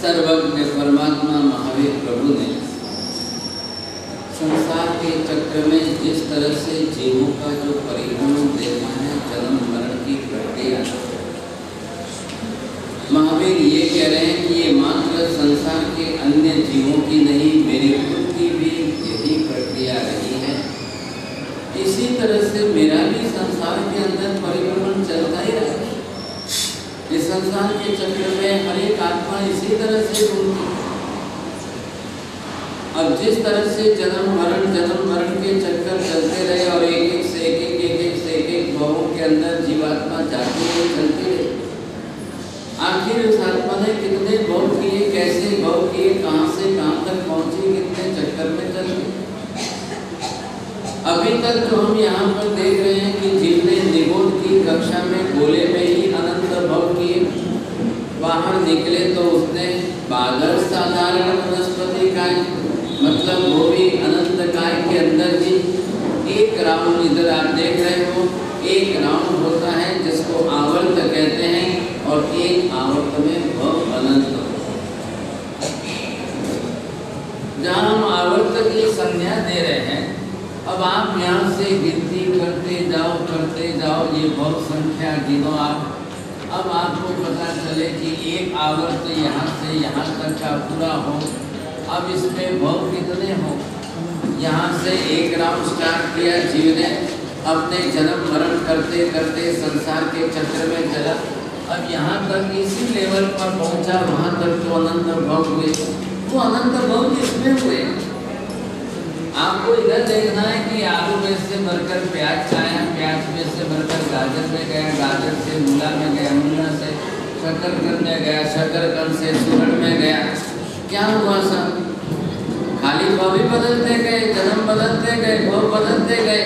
सर्वज्ञ परमात्मा महावीर प्रभु ने संसार के चक्र में जिस तरह से जीवों का जो परिभ्रमण देखा है, जन्म मरण की प्रक्रिया, महावीर ये कह रहे हैं कि ये मात्र संसार के अन्य जीवों की नहीं, मेरे खुद की भी यही प्रक्रिया रही है। इसी तरह से मेरा भी संसार के अंदर परिभ्रमण चलता ही रहा है। इस संसार के चक्र में हर एक आत्मा इसी तरह से घूमती है। अब जिस तरह से जन्म मरण के चक्कर चलते रहे और एक एक भावों के अंदर जीवात्मा जाती रही, चलती रही, आखिर उस आत्मा ने कितने भाव किए, कैसे भाव किए, कहाँ से कहाँ तक पहुंची, कितने चक्कर में चल गई। अभी तक जो हम यहाँ पर देख रहे हैं कि जीव ने निगोद की कक्षा में गोले में ही अनंत भव किए, बाहर निकले तो उसने बादल साधारण वनस्पति काय, मतलब वो भी अनंत काय के अंदर ही एक राउंड, इधर आप देख रहे हो एक राउंड होता है जिसको आवर्त कहते हैं, और एक आवर्त में भव अनंत। जहाँ हम आवर्त की संज्ञा दे रहे हैं, अब आप यहाँ से गिनती करते जाओ, ये भव संख्या गिनो आप। अब आपको पता चले कि एक आवर्त यहाँ से यहाँ तक का पूरा हो, अब इसमें भव कितने हो। यहाँ से एक राउंड स्टार्ट किया जीव ने, अपने जन्म मरण करते करते संसार के चक्र में चला, अब यहाँ तक इसी लेवल पर पहुँचा, वहाँ तक तो अनंत भव हुए। वो अनंत भव किसमें हुए? आपको इधर देखना है कि आलू में से भरकर प्याज खाया, प्याज में से भरकर गाजर में गया, गाजर से मूला में गया, मूला से शकरकंद में गया, शकरकंद से सुरण में गया। क्या हुआ सब? खाली भव भी बदलते गए, जन्म बदलते गए, भव बदलते गए,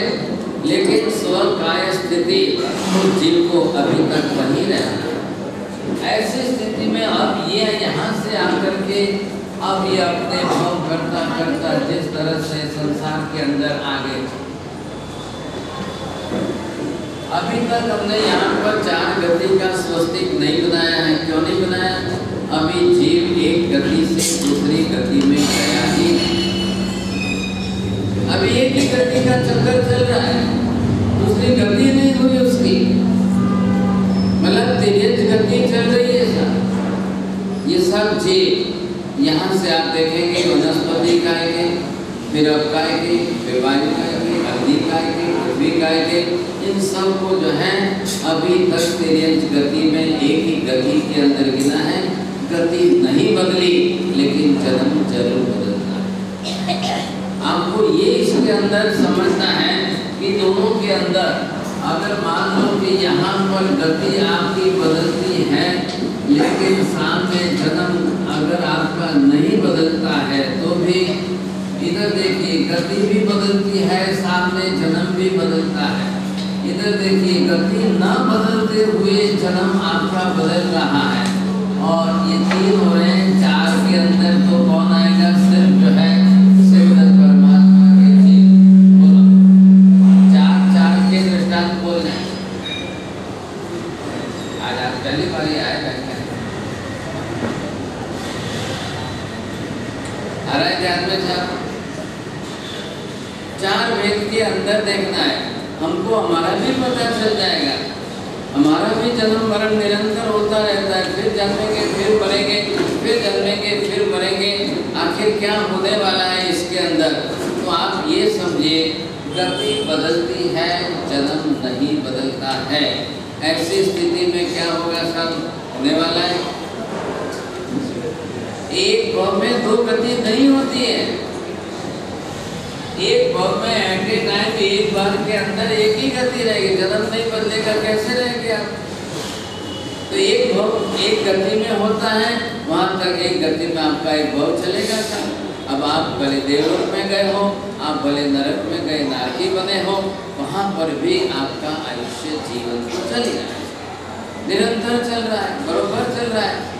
लेकिन स्व काय स्थिति तो जीव को अभी तक वही रहा। ऐसी स्थिति में अब ये यहाँ से आकर के अब ये अपने भाव करता करता जिस तरह से संसार के अंदर आगे, अभी तक हमने यहाँ पर 4 गति का स्वस्तिक नहीं बनाया है। क्यों नहीं बनाया? अभी जीव एक गति से दूसरी गति में गया ही, अभी एक ही गति का चक्कर चल रहा है, दूसरी गति नहीं हुई उसकी, मतलब तेज गति चल रही है सब। ये सब जीव यहाँ से आप देखेंगे वनस्पति काय के, फिर अब काय के, फिर वायु काय के, अग्नि काय के, पृथ्वी काय के, इन सब को जो है अभी तक तेज गति में एक ही गति के अंदर गिना है। गति नहीं बदली, लेकिन जन्म जरूर बदलता है। आपको ये इसके अंदर समझना है कि दोनों के अंदर अगर मान लो कि यहाँ पर गति आपकी बदलती है, लेकिन सामने जन्म अगर आपका नहीं बदलता है तो भी इधर देखिए गति भी बदलती है, सामने जन्म भी बदलता है। इधर देखिए गति न बदलते हुए जन्म आपका बदल रहा है, और ये 3 हो रहे हैं 4 के अंदर, तो कौन आएगा? सिर्फ जो है शिवदत्त परमात्मा के जीव। बोलो 4 के दृष्टांत बोल रहे हैं। आज आप पहली बार आएगा ध्यान में 4 वेद के अंदर देखना है हमको, हमारा भी पता चल जाएगा। हमारा भी जन्म मरण निरंतर होता रहता है, फिर जन्मेंगे, फिर मरेंगे, फिर जन्मेंगे, फिर मरेंगे, आखिर क्या होने वाला है इसके अंदर। तो आप ये समझिए, गति बदलती है, जन्म नहीं बदलता है। ऐसी स्थिति में क्या होगा? सब होने वाला है। एक भाव में 2 गति नहीं होती है। एक भाव में एट ए टाइम एक बार के अंदर एक ही गति रहेगी, जन्म नहीं बदलेगा, कैसे रहेंगे आप? तो एक भाव एक गति में होता है, वहाँ तक एक गति में आपका एक भाव चलेगा सब। अब आप भले देवलोक में गए हो, आप भले नरक में गए नारकी बने हो, वहाँ पर भी आपका आयुष्य जीवन तो चल ही रहा है, निरंतर चल रहा है, बरोबर चल रहा है।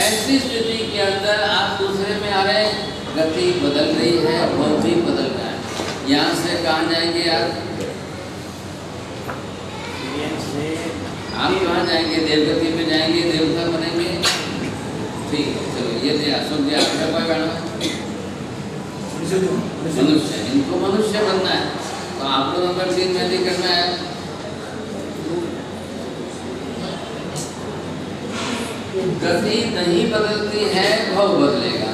ऐसी स्थिति के अंदर आप दूसरे में आ रहे हैं, गति बदल रही है, भाव भी बदल रहा है। यहाँ से कहाँ जाएंगे आप? आप कहाँ जाएंगे? देवगति में जाएंगे, देवता बनेंगे। ठीक है, चलो ये दिया सुन दिया। आपका कोई बनना मनुष्य, इनको मनुष्य बनना है, तो आपको नंबर 3 में भी करना है। गति नहीं बदलती है, भाव बदलेगा।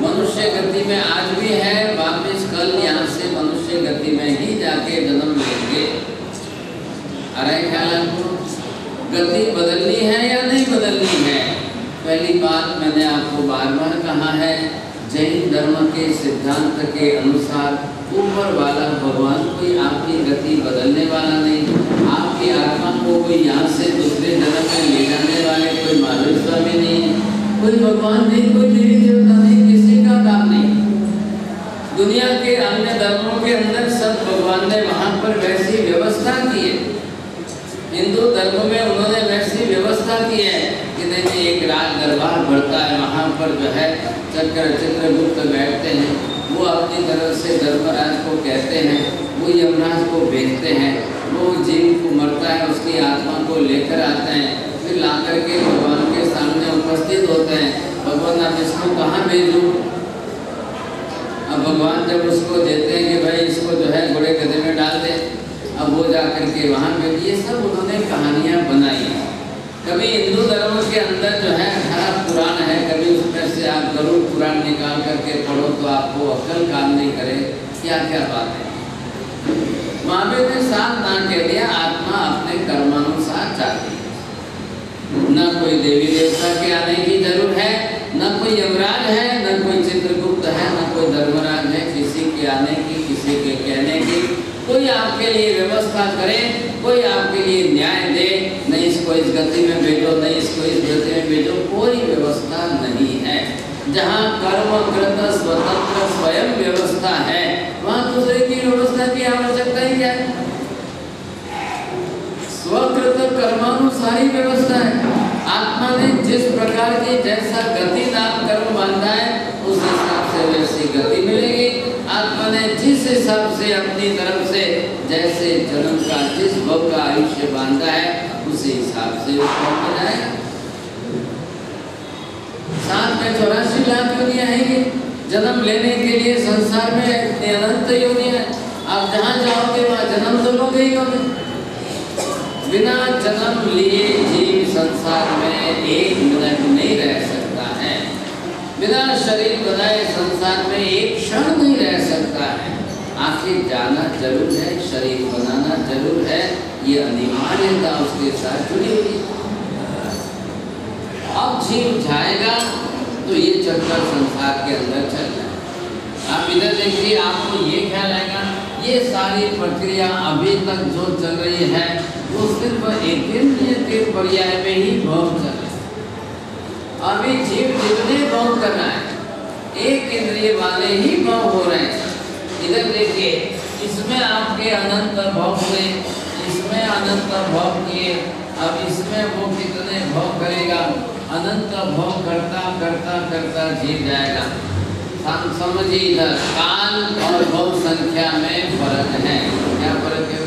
मनुष्य गति में आज भी है, वापिस कल यहाँ से मनुष्य गति में ही जाके जन्म लेंगे। अरे ख्याल आपको गति बदलनी है या नहीं बदलनी है? पहली बात मैंने आपको बार बार कहा है, जैन धर्म के सिद्धांत के अनुसार ऊपर वाला भगवान कोई आपकी गति बदलने वाला नहीं। आपकी आत्मा को कोई यहाँ से दूसरे जन्म में ले जाने वाले कोई महावीर स्वामी नहीं है, कोई भगवान नहीं, कोई देवी देवता नहीं, किसी का काम नहीं। दुनिया के अन्य धर्मों के अंदर सब भगवान ने वहाँ पर वैसी व्यवस्था की है। हिंदू धर्म में उन्होंने वैसी व्यवस्था की है कि नहीं, एक राज दरबार बढ़ता है, वहाँ पर जो है चित्रगुप्त बैठते हैं, वो अपनी तरफ से धर्मराज को कहते हैं, वो यमराज को भेजते हैं, वो जीव को मरता है उसकी आत्मा को लेकर आते हैं, फिर ला करके भगवान के सामने उपस्थित होते हैं। भगवान अब इसको कहाँ भेजूँ? अब भगवान जब उसको देते हैं कि भाई इसको जो है घोड़े गधे में डाल दे, अब वो जा करके वहाँ पे, ये सब उन्होंने कहानियाँ बनाई हैं। कभी हिंदू धर्म के अंदर जो है हरा पुराण है, कभी उसमें से आप गरुड़ पुराण निकाल करके पढ़ो तो आपको अक्ल काम नहीं करे। क्या क्या बात है? महावीर ने साथ ना कह दिया, आत्मा अपने कर्मानुसार जाती है। न कोई देवी देवता के आने की जरूर है, न कोई यमराज है, न कोई चित्रगुप्त है, न कोई धर्मराज है, किसी के आने की, किसी के कहने की। कोई आपके लिए व्यवस्था करे, कोई आपके लिए न्याय दे, नहीं इसको इस गति में भेजो, नहीं इसको इस गति में भेजो, कोई व्यवस्था नहीं है। जहाँ कर्मकृत स्वतंत्र स्वयं व्यवस्था है, वहाँ दूसरे की व्यवस्था की आवश्यकता ही क्या है? स्वकृत कर्मानुसारी व्यवस्था है। आत्मा ने जिस प्रकार की जैसा गति नाम कर्म बांधा है, उस हिसाब से वैसी गति मिलेगी। आत्मा ने जिस हिसाब से अपनी तरफ से जैसे जन्म का, जिस भव का आयुष्य बांधा है, उसी हिसाब से उसको मिल जाएगा। 7 में 84 लाख योनियां हैं जन्म लेने के लिए संसार में, इतने अनंत योनियां। आप जहाँ जाओगे वहाँ जन्म तो लोगे ही लोगे। बिना जन्म लिए जीव संसार में 1 मिनट नहीं रह सकता है। बिना शरीर बनाए संसार में 1 क्षण नहीं रह सकता है। आखिर जाना जरूर है, शरीर बनाना जरूर है, ये अनिवार्यता उसके साथ जुड़ी हुई है। अब जीव जाएगा तो ये चक्कर संसार के अंदर चल रहा है। आप इधर देखिए, आपको ये ख्याल आएगा ये सारी प्रक्रिया अभी तक जो चल रही है वो सिर्फ एक इंद्रिय के पर्याय में ही भोग चल रहा है। अभी जीव जितने भोग कर रहा है, एक इंद्रिय वाले ही भोग हो रहे हैं। इधर देखिए, इसमें आपके अनंत भोग हुए, इसमें अनंत भोग किए, अब इसमें वो कितने भोग करेगा? अनंत भोग करता करता करता जीव जाएगा। समझिए, इधर काल और भोग संख्या में फर्क है। क्या फर्क है?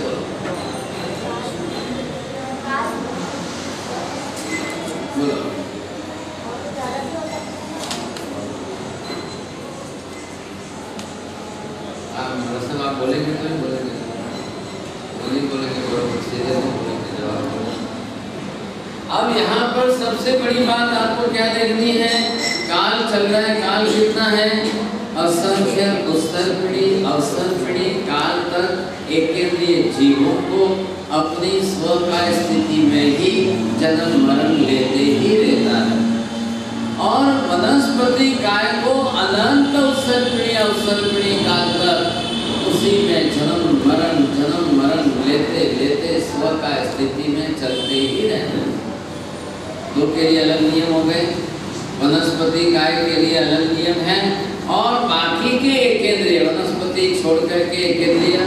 बोलो बोलो। आप बोलेंगे तो नहीं बोलेंगे, बोलेंगे बरोबर, सीधे नहीं बोलेंगे, जवाब बोलेंगे। अब यहाँ पर सबसे बड़ी बात आपको क्या देखनी है? काल चल रहा है, काल कितना है? असंख्य उत्तर पीढ़ी काल तक एक इंद्रिय जीवों को अपनी स्व का स्थिति में ही जन्म मरण लेते ही रहता है। और वनस्पति काय को अनंत उत्तर पीढ़ी काल तक उसी में जन्म मरण लेते लेते स्व का स्थिति में चलते ही रहना है। दो के लिए अलग नियम हो गए, वनस्पति काय के लिए अलग नियम है, और बाकी के एक इंद्रिय, वनस्पति छोड़ करके एक इंद्रिय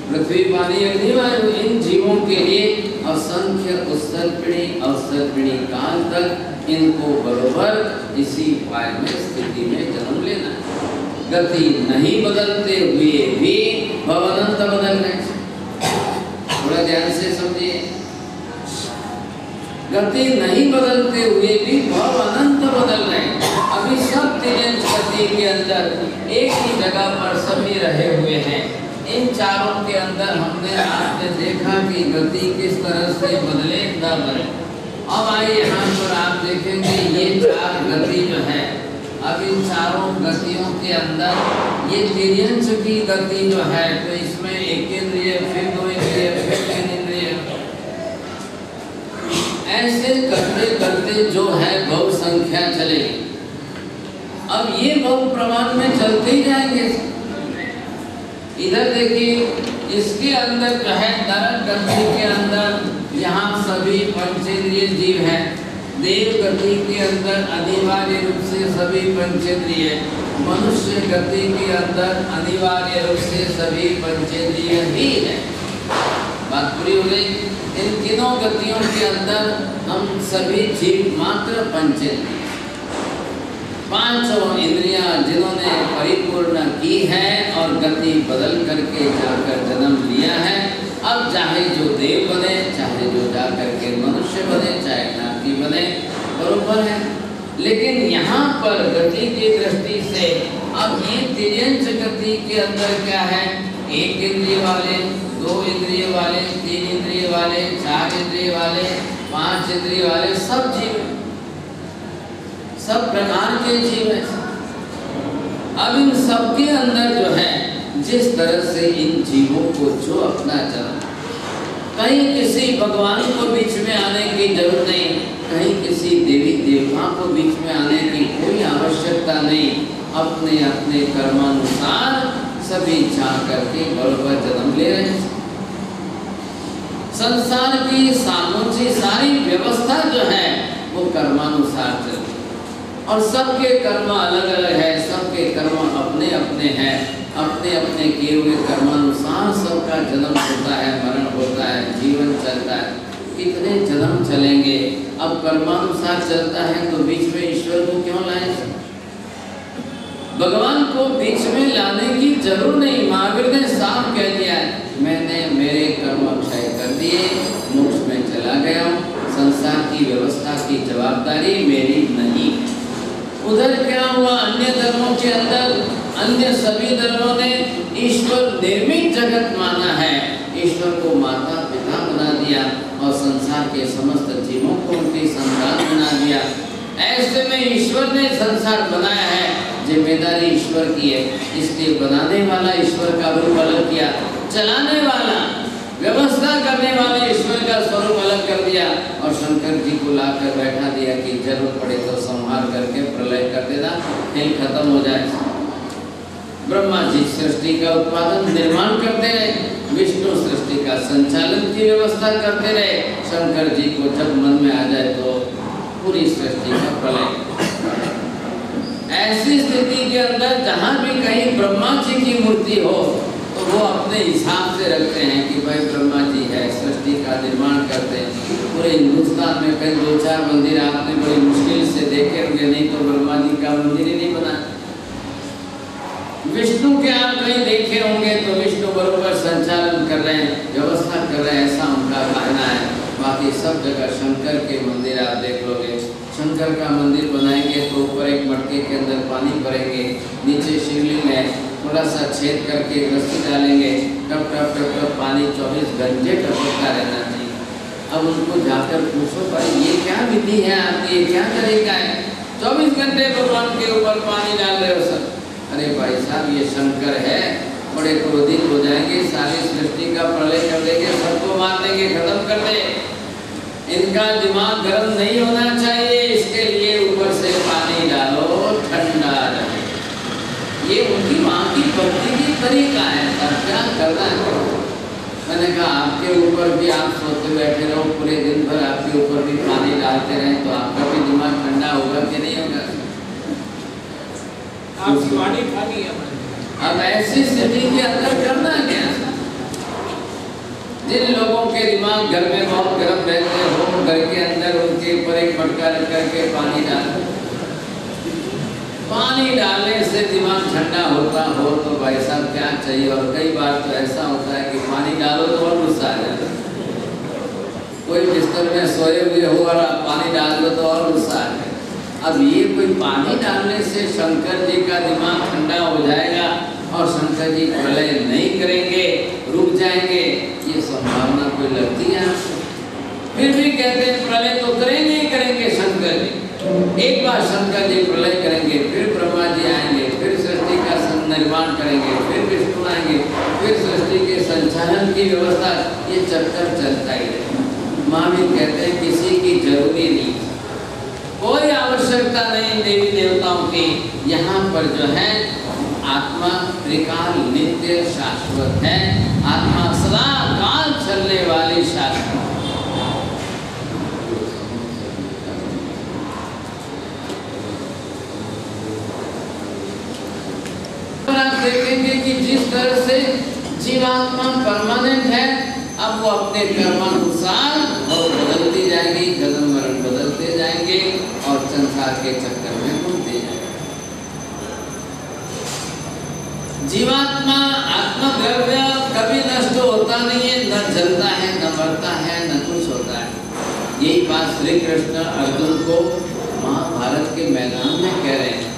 पृथ्वी पानी अग्नि वायु, इन जीवों के लिए असंख्य उत्तर पीढ़ी काल तक इनको बरोबर इसी उपाय में स्थिति में जन्म लेना है। गति नहीं बदलते हुए भी भवनंत बदल रहे। थोड़ा ध्यान से समझिए। गति नहीं बदलते हुए भी भाव अनंत बदल रहे हैं। अभी सब तिर्यंच गति के अंदर एक ही जगह पर सभी रहे हुए हैं। इन चारों के अंदर हमने आपने देखा कि गति किस तरह से बदले न बदले। अब आइए यहाँ पर आप देखेंगे ये चार गति जो है, अब इन चारों गतियों के अंदर ये तिर्यंच की गति जो है, तो इसमें एक इंद्रिय, फिर दो इंद्रिय, फिर तीन इंद्रिय, ऐसे करते करते जो है बहु संख्या चलेगी। अब ये बहु प्रमाण में चलते ही जाएंगे। इधर देखिए, इसके अंदर जो है नरक गति के अंदर यहाँ सभी पंचेंद्रिय जीव हैं। देव गति के अंदर अनिवार्य रूप से सभी पंचेंद्रिय, मनुष्य गति के अंदर अनिवार्य रूप से सभी पंचेंद्रिय ही है। बात पूरी हो गई। इन तीनों गतियों के अंदर हम सभी जीव मात्र पंचेंद्रिय, पांचों इंद्रियां जिन्होंने परिपूर्ण की है और गति बदल करके जाकर जन्म लिया है। अब चाहे जो देव बने, चाहे जो जाकर के मनुष्य बने, चाहे नाती बने, बरोबर है। लेकिन यहाँ पर गति की दृष्टि से अब ये तिर्यंच गति के अंदर क्या है, एक इंद्रिय वाले, दो इंद्रिय वाले, तीन इंद्रिय वाले, चार इंद्रिय वाले, पांच इंद्रिय वाले, सब जीव, सब प्रकार के जीव हैं। अब इन सबके अंदर जो है जिस तरह से इन जीवों को जो अपना जन्म, कहीं किसी भगवान को बीच में आने की जरूरत नहीं, कहीं किसी देवी देवता को बीच में आने की कोई आवश्यकता नहीं। अपने अपने कर्मानुसार सभी जा करके बराबर जन्म ले रहे हैं। संसार की सामूची सारी व्यवस्था जो है वो कर्मानुसार चलती है और सबके कर्म अलग अलग है, सबके कर्म अपने अपने हैं। अपने अपने किए हुए कर्मानुसार सबका जन्म होता है, मरण होता है, जीवन चलता है। कितने जन्म चलेंगे? अब कर्मानुसार चलता है तो बीच में ईश्वर को क्यों लाए? भगवान को बीच में लाने की जरूर नहीं। महावीर ने साफ कह दिया है, मैंने मेरे कर्म क्षय कर दिए, मोक्ष में चला गया हूँ, संसार की व्यवस्था की जवाबदारी मेरी नहीं। उधर क्या हुआ? अन्य धर्मों के अंदर अन्य सभी धर्मों ने ईश्वर निर्मित जगत माना है, ईश्वर को माता पिता बना दिया और संसार के समस्त जीवों को उनकी संतान बना दिया। ऐसे में ईश्वर ने संसार बनाया है, जिम्मेदारी ईश्वर की है, इसलिए बनाने वाला ईश्वर का रूप अलग किया, चलाने वाला व्यवस्था करने वाले ईश्वर का स्वरूप अलग कर दिया और शंकर जी को लाकर बैठा दिया कि जरूरत पड़े तो संहार करके प्रलय कर देना, खेल खत्म हो जाए। ब्रह्मा जी सृष्टि का उत्पादन निर्माण करते रहे, विष्णु सृष्टि का संचालन की व्यवस्था करते रहे, शंकर जी को जब मन में आ जाए तो पूरी सृष्टि का प्रलय। ऐसी स्थिति के अंदर जहाँ भी कहीं ब्रह्मा जी की मूर्ति हो तो वो अपने हिसाब से रखते हैं कि भाई ब्रह्मा जी है, सृष्टि का निर्माण करते हैं। पूरे हिंदुस्तान में कई दो चार मंदिर आपने बड़ी मुश्किल से देखे होंगे, नहीं तो ब्रह्मा जी का मंदिर ही नहीं बना। विष्णु के आप कहीं देखे होंगे तो विष्णु बरोबर संचालन कर रहे हैं, व्यवस्था कर रहे हैं, ऐसा उनका कहना है। बाकी सब जगह शंकर के मंदिर आप देख लोगे, शंकर का मंदिर बनाएंगे तो ऊपर एक मटके के अंदर पानी भरेंगे, नीचे शिवलिंग है, थोड़ा सा छेद करके रस्सी डालेंगे, टप टप टप टप पानी 24 घंटे टपकता रहना चाहिए। अब उनको जाकर पूछो भाई ये क्या विधि है आपकी, ये क्या तरीका है, 24 घंटे भगवान के ऊपर पानी डाल रहे हो सब। अरे भाई साहब ये शंकर है, बड़े क्रोधित हो जाएंगे, सारी सृष्टि का प्रलय कर देंगे, सबको मार देंगे, खत्म कर दे। इनका दिमाग गर्म नहीं होना चाहिए, इसके लिए ऊपर से पानी डालो, ठंडा रहे। ये उनकी वहाँ की भक्ति की तरीका है, सब क्या करना है। मैंने कहा आपके ऊपर भी आप सोते बैठे रहो, पूरे दिन भर आपके ऊपर भी पानी डालते रहें तो आपका भी दिमाग ठंडा होगा कि नहीं होगा? आपकी वाणी खाली है। अब ऐसी स्थिति के अंदर करना क्या? जिन लोगों के दिमाग घर में बहुत गर्म रहते हो, घर के अंदर उनके ऊपर एक मटका रख करके पानी डालो। पानी डालने से दिमाग ठंडा होता हो तो भाई साहब क्या चाहिए। और कई बार तो ऐसा होता है कि पानी डालो तो और गुस्सा आ जाता है। कोई बिस्तर में सोए हुए हो और आप पानी डाल दो तो और गुस्सा आ जाए। अब ये कोई पानी डालने से शंकर जी का दिमाग ठंडा हो जाएगा और शंकर जी प्रलय नहीं करेंगे, रुक जाएंगे, ये संभावना कोई लगती है आपको? फिर भी कहते हैं प्रलय तो करेंगे ही करेंगे शंकर जी। एक बार शंकर जी प्रलय करेंगे, फिर ब्रह्मा जी आएंगे, फिर सृष्टि का निर्माण करेंगे, फिर विष्णु आएंगे, फिर सृष्टि के संचालन की व्यवस्था, ये चक्कर चलता ही रहेगा। महावीर कहते हैं किसी की जरूरी नहीं, कोई आवश्यकता नहीं देवी देवताओं की। यहाँ पर जो है आत्मा त्रिकाल नित्य शाश्वत है, आत्मा सदा काल चलने वाली शाश्वत। आप देखेंगे कि जिस तरह से जीवात्मा परमानेंट है, अब वो अपने कर्मानुसार और बदलती जाएगी, जन्म मरण बदलते जाएंगे और संसार के चक्कर में घूमते जाएंगे। जीवात्मा आत्मद्रव्य कभी नष्ट होता नहीं है, न जलता है, न मरता है, न कुछ होता है। यही बात श्री कृष्ण अर्जुन को महाभारत के मैदान में कह रहे हैं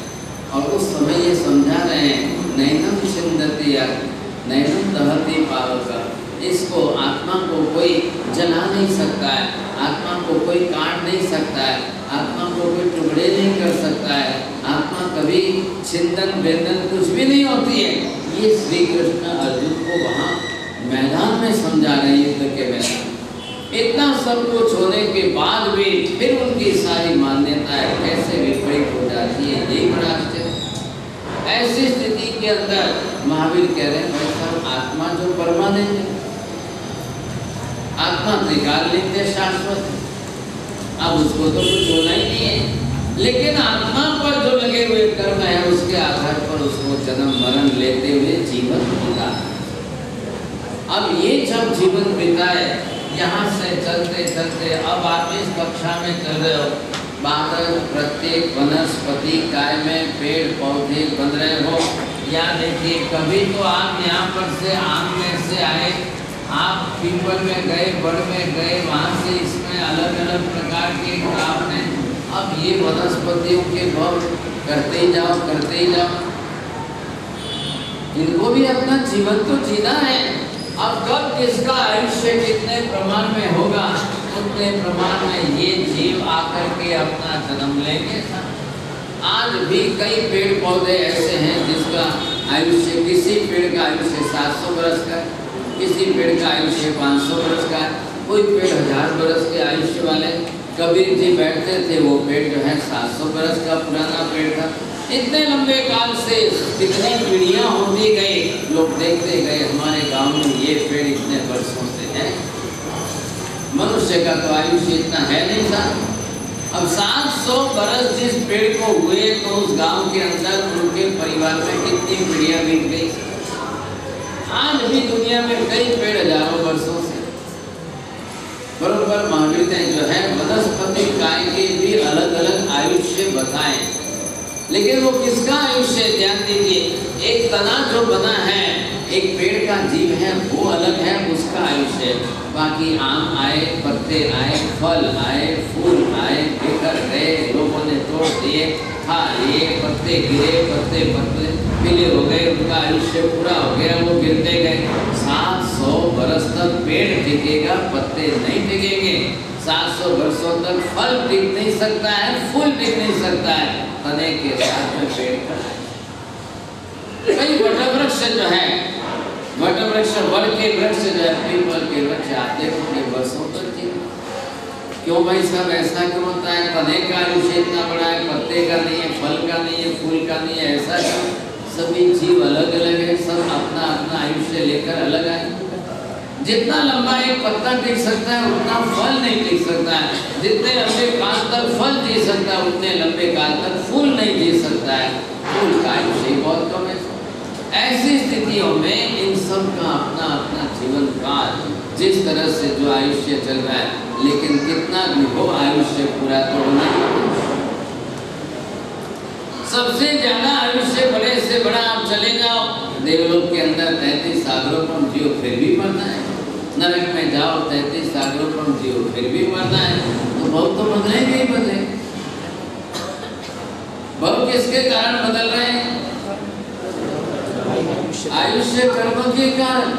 और उस समय ये समझा रहे हैं, नैनम छिंदति नैनम दहति पावक। इसको आत्मा को कोई जला नहीं सकता है, आत्मा को कोई काट नहीं सकता है, आत्मा को कोई टुकड़े नहीं कर सकता है, आत्मा कभी छिंदन भेदन कुछ भी नहीं होती है। ये श्री कृष्ण अर्जुन को वहाँ मैदान में समझा रहे हैं, युद्ध के मैदान। इतना सब कुछ होने के बाद भी फिर उनकी सारी मान्यताएं कैसे विपरीत हो जाती है, यही बड़ा आश्चर्य। ऐसी स्थिति के अंदर महावीर कह रहे हैं भाई साहब, आत्मा जो परमानेंट है, आत्मा त्रिकाल नित्य शाश्वत है, अब उसको तो कुछ होना ही नहीं है। लेकिन आत्मा पर जो लगे हुए कर्म है उसके आधार पर उसको जन्म मरण लेते हुए जीवन बिता। अब ये जब जीवन बिताए, यहाँ से चलते चलते अब आप इस कक्षा में चल रहे हो, बादल प्रत्येक वनस्पति काय में पेड़ पौधे बन रहे हो, या देखिए कभी तो आप यहाँ पर से आम में से आए, आप पीपल में गए, बड़ में गए, वहाँ से इसमें अलग अलग प्रकार के आपने अब ये वनस्पतियों के भाव करते ही जाओ, करते ही जाओ। इनको भी अपना जीवन तो जीना है। अब कब किसका आयुष्य कितने प्रमाण में होगा, उतने प्रमाण में ये जीव आकर के अपना जन्म लेंगे। आज भी कई पेड़ पौधे ऐसे हैं जिसका आयुष्य, किसी पेड़ का आयुष्य 700 वर्ष का है, किसी पेड़ का आयुष्य 500 वर्ष का है, कोई पेड़ 1000 वर्ष के आयुष्य वाले। कबीर जी बैठते थे, वो पेड़ जो है 700 वर्ष का पुराना पेड़ था। इतने लंबे काल से कितनी पीढ़ियां होती गई, लोग देखते गए हमारे गांव में ये पेड़ इतने वर्षों से है। मनुष्य का तो आयुष्य इतना है नहीं था। अब 700 वर्ष जिस पेड़ को हुए तो उस गांव के अंदर उनके परिवार में कितनी पीढ़ियां बीत गई। आज भी दुनिया में कई पेड़ हजारों वर्षों से बरोबर महावीर ने जो है वनस्पति काय के भी अलग अलग आयुष्य बताए। लेकिन वो किसका आयुष्य, ध्यान दीजिए, एक तना जो बना है, एक पेड़ का जीव है, वो अलग है, उसका आयुष्य। बाकी आम आए, पत्ते आए, फल आए, फूल आए, बिखर गए, लोगों ने तोड़ दिए, खा लिए, पत्ते गिरे, पत्ते पत्ते पीले हो गए, उनका आयुष्य पूरा हो गया, वो गिरते गए। 700 वर्ष तक पेड़ टिकेगा, पत्ते नहीं टिकेंगे। 700 वर्षों तक फल टिक नहीं सकता है, फूल टिक नहीं सकता है, तने के साथ में पेड़ खड़ा है। कई वटवृक्ष जो है, वटवृक्ष वट के वृक्ष जो है, पीपल के वृक्ष आप देखोगे वर्षों तक जीते। क्यों भाई साहब, ऐसा क्यों होता है? तने का आयुष्य इतना बड़ा है, पत्ते का नहीं है, फल का नहीं है, फूल का नहीं है, ऐसा क्यों? सभी जीव अलग अलग है, सब अपना अपना आयुष्य लेकर अलग आए। जितना लंबा एक पत्ता टिक सकता है उतना फल नहीं टिक सकता है। जितने लंबे काल तक फल जी सकता है उतने लंबे काल तक फूल नहीं जी सकता है। फूल का आयुष्य बहुत कम है। ऐसी स्थितियों में इन सब का अपना अपना जीवन काल, जिस तरह से जो आयुष्य चल रहा है, लेकिन कितना भी हो आयुष्य पूरा तो नहीं। सबसे ज्यादा आयुष्य बड़े से बड़ा आप चले जाओ देवलोक के अंदर 33 सागरों पर जियो, फिर भी मरना है। नरक में जाओ 33 सागरों पर जियो, फिर भी मरना है तो भव तो बदलेंगे ही बदलेंगे। भव किसके कारण बदल रहे हैं? आयुष्य कर्म के कारण।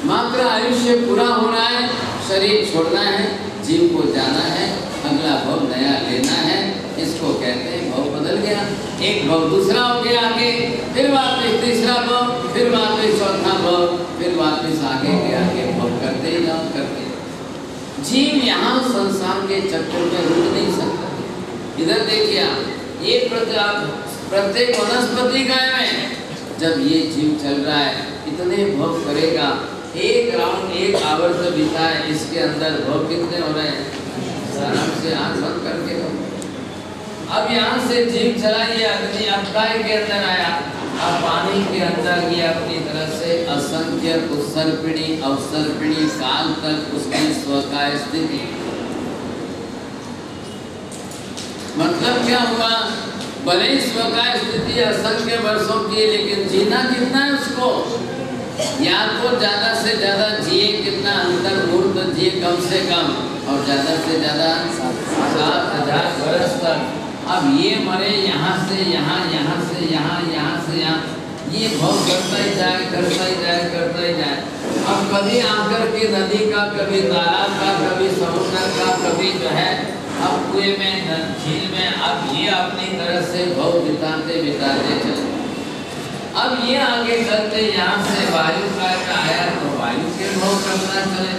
मात्र आयुष्य पूरा हो रहा है, शरीर छोड़ना है, जीव को जाना है, अगला भव नया लेना है, इसको कहते हैं भव बदल गया। एक भव दूसरा हो गया आगे, फिर वापस तीसरा भव, फिर वापस चौथा भव, फिर वापस आगे के आगे भव करते ही जाओ करते। जीव यहाँ संसार के चक्कर में रुक नहीं सकता। इधर देखिए आप, ये प्रत्येक वनस्पति गाय में जब ये जीव चल रहा है, इतने भव करेगा, एक राउंड एक आवर्त बीता है, इसके अंदर भव कितने हो रहे हैं? आराम से आंख बंद करके हो। अब यहाँ से जीव चला, ये अग्नि अवकाय के अंदर आया, अब पानी के अंदर ये अपनी तरह से असंख्य उत्सर्पिणी अवसर्पिणी काल तक उसकी स्वकाय स्थिति। मतलब क्या हुआ? भले ही स्वकाय स्थिति असंख्य वर्षों की, लेकिन जीना कितना है उसको? या तो ज्यादा से ज्यादा जिए कितना, अंतर्मूर्त जिए कम से कम, और ज्यादा से ज्यादा 7,000 वर्ष तक। अब ये मरे यहाँ से यहाँ, यहाँ से यहाँ, यहाँ से यहाँ, ये भव करता ही जाए, करता ही जाए, करता ही जाए। अब कभी आकर के नदी का, कभी तालाब का, कभी समुद्र का, कभी जो है अब कुएं में, झील में, अब ये अपनी तरह से भव बिताते बिताते चले। अब ये आगे चलते, यहाँ से वायु का आया तो वायु के भव करना चले।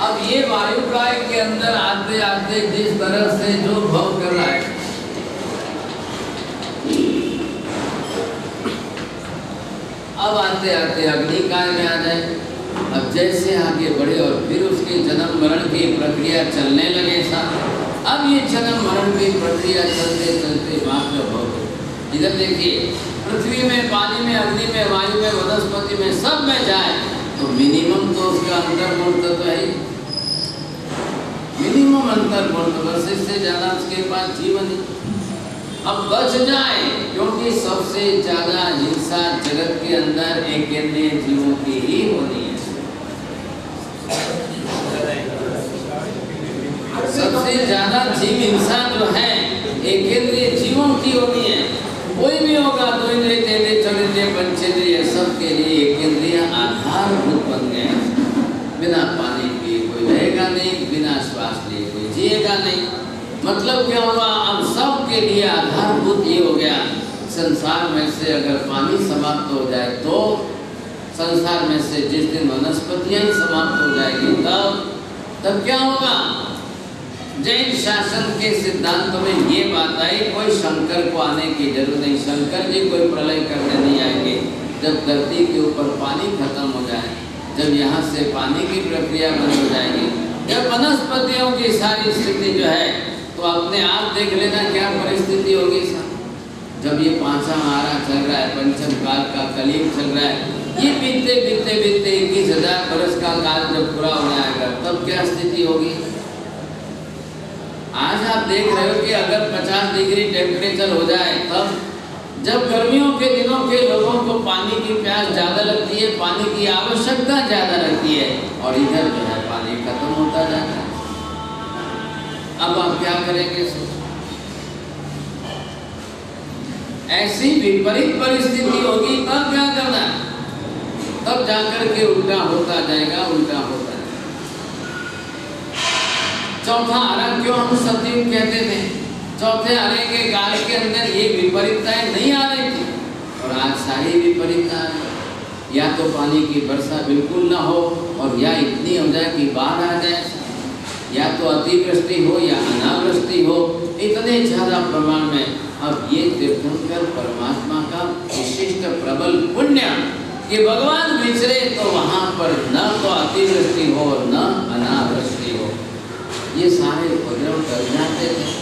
अब ये वायु काय के अंदर आते आते जिस तरह से जो भव कर रहा है, अब आते आते अग्नि काय में आ जाए। अब जैसे आगे बढ़े और फिर उसके जन्म मरण की प्रक्रिया चलने लगे साथ। अब ये जन्म मरण की प्रक्रिया चलते चलते मात्र भव। इधर देखिए, पृथ्वी में, पानी में, अग्नि में, वायु में, वनस्पति में, सब में जाए तो मिनिमम तो उसका अंतर्मूर्त तो है, मिनिमम अंतर्मूर्त, बस इससे ज्यादा उसके पास जीवन ही। अब बच जाए, क्योंकि सबसे ज्यादा हिंसा जगत के अंदर एकेंद्रीय जीवों की ही होनी है। सबसे ज्यादा जीव हिंसा जो है एकेंद्रीय जीवों की होनी है। कोई भी होगा तो इंद्रिय, तेंद्रिय, चौंद्रिय, पंचेंद्रिय, सबके लिए एकेंद्रिय आधारभूत बन गए। बिना पानी पिए कोई रहेगा नहीं, बिना श्वास लिए कोई जिएगा नहीं। मतलब क्या हुआ? अब सबके लिए आधारभूत ये हो गया। संसार में से अगर पानी समाप्त हो जाए तो संसार में से जिस दिन वनस्पतियां समाप्त हो जाएगी, तब क्या होगा? जैन शासन के सिद्धांत में ये बात आई, कोई शंकर को आने की जरूरत नहीं। शंकर जी कोई प्रलय करने नहीं आएंगे। जब धरती के ऊपर पानी खत्म हो जाए, जब यहाँ से पानी की प्रक्रिया बंद हो जाएगी, जब वनस्पतियों की सारी स्थिति जो है, तो अपने आप देख लेना क्या परिस्थिति होगी। जब ये पांचवा महारा चल रहा है, पंचम काल का कलयुग चल रहा है, ये बीतते बीतते बीतते 21,000 वर्ष का काल जब पूरा हो जाएगा, तब क्या स्थिति होगी? आज आप देख रहे हो कि अगर 50 डिग्री टेम्परेचर हो जाए, तब जब गर्मियों के दिनों के लोगों को पानी की प्यास ज़्यादा लगती है, पानी की आवश्यकता ज़्यादा लगती है, और इधर जो है पानी खत्म होता जाता है। अब आप क्या करेंगे? ऐसी विपरीत परिस्थिति होगी, तब क्या करना? तब जाकर के उल्टा होता जाएगा, उल्टा होता जाएगा। चौथा आरा क्यों हम सतयुग कहते थे? चौथे आरे के काल के अंदर ये विपरीतताएं नहीं आ रही थी, और आज सारी विपरीतता आ रही। या तो पानी की वर्षा बिल्कुल ना हो, और या इतनी हो जाए कि बाढ़ आ जाए, या तो अतिवृष्टि हो या अनावृष्टि हो, इतने ज़्यादा प्रमाण में। अब ये तीर्थंकर परमात्मा का विशिष्ट प्रबल पुण्य कि भगवान विचरे तो वहाँ पर न तो अतिवृष्टि हो न अनावृष्टि हो, ये सारे उपद्रव कर जाते थे।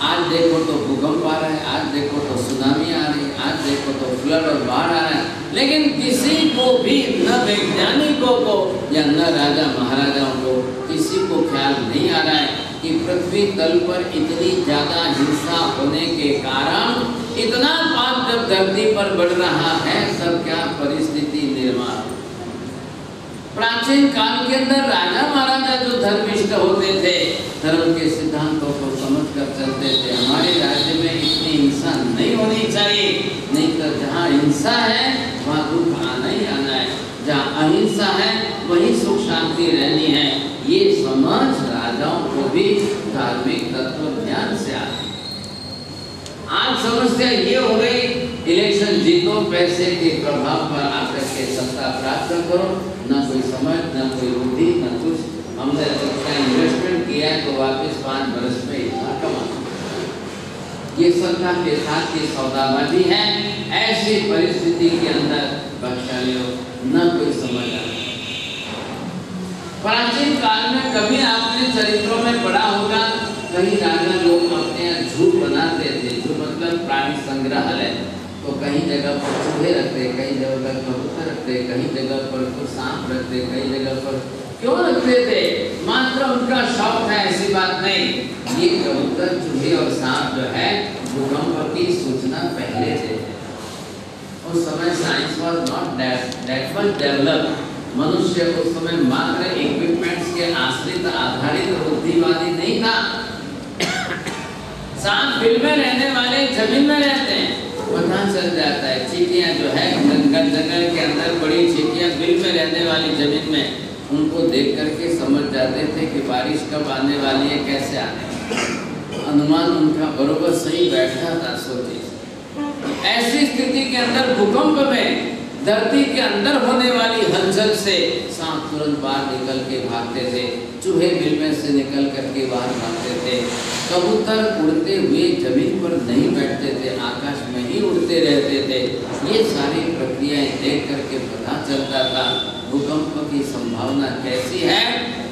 आज देखो तो भूकंप आ रहा है, आज देखो तो सुनामी आ रही है, आज देखो तो फ्लड और बाढ़ आ रहा है, लेकिन किसी को भी, न वैज्ञानिकों को या न राजा महाराजाओं को, किसी को ख्याल नहीं आ रहा है कि पृथ्वी तल पर इतनी ज़्यादा हिंसा होने के कारण इतना पाप जब धरती पर बढ़ रहा है, तब क्या परिस्थिति निर्माण। प्राचीन काल के अंदर राजा महाराजा जो धर्मिष्ठ होते थे, धर्म के सिद्धांतों को समझ कर चलते थे। हमारे राज्य में इतनी हिंसा नहीं होनी चाहिए, नहीं तो जहाँ हिंसा है वहाँ दुख आना ही आना है, जहाँ अहिंसा है वहीं सुख शांति रहनी है। ये समझ राजाओं को भी धार्मिक तत्व ज्ञान से आती। आज समस्या ये हो गई, इलेक्शन जीतो, पैसे के प्रभाव पर आकर के सत्ता प्राप्त करो, ना कोई समझ, ना कोई बुद्धि, ना कुछ। हमने इन्वेस्टमेंट किया है तो वापस 5 वर्ष में इतना कमा। ये सत्ता के साथ की सौदाबाजी है। ऐसी परिस्थिति के अंदर बख्शालियों न कोई समझ आता। प्राचीन काल में कभी आपने चरित्रों में पढ़ा होगा, कहीं राजा लोग अपने झूठ बनाते थे, जो मतलब प्राणी संग्रहालय, तो कहीं जगह पर चूहे रखते, कहीं जगह पर कबूतर रखते, कहीं जगह पर कुछ सांप रखते, कहीं जगह पर क्यों रखते थे? मात्र उनका शौक है, ऐसी बात नहीं। ये कबूतर, चूहे और सांप जो है भूकंप की सूचना पहले देते। उस समय science was not that much develop. मनुष्य उस समय मात्र इक्विपमेंट्स के आश्रित आधारित बुद्धिवादी नहीं था। सांप बिल में रहने वाले जमीन में रहते हैं, पता चल जाता है। चींटियां जो है जंगल के अंदर बड़ी चींटियां बिल में रहने वाली जमीन में, उनको देख करके समझ जाते थे कि बारिश कब आने वाली है, कैसे आने वाली। अनुमान उनका बरोबर सही बैठता था। सोचिए ऐसी स्थिति के अंदर भूकंप में धरती के अंदर होने वाली हलचल से सांप तुरंत बाहर निकल के भागते थे, चूहे बिल में से निकल करके बाहर भागते थे, कबूतर उड़ते हुए जमीन पर नहीं बैठते थे, आकाश में ही उड़ते रहते थे। ये सारी प्रक्रियाएं देख करके पता चलता था भूकंप की संभावना कैसी है,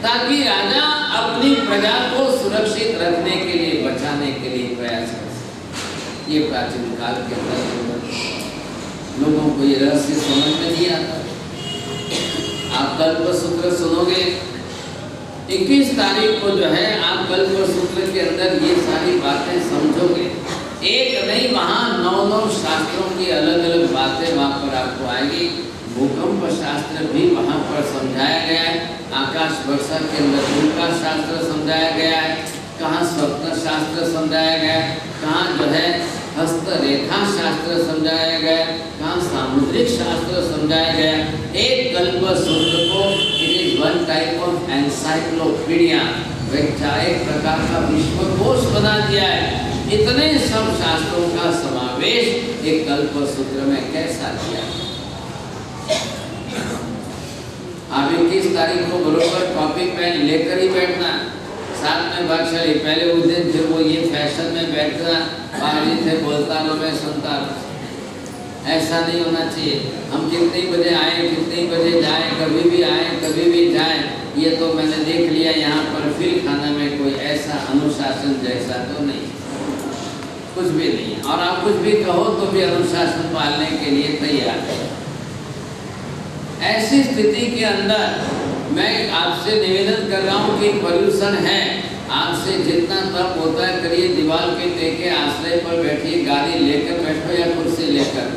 ताकि राजा अपनी प्रजा को सुरक्षित रखने के लिए, बचाने के लिए प्रयास कर सके। ये प्राचीन काल के अंदर लोगों को ये रहस्य समझ में नहीं आता। आप कल्पसूत्र सुनोगे, 21 तारीख को जो है आप कल्पसूत्र के अंदर ये सारी बातें समझोगे। एक नहीं, वहाँ 9 शास्त्रों की अलग अलग बातें वहाँ पर आपको आएगी। भूकंप शास्त्र भी वहाँ पर समझाया गया है, आकाश वर्षा के अंदर उनका शास्त्र समझाया गया है, कहाँ स्वप्न शास्त्र समझाया गया है, कहाँ जो है हस्तरेखा शास्त्र समझाया गया, कहाँ सामुद्रिक शास्त्र समझाया गया। एक कल्पसूत्र को it is one type of encyclopedia, एक प्रकार का विश्वकोश बना दिया है। इतने सब शास्त्रों का समावेश एक कल्पसूत्र में कैसा किया। आप 21 तारीख को बरोबर कॉपी पेन लेकर ही बैठना, साथ में बादशाही। पहले उस दिन थे वो ये फैशन में बैठना, बाजी थे बोलता रहो मैं सुनता रहो, ऐसा नहीं होना चाहिए। हम कितने बजे आए, कितने बजे जाए, कभी भी आए कभी भी जाए, ये तो मैंने देख लिया। यहाँ पर फिर खाना में कोई ऐसा अनुशासन जैसा तो नहीं, कुछ भी नहीं। और आप कुछ भी कहो तो भी अनुशासन पालने के लिए तैयार है। ऐसी स्थिति के अंदर मैं आपसे निवेदन कर रहा हूँ कि पोल्यूशन है, आपसे जितना तप होता है करिए, दीवार के टेके आश्रय पर बैठिए, गाड़ी लेकर बैठो या कुर्सी लेकर,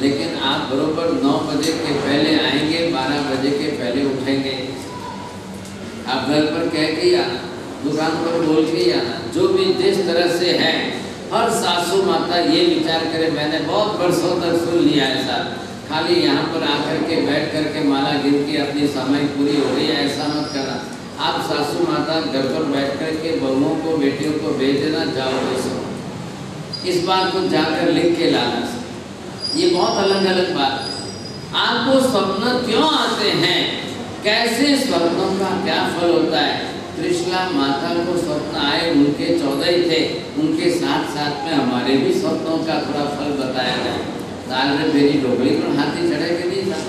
लेकिन आप बरोबर 9 बजे के पहले आएंगे, 12 बजे के पहले उठेंगे। आप घर पर कह के ही आना, दुकान पर बोल के ही आना, जो भी जिस तरह से है। हर सासू माता ये विचार करे, मैंने बहुत वर्षों तक सुन लिया ऐसा, खाली यहाँ पर आकर के बैठ कर के माला गिन के अपनी समय पूरी हो गई, ऐसा मत करना। आप सासू माता घर पर बैठ कर के बहुओं को, बेटियों को भेज देना, जाओ बेसो, इस बात को जाकर लिख के लाना। ये बहुत अलग अलग बात। आपको स्वप्न क्यों आते हैं, कैसे स्वप्नों का क्या फल होता है। त्रिशला माता को स्वप्न आए, उनके 14 ही थे, उनके साथ साथ में हमारे भी स्वप्नों का थोड़ा फल बताया जाए। दाल में मेरी डोगरी पर हाथी चढ़े के नहीं था,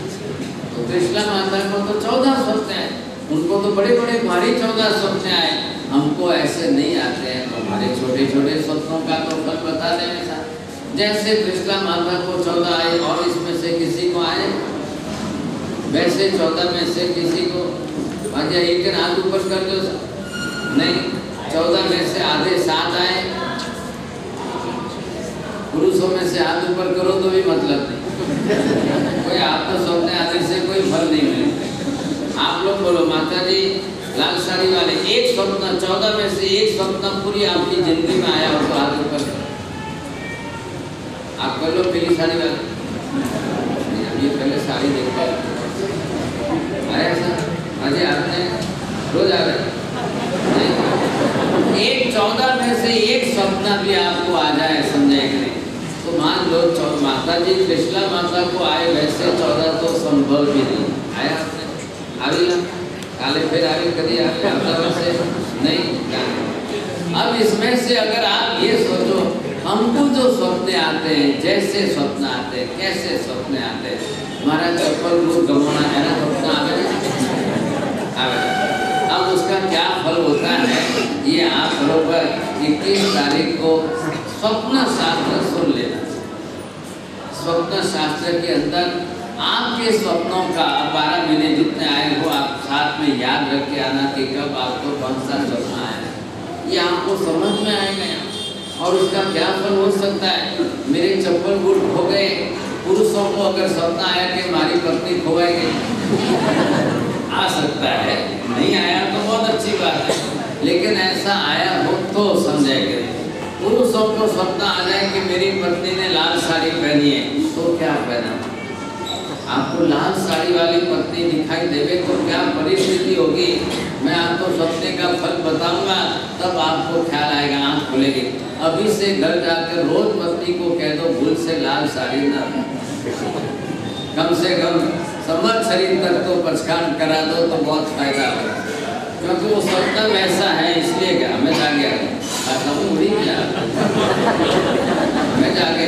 तो त्रिशला माता को तो 14 स्वप्न आए, उनको तो बड़े बड़े भारी 14 स्वप्न आए। हमको ऐसे नहीं आते हैं, तो हमारे छोटे छोटे स्वप्नों का तो फल बता देने था। जैसे त्रिशला माता को 14 आए और इसमें से किसी को आए, वैसे 14 में से किसी को आजा, एक हाथ ऊपर कर दो, नहीं 14 में से आधे 7 आए, पुरुषों में से हाथ ऊपर करो तो भी मतलब नहीं, कोई आप तो स्वप्न आने से कोई फल नहीं मिलेगा। आप लोग बोलो माता जी लाल साड़ी वाले, एक स्वप्न 14 में से एक स्वप्न पूरी आपकी जिंदगी में आया हो तो हाथ ऊपर आप कर लो। पीली साड़ी वाले, ये पहले साड़ी देखते आया सर, अजय आपने रोज आ रहे नहीं, एक 14 में से एक स्वप्न भी आपको आ जाए समझे कि नहीं, तो मान लो माता जी कृष्णा माता को आए वैसे 14 तो संभव भी नहीं आया। आपने आवी ना काले फिर आगे कभी आपका से नहीं। अब इसमें से अगर आप ये सोचो हमको जो स्वप्न आते हैं, जैसे स्वप्न आते हैं, कैसे स्वप्न आते हैं, हमारा चप्पल रूप गमोना है ना स्वप्न आवे। अब उसका क्या फल होता है ये आप बरोबर 21 तारीख को स्वप्न शास्त्र सुन लेना। स्वप्न शास्त्र के अंदर आपके स्वप्नों का 12 महीने जितने आए हो आप साथ में याद रख के आना कि कब आपको कौन सा स्वप्न आया, ये आपको समझ में आएगा और उसका क्या फल हो सकता है। मेरे चप्पल बूट खो गए, पुरुषों को अगर स्वप्न आया कि हमारी पत्नी खोई गई आ सकता है, नहीं आया तो बहुत अच्छी बात है, लेकिन ऐसा आया हो तो समझे करें। पुरुषों को स्वप्न आ जाए कि मेरी पत्नी ने लाल साड़ी पहनी है तो क्या पहना, आपको लाल साड़ी वाली पत्नी दिखाई देवे तो क्या परिस्थिति होगी, मैं आपको सपने का फल बताऊंगा तब आपको ख्याल आएगा, आँख खुलेगी। अभी से घर जाकर रोज पत्नी को कह दो भूल से लाल साड़ी ना, कम से कम संवत्सरी तक तो पछाड़ करा दो तो बहुत फायदा होगा, क्योंकि वो सपना वैसा है इसलिए क्या हमें जागे हमें जागे।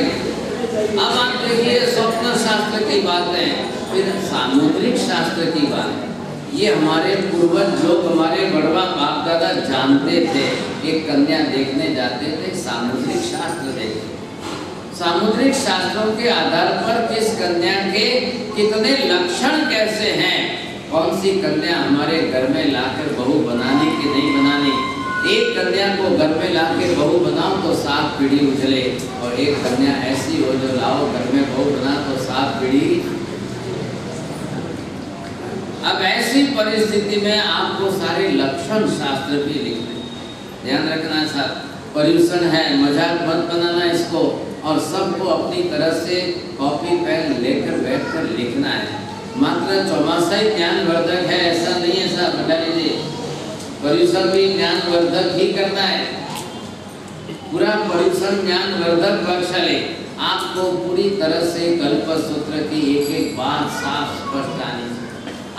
अब आप देखिए स्वप्न शास्त्र की बातें, फिर सामुद्रिक शास्त्र की बात। ये हमारे पूर्वज लोग हमारे बड़वा बाप दादा जानते थे, एक कन्या देखने जाते थे सामुद्रिक शास्त्र देखते। सामुद्रिक शास्त्रों के आधार पर किस कन्या के कितने लक्षण कैसे हैं, कौन सी कन्या हमारे घर में लाकर बहू बनानी कि नहीं बनानी। एक कन्या को घर में लाकर बहू बनाओ तो 7 पीढ़ी उछले, और एक कन्या ऐसी हो जो लाओ घर में बहू बना तो 7 पीढ़ी। अब ऐसी परिस्थिति में आपको सारे लक्षण शास्त्र भी लिखने, ध्यान रखना साहब, पर्यूषण है, मजाक मत बनाना इसको, और सबको अपनी तरह से कॉपी पेन लेकर बैठकर लिखना है। मात्र चौमासा ही ज्ञानवर्धक है ऐसा नहीं है साहब, बता लीजिए पर्यूषण भी ज्ञानवर्धक ही करना है, पूरा पर्यूषण ज्ञानवर्धक बख्शाले। आपको पूरी तरह से कल्पसूत्र की एक एक बात साफ स्पष्ट आनी।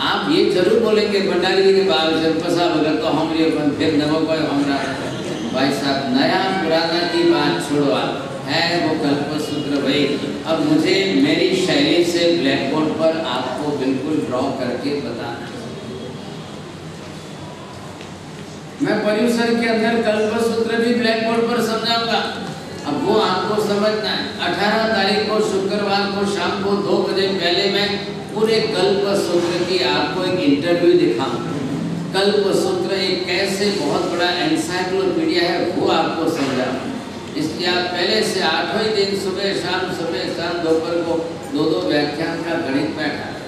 आप ये जरूर बोलेंगे भंडारी जी के बाल से पसा बगल तो हम फिर नमो कोई हमरा भाई साहब, नया पुराना की बात छोड़ो, आप है वो कल्पसूत्र भाई। अब मुझे मेरी शैली से ब्लैक बोर्ड पर आपको बिल्कुल ड्रॉ करके बताना। मैं पर्यूषण के अंदर कल्पसूत्र भी ब्लैक बोर्ड पर समझाऊंगा, अब वो आपको समझना है। 18 तारीख को शुक्रवार को शाम को 2 बजे पहले मैं पूरे कल्पसूत्र की आपको एक इंटरव्यू दिखाऊंगा। कल्पसूत्र एक कैसे बहुत बड़ा एनसाइक्लोपीडिया है वो आपको समझाऊंगा। इसलिए आप पहले से 8वें दिन सुबह शाम दोपहर को 2-2 व्याख्यान का गणित बैठा है,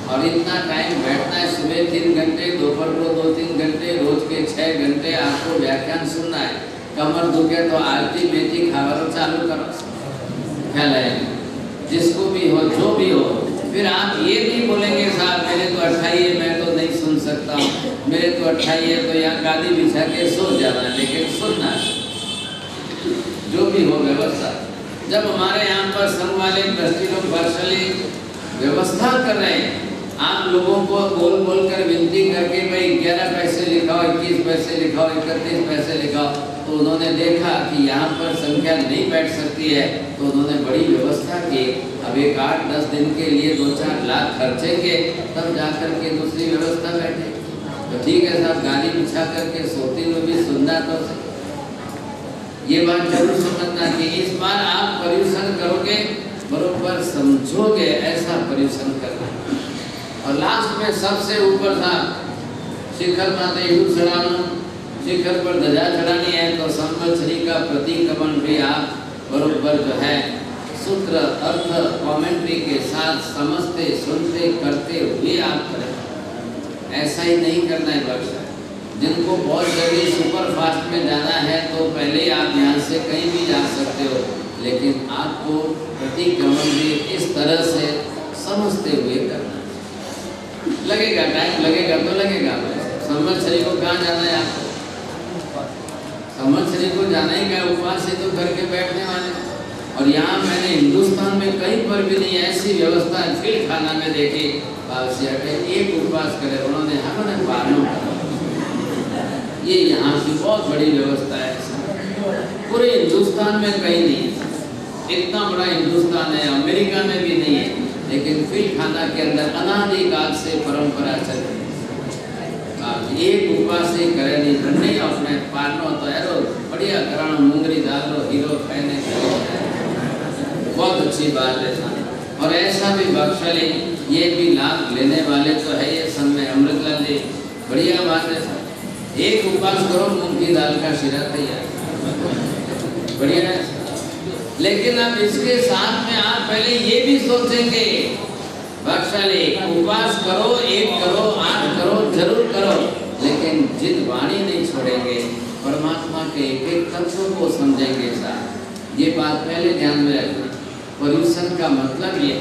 और इतना टाइम बैठना है, सुबह 3 घंटे, दोपहर को 2-3 घंटे, रोज के 6 घंटे आपको व्याख्यान सुनना है। कमर दुखे तो आरती बेटी खावर चालू करो, ख्याल है, जिसको भी हो जो भी हो। फिर आप ये नहीं बोलेंगे साहब मेरे तो 28 है मैं तो नहीं सुन सकता हूँ, मेरे तो 28 है तो यहाँ गादी बिछा के सो जाना है, लेकिन सुनना है जो भी हो व्यवस्था। जब हमारे यहाँ पर संघ वाले ट्रस्टी लोग वर्षाली व्यवस्था कर रहे हैं, आप लोगों को बोल बोल कर विनती करके भाई 11 पैसे लिखाओ, 21 पैसे लिखाओ, 31 पैसे लिखाओ, तो उन्होंने देखा कि यहाँ पर संख्या नहीं बैठ सकती है तो उन्होंने बड़ी व्यवस्था की। अब एक 8-10 दिन के लिए 2-4 लाख खर्चेंगे तब जाकर के दूसरी व्यवस्था बैठे, तो ठीक है साहब गाड़ी बिछा करके सोती हुई भी सुनना। तो ये बात जरूर समझना कि इस बार आप पर्यूषण करोगे बरोबर समझोगे ऐसा पर्यूषण करना। और लास्ट में सबसे ऊपर था शिखर माते युग चढ़ाना, शिखर पर ध्वजा चढ़ानी है तो संवत्सरी का प्रतिक्रमण भी आप बरोबर जो है सूत्र अर्थ कमेंट्री के साथ समझते सुनते करते हुए आप करें। ऐसा ही नहीं करना है बख्शा। जिनको बहुत जल्दी सुपर फास्ट में जाना है तो पहले ही आप यहाँ से कहीं भी जा सकते हो, लेकिन आपको प्रतिक्रमण भी इस तरह से समझते हुए करना है। लगेगा टाइम, लगेगा तो लगेगा। संवत्सरी को कहाँ जाना है आपको? संवत्सरी को जाना ही क्या, उपवास से तो करके बैठने वाले। और यहाँ मैंने हिंदुस्तान में कहीं पर भी नहीं ऐसी व्यवस्था है। फिर खाना में देखे बादशाह के एक उपवास करे, उन्होंने हमने पालन करा। ये यहाँ की बहुत बड़ी व्यवस्था है, पूरे हिंदुस्तान में कहीं नहीं है। इतना बड़ा हिंदुस्तान है, अमेरिका में भी नहीं है, लेकिन फिर खाना के अंदर अनादिकाल से परंपरा चल रही है। एक उपवास से करे नहीं बनने अपने पारनो तो यारो बढ़िया करण मुंगरी दाल लो हीरो खाने बहुत अच्छी बात है। और ऐसा भी बख्शा ले, ये भी लाभ लेने वाले तो है। ये सब में अमृतलाल जी बढ़िया बात है। एक उपवास करो, मूंग की दाल का शिरा तैयार, बढ़िया है। लेकिन अब इसके साथ में आप पहले ये भी सोचेंगे बख्शाली उपवास करो, 1 करो, 8 करो, जरूर करो, लेकिन जिद वाणी नहीं छोड़ेंगे, परमात्मा के एक एक तत्व को समझेंगे साथ। ये बात पहले ध्यान में रखना। पर्यूषण का मतलब ये।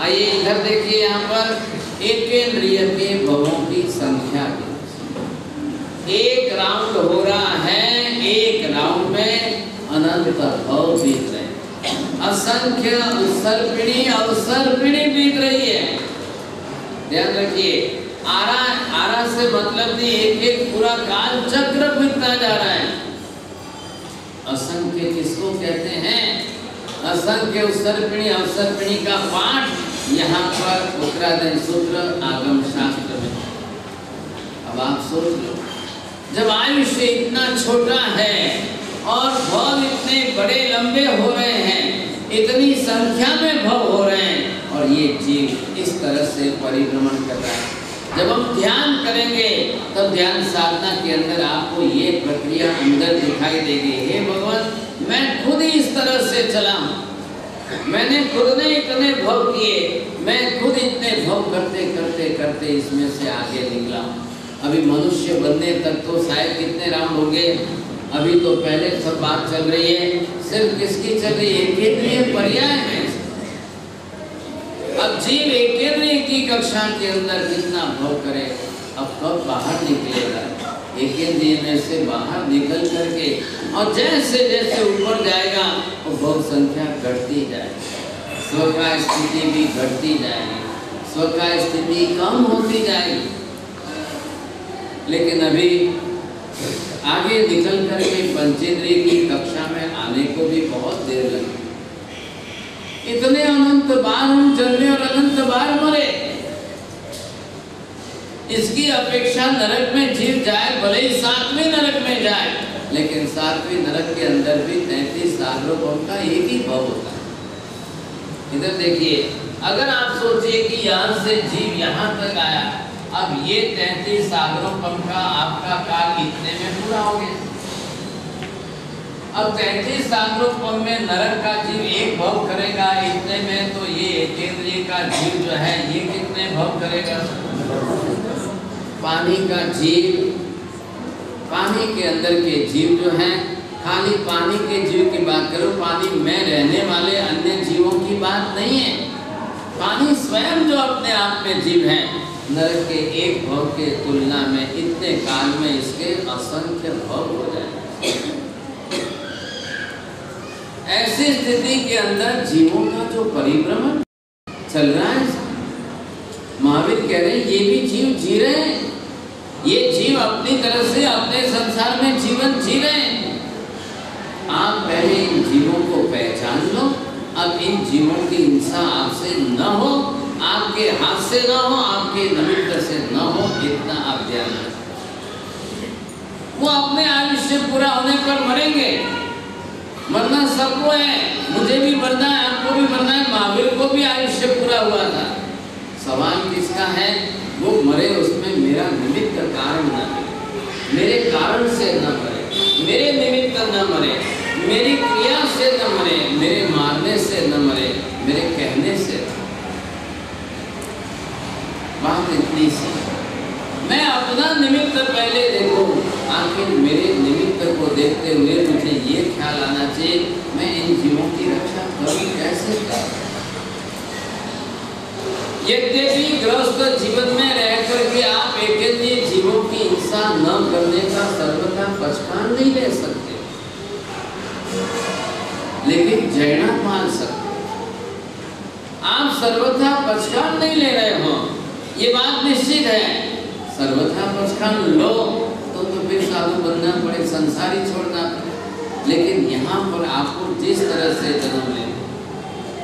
आइए इधर देखिए, यहाँ पर एकेंद्रिय के भवों की संख्या की एक राउंड हो रहा है। एक राउंड में अनंत भव बीत रहे, असंख्य उत्सर्पिणी अवसर्पिणी बीत रही है। ध्यान रखिए, आरा से मतलब नहीं, एक एक पूरा काल चक्र बीतता जा रहा है। असंख्य किसको कहते हैं? असंख्य उत्सर्पिणी अवसर्पिणी का पाठ यहाँ पर उत्तराधन सूत्र आगम शास्त्र में। अब आप सोच लो, जब आयुष्य इतना छोटा है और भव इतने बड़े लंबे हो रहे हैं, इतनी संख्या में भव हो रहे हैं, और ये जीव इस तरह से परिभ्रमण कर रहा है। जब हम ध्यान करेंगे तब ध्यान साधना के अंदर आपको ये प्रक्रिया अंदर दिखाई देगी। हे भगवान, मैं खुद ही इस तरह से चला हूँ, मैंने खुद ने इतने भव किए, मैं खुद इतने भव करते करते करते इसमें से आगे निकला हूँ। अभी मनुष्य बनने तक तो शायद कितने राउंड हो गए, अभी तो पहले सब बात चल रही है, सिर्फ किसकी चल रही है? एकेंद्रिय पर्याय में। अब जीव एकेंद्रिय की कक्षा के अंदर कितना भव करे, अब कब बाहर निकलेगा? एकेंद्रिय में से बाहर निकल करके और जैसे जैसे ऊपर जाएगा वो भव संख्या घटती जाएगी, स्व का स्थिति भी घटती जाएगी, स्व का स्थिति कम होती जाएगी। लेकिन अभी आगे निकल करके पंचेंद्रिय की कक्षा में आने को भी बहुत देर लगी। इतने अनंत बार हम जन्मे और अनंत बार मरे। इसकी अपेक्षा नरक में जीव जाए, भले ही 7वें नरक में जाए, लेकिन 7वें नरक के अंदर भी 33 सागरों का एक ही भव होता है। इधर देखिए, अगर आप सोचिए कि यहाँ से जीव यहाँ तक आया, अब ये 33 सागरों का आपका काल इतने में पूरा हो गया। अब 33 सागरों में नरक का जीव एक भव करेगा इतने में, तो ये एकेंद्रिय का जीव जो है ये कितने भव करेगा? पानी का जीव, पानी के अंदर के जीव जो हैं, खाली पानी के जीव की बात करो, पानी में रहने वाले अन्य जीवों की बात नहीं है। पानी स्वयं जो अपने आप में जीव है, नरक के एक भव के तुलना में इतने काल में इसके असंख्य भव हो जाए। ऐसी स्थिति के अंदर जीवों का जो परिभ्रमण चल रहा है, महावीर कह रहे हैं ये भी जीव जी रहे हैं, ये जीव अपनी तरह से अपने संसार में जीवन जी रहे हैं। आप पहले इन जीवों को पहचान लो। अब इन जीवों की हिंसा आपसे न हो, आपके हाथ से न हो, आपके निमित्त से न हो, इतना आप ध्यान रखें। वो अपने आयुष्य पूरा होने पर मरेंगे, मरना सबको है, मुझे भी मरना है, आपको भी मरना है, महावीर को भी आयुष्य पूरा हुआ था। सवाल किसका है? वो मरे, उसमें मेरा निमित्त कारण न मरे, मेरे कारण से न मरे, मेरे निमित्त न मरे, मेरी क्रिया से न मरे, मेरे मारने से न मरे, मेरे कहने से। बात इतनी सी, अपना निमित्त पहले देखूं, आखिर मेरे निमित्त को देखते हुए मुझे ये ख्याल आना चाहिए मैं इन जीवों की रक्षा करूं, कैसे करूं। यद्यपि गृहस्थ जीवन में रह करके आप एकेंद्रीय जीवों की हिंसा न करने का सर्वथा पक्षपात नहीं ले सकते, लेकिन जैना मान सकते। आप सर्वथा पक्षपात नहीं ले रहे हो, ये बात निश्चित है। सर्वथा पक्षपात लो तो फिर साधु बनना पड़े, संसारी छोड़ना पड़े। लेकिन यहाँ पर आपको जिस तरह से जन्म ले,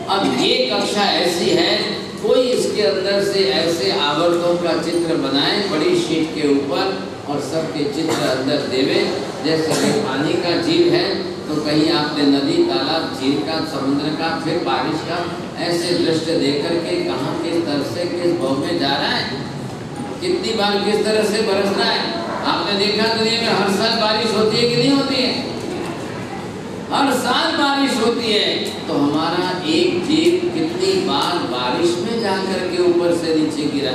अब ये कक्षा ऐसी है, कोई इसके अंदर से ऐसे आवर्तों का चित्र बनाए बड़ी शीट के ऊपर और सबके चित्र अंदर देवे। जैसे कि पानी का जीव है तो कहीं आपने नदी, तालाब, झील का, समुद्र का, फिर बारिश का, ऐसे दृश्य देकर के कहाँ किस तरह से किस भाव में जा रहा है, कितनी बार किस तरह से बरस रहा है। आपने देखा दुनिया में हर साल बारिश होती है कि नहीं होती है? हर साल बारिश होती है। तो हमारा एक जीव कितनी बार बारिश में जाकर के ऊपर से नीचे गिरा।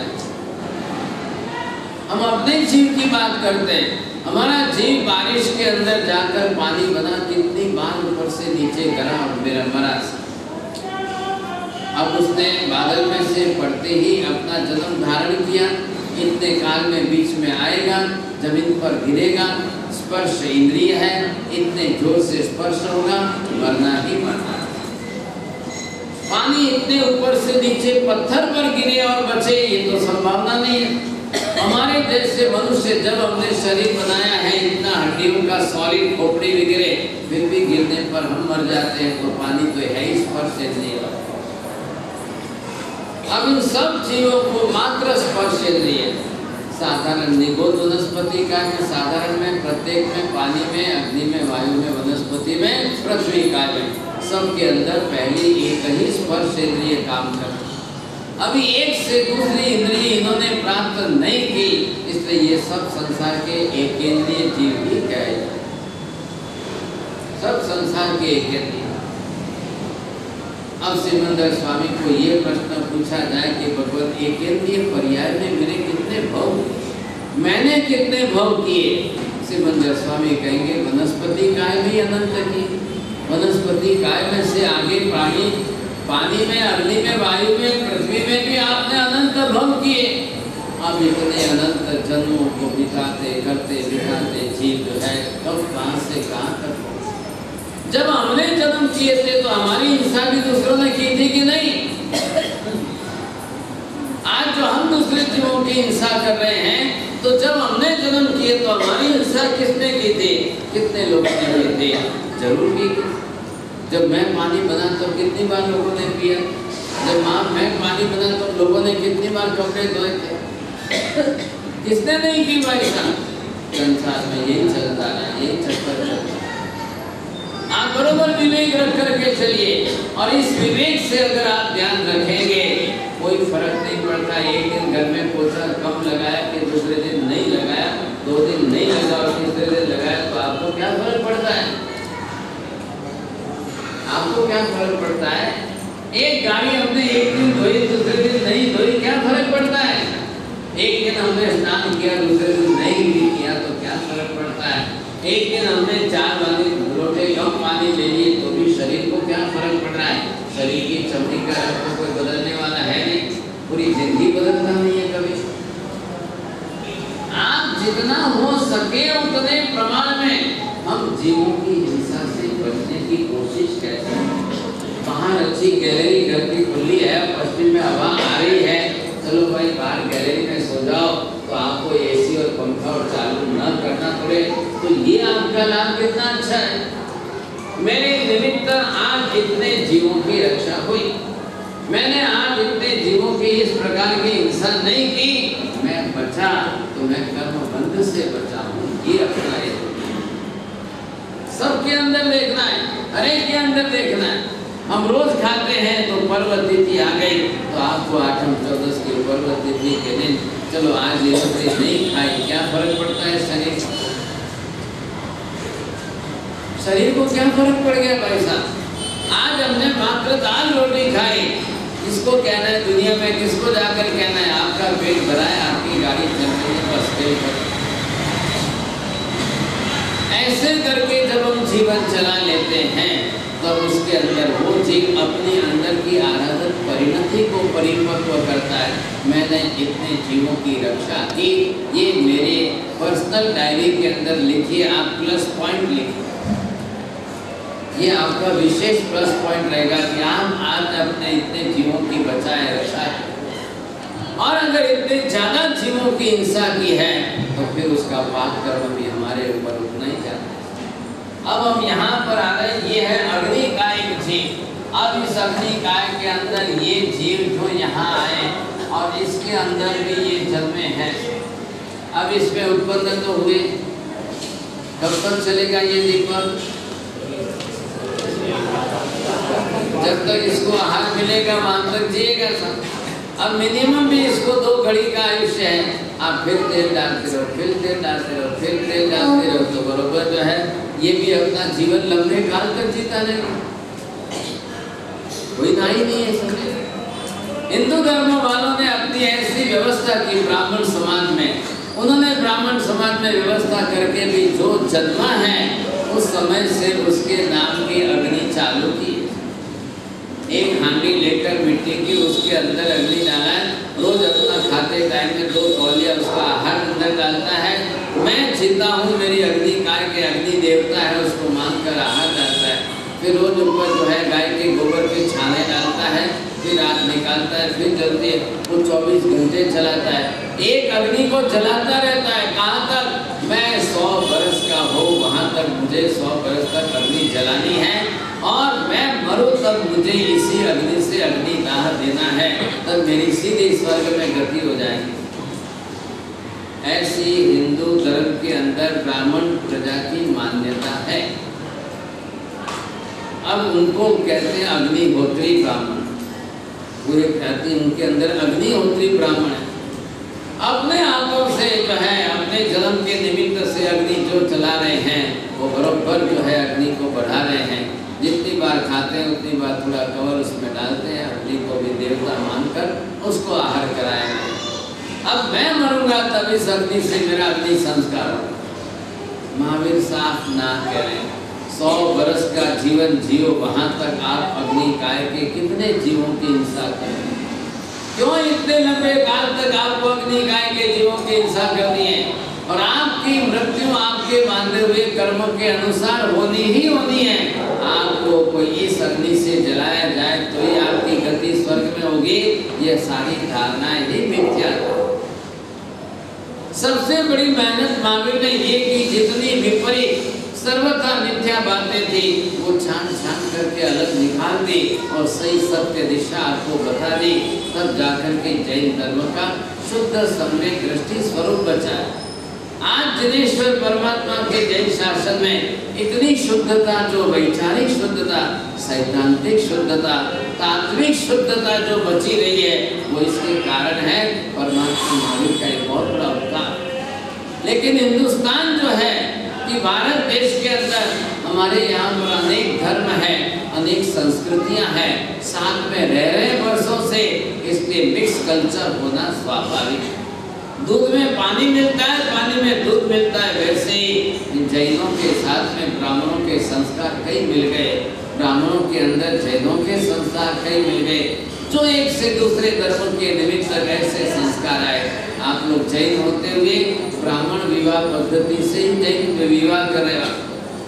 हम अपने जीव की बात करते हैं, हमारा जीव बारिश के अंदर जाकर पानी बना, कितनी बार ऊपर से नीचे गिरा और मेरा मरा। अब उसने बादल में से पड़ते ही अपना जन्म धारण किया, इतने काल में बीच में आएगा, जमीन पर गिरेगा, स्पर्श इंद्रिय है, इतने जोर से स्पर्श होगा, मरना ही मरना। पानी इतने ऊपर से नीचे पत्थर पर गिरे और बचे, ये तो संभावना नहीं है। हमारे जैसे मनुष्य जब हमने शरीर बनाया है, इतना हड्डियों का सॉलिड खोपड़ी वगैरह, फिर भी गिरने पर हम मर जाते हैं, तो पानी तो है ही स्पर्श इंद्रिय। अब इन सब जीवों को मात्र स्पर्श इंद्रिय, साधारण निगोद वनस्पति का है, साधारण में, प्रत्येक में, पानी में, अग्नि में, वायु में, वनस्पति में, पृथ्वी का में, सबके अंदर पहले एक ही स्पर्श इंद्रिय काम करती। अभी एक से दूसरी इंद्रिय इन्होंने प्राप्त नहीं की, इसलिए ये सब संसार के एकेंद्रीय जीव ही कहे, सब संसार के एकेंद्रीय। अब सिमंदर स्वामी को ये प्रश्न पूछा जाए कि भगवत एकेंद्रीय पर्याय में मेरे कितने भव, मैंने कितने भव किए? सिमंदर स्वामी कहेंगे वनस्पति काय भी अनंत की, वनस्पति काय में से आगे प्राणी, पानी में, अग्नि में, वायु में, पृथ्वी में भी आपने अनंत भव किए। अब इतने अनंत जन्मों को बिताते करते बिताते जीव जो है कब कहाँ से कहाँ तक। जब हमने जन्म किए थे तो हमारी हिंसा भी दूसरों ने की थी कि नहीं? आज जो हम दूसरे जीवों की हिंसा कर रहे हैं, तो जब हमने जन्म किए तो हमारी हिंसा किसने की थी? कितने लोगों ने की थी? जरूर की। जब मैं पानी बना तो कितनी बार लोगों ने पिया? जब मैं पानी बना तो लोगों ने कितनी बार कपड़े धोए थे? किसने नहीं की भाई साहब? संसार में यही चलता रहा, यही चक्कर चलता। आप बरोबर विवेक रख करके चलिए, और इस विवेक से अगर आप ध्यान रखेंगे, कोई फर्क नहीं पड़ता। एक दिन घर में पोछा कम लगाया कि दूसरे दिन नहीं लगाया, 2 दिन नहीं लगा और तीसरे दिन लगाया, तो आपको क्या फर्क पड़ता है? आपको क्या फर्क पड़ता है? एक गाड़ी हमने एक दिन धोई, दूसरे दिन नहीं धोई, क्या फर्क पड़ता है? एक दिन हमने स्नान किया, दूसरे दिन नहीं भी किया, तो क्या फर्क पड़ता है? एक दिन हमने 4 लोटे कम पानी ले लिए, तो भी शरीर को क्या फर्क पड़ रहा है? शरीर की चमड़ी का रंग को कोई बदलने वाला है नहीं, पूरी जिंदगी बदलना नहीं है कभी। आप जितना हो सके उतने प्रमाण में हम जीवों की हिंसा से बचने की कोशिश करते हैं। बाहर अच्छी गैलरी घर की खुली है, पश्चिम में हवा आ रही है, चलो भाई बाहर गैलरी में सो जाओ, तो आपको एसी और पंखा और चालू न करना पड़े, तो ये आपका लाभ कितना अच्छा है। मेरे निमित्त आज इतने जीवों की रक्षा हुई, मैंने आज इतने जीवों की इस प्रकार की हिंसा नहीं की, मैं बचा तो मैं कर्म बंध से बचा हूँ। ये अपना है, सबके अंदर देखना है, हर एक के अंदर देखना है। हम रोज खाते हैं तो पर्व तिथि आ गई, तो आपको 8 14 की पर्व तिथि के दिन चलो आज ये सब नहीं खाई, क्या फर्क पड़ता है शरीर? शरीर को क्या फर्क पड़ गया भाई साहब? आज हमने मात्र दाल रोटी खाई, किसको कहना है दुनिया में, किसको जाकर कहना है आपका पेट भरा है, आपकी गाड़ी चल रही है, बस तेल भरा। ऐसे करके जब हम जीवन चला लेते हैं तब उसके अंदर वो जीव अपने अंदर की आराधक परिणति को परिपक्व करता है। मैंने इतने जीवों की रक्षा की, ये मेरे पर्सनल डायरी के अंदर लिखिए, आप प्लस पॉइंट लिखिए। ये आपका विशेष प्लस पॉइंट रहेगा कि आप आज अपने इतने जीवों की बचाए रक्षा है। और अगर इतने ज्यादा जीवों की हिंसा की है तो फिर उसका पाप कर्म भी हमारे ऊपर उतना ही जाता है। अब हम यहाँ पर आ गए, ये है अग्निकाय जीव। अब इस अग्निकाय के अंदर ये जीव जो यहाँ आए और इसके अंदर भी ये जन्मे हैं। अब इसमें उत्पन्न तो हुए, कब तक चलेगा ये दीपक? जब तक इसको आहार मिलेगा वहां तक जिएगा सब। अब मिनिमम भी इसको 2 घड़ी का आयुष्य है। आप फिर तेल डालते रहो, फिर तेल डालते रहो, फिर तेल डालते रहो, तो बरोबर जो है ये भी अपना जीवन लंबे काल तक जीता रहेगा, कोई ना ही नहीं है समझे। हिंदू धर्म वालों ने अपनी ऐसी व्यवस्था की ब्राह्मण समाज में, उन्होंने ब्राह्मण समाज में व्यवस्था करके भी जो जन्मा है उस समय से उसके नाम की अग्नि चालू की। एक हांडी लेकर मिट्टी की, उसके अंदर अग्नि डाला है, रोज अपना खाते टाइम में 2 तौलिया उसका आहार अंदर डालता है। मैं जीता हूँ, मेरी अग्निकाय के अग्नि देवता है, उसको मानकर आहार डालता है। फिर रोज ऊपर जो है गाय के गोबर के छाने डालता है, फिर रात निकालता है, फिर जल्दी वो 24 घंटे चलाता है। एक अग्नि को जलाता रहता है। कहाँ तक? मैं 100 वर्ष का हो वहाँ तक मुझे 100 वर्ष तक अग्नि जलानी है, और मैं मरूं तब मुझे इसी अग्नि से अग्नि दाह देना है, तब मेरी सीधे स्वर्ग में गति हो जाएगी। ऐसी हिंदू धर्म के अंदर ब्राह्मण प्रजा की मान्यता है। अब उनको कहते हैं अग्निहोत्री ब्राह्मण। पूरे कहते हैं उनके अंदर अग्निहोत्री ब्राह्मण है। अपने हाथों से जो है अपने जन्म के निमित्त से अग्नि जो चला रहे हैं वो बराबर जो है अग्नि को बढ़ा रहे हैं। जितनी बार खाते हैं उतनी बार थोड़ा कवर उसमें डालते हैं, अग्नि को भी देवता मानकर उसको आहार कराएंगे। अब मैं मरूंगा तब इस अग्नि से मेरा अग्नि संस्कार होगा। महावीर साफ ना कह रहे, 100 वर्ष का जीवन जियो, वहां तक आप अग्निकाय के कितने जीवों की हिंसा करें? क्यों इतने लंबे काल तक आपको अग्निकाय के जीवों की हिंसा करनी है? और आपकी मृत्यु आपके बांधे हुए कर्मों के अनुसार होनी ही होनी है। आपको कोई इस अग्नि से जलाया जाए तो ही आपकी गति स्वर्ग में होगी। ये सारी धारणाएं ही मिथ्या। सबसे बड़ी मेहनत महावीर ने ये की, जितनी विपरीत सर्वथा मिथ्या बातें थी वो छान छान करके अलग निकाल दी और सही सत्य दिशा आपको बता दी। तब जाकर के जैन धर्म का शुद्ध सम्यक दृष्टि स्वरूप बचा। आज जिनेश्वर परमात्मा के जैन शासन में इतनी शुद्धता, जो वैचारिक शुद्धता, सैद्धांतिक शुद्धता, तात्विक शुद्धता जो बची रही है वो इसके कारण है परमात्मा महावीर का एक बहुत बड़ा अवतार। लेकिन हिंदुस्तान जो है कि भारत देश के अंदर हमारे यहाँ पर अनेक धर्म है, अनेक संस्कृतियाँ हैं, साथ में रह रहे वर्षों से, इसलिए मिक्स कल्चर होना स्वाभाविक है। दूध में पानी मिलता है, पानी में दूध मिलता है। वैसे ही जैनों के साथ में ब्राह्मणों के संस्कार कई मिल गए, ब्राह्मणों के अंदर जैनों के संस्कार कई मिल गए, जो एक से दूसरे धर्म के निमित्त ऐसे संस्कार आए। आप लोग जैन होते हुए ब्राह्मण विवाह पद्धति से ही जैन विवाह कर रहे हैं,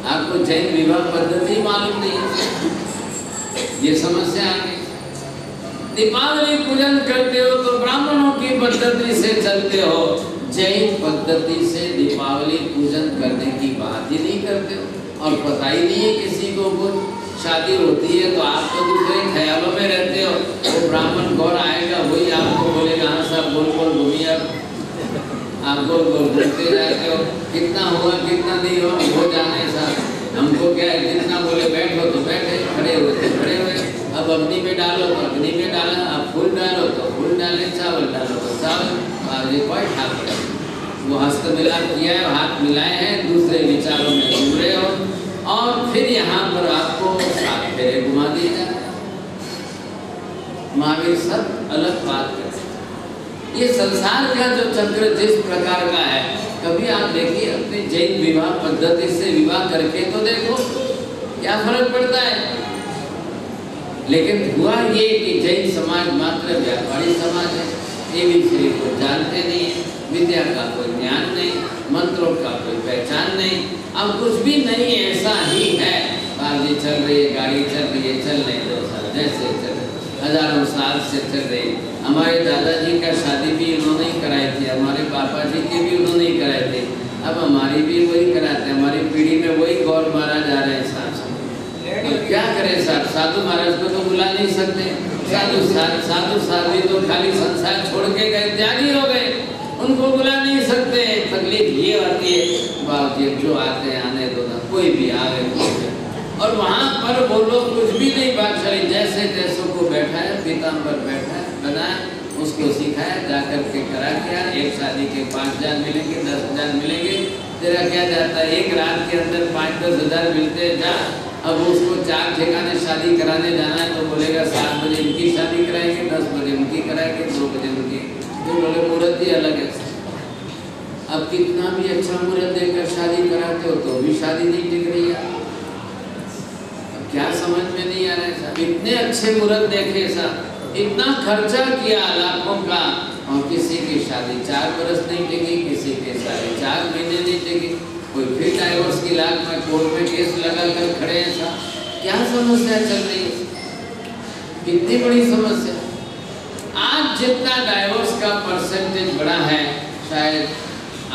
आपको जैन विवाह पद्धति मालूम नहीं है, ये समस्या आ गई। दीपावली पूजन करते हो तो ब्राह्मणों की पद्धति से चलते हो, जैन पद्धति से दीपावली पूजन करने की बात ही नहीं करते हो। और पता ही नहीं है किसी को कुछ। शादी होती है तो आप तो दूसरे ख्यालों में रहते हो, वो ब्राह्मण गौर आएगा वही आपको बोलेगा हाँ साहब गोल गोल घूमिए, आप गोल गोल घूमते रहते हो, कितना हुआ कितना नहीं हुआ हो जाने साहब, हमको क्या है, जितना बोले बैठो तो बैठे, खड़े हुए तो खड़े हुए। अब अग्नि में डालो तो अग्नि में डाला, अब फूल डालो तो फूल डाले, चावल डालो तो चावल, कोई ठाक वो हस्त मिलाप किया है, हाथ मिलाए हैं, दूसरे विचारों में घूम रहे हो और फिर यहाँ पर आपको 7 फेरे घुमा दिए जाते। महावीर बाकी सब अलग बात करते हैं। ये संसार का जो चक्र जिस प्रकार का है, कभी आप देखिए अपने जैन विवाह पद्धति से विवाह करके तो देखो क्या फर्क पड़ता है। लेकिन हुआ ये कि जैन समाज मात्र व्यापारी समाज है, ABCD को जानते नहीं है, विद्या का कोई ज्ञान नहीं, मंत्रों का कोई पहचान नहीं। अब कुछ भी नहीं, ऐसा ही है, बाजी चल रही है, गाड़ी चल रही है, चल नहीं दो साल जैसे चल हजारों साल से चल रही। हमारे दादाजी का शादी भी उन्होंने ही कराई थी, हमारे पापा जी की भी उन्होंने ही कराई थी, अब हमारी भी वही कराते, हमारी पीढ़ी में वही गौर मारा जा रहे हैं साहब। तो क्या करें साहब, साधु महाराज को तो बुला नहीं सकते, साधु साध्वी तो खाली संसार छोड़ के गए, त्यागी हो गए, उनको बुला नहीं सकते। तकलीफ ये आती है, बाबू जो आते हैं आने दो ना, कोई भी आवे। और वहाँ पर वो लोग कुछ भी नहीं बात चली, जैसे जैसों को बैठाया, पीताम्बर बैठा बनाया, उसको सिखाया, जाकर के करा किया। एक शादी के 5 हजार मिलेंगे, 10 हजार मिलेंगे, तेरा क्या जाता है, एक रात के अंदर 5-10 हजार मिलते जा। अब उसको 4 ठिकाने शादी कराने जाना है तो बोलेगा 7 बजे इनकी शादी कराएंगे, 10 बजे उनकी कराएंगे, 2 बजे उनकी, तो बोले मुहूर्त ही अलग है। अब कितना भी अच्छा मुहूर्त देकर शादी कराते हो तो भी शादी नहीं टिक रही है। अब क्या समझ में नहीं आ रहा है साहब, इतने अच्छे मुहूर्त देखे साहब, इतना खर्चा किया लाखों का, और किसी की शादी 4 बरस नहीं टिकी, किसी के शादी 4 महीने नहीं टिकी, कोई फिर डाइवोर्स की लाख में कोर्ट में केस लगा कर खड़े हैं साहब। क्या समस्या चल रही है, कितनी बड़ी समस्या। आज जितना डाइवोर्स का परसेंटेज बढ़ा है, शायद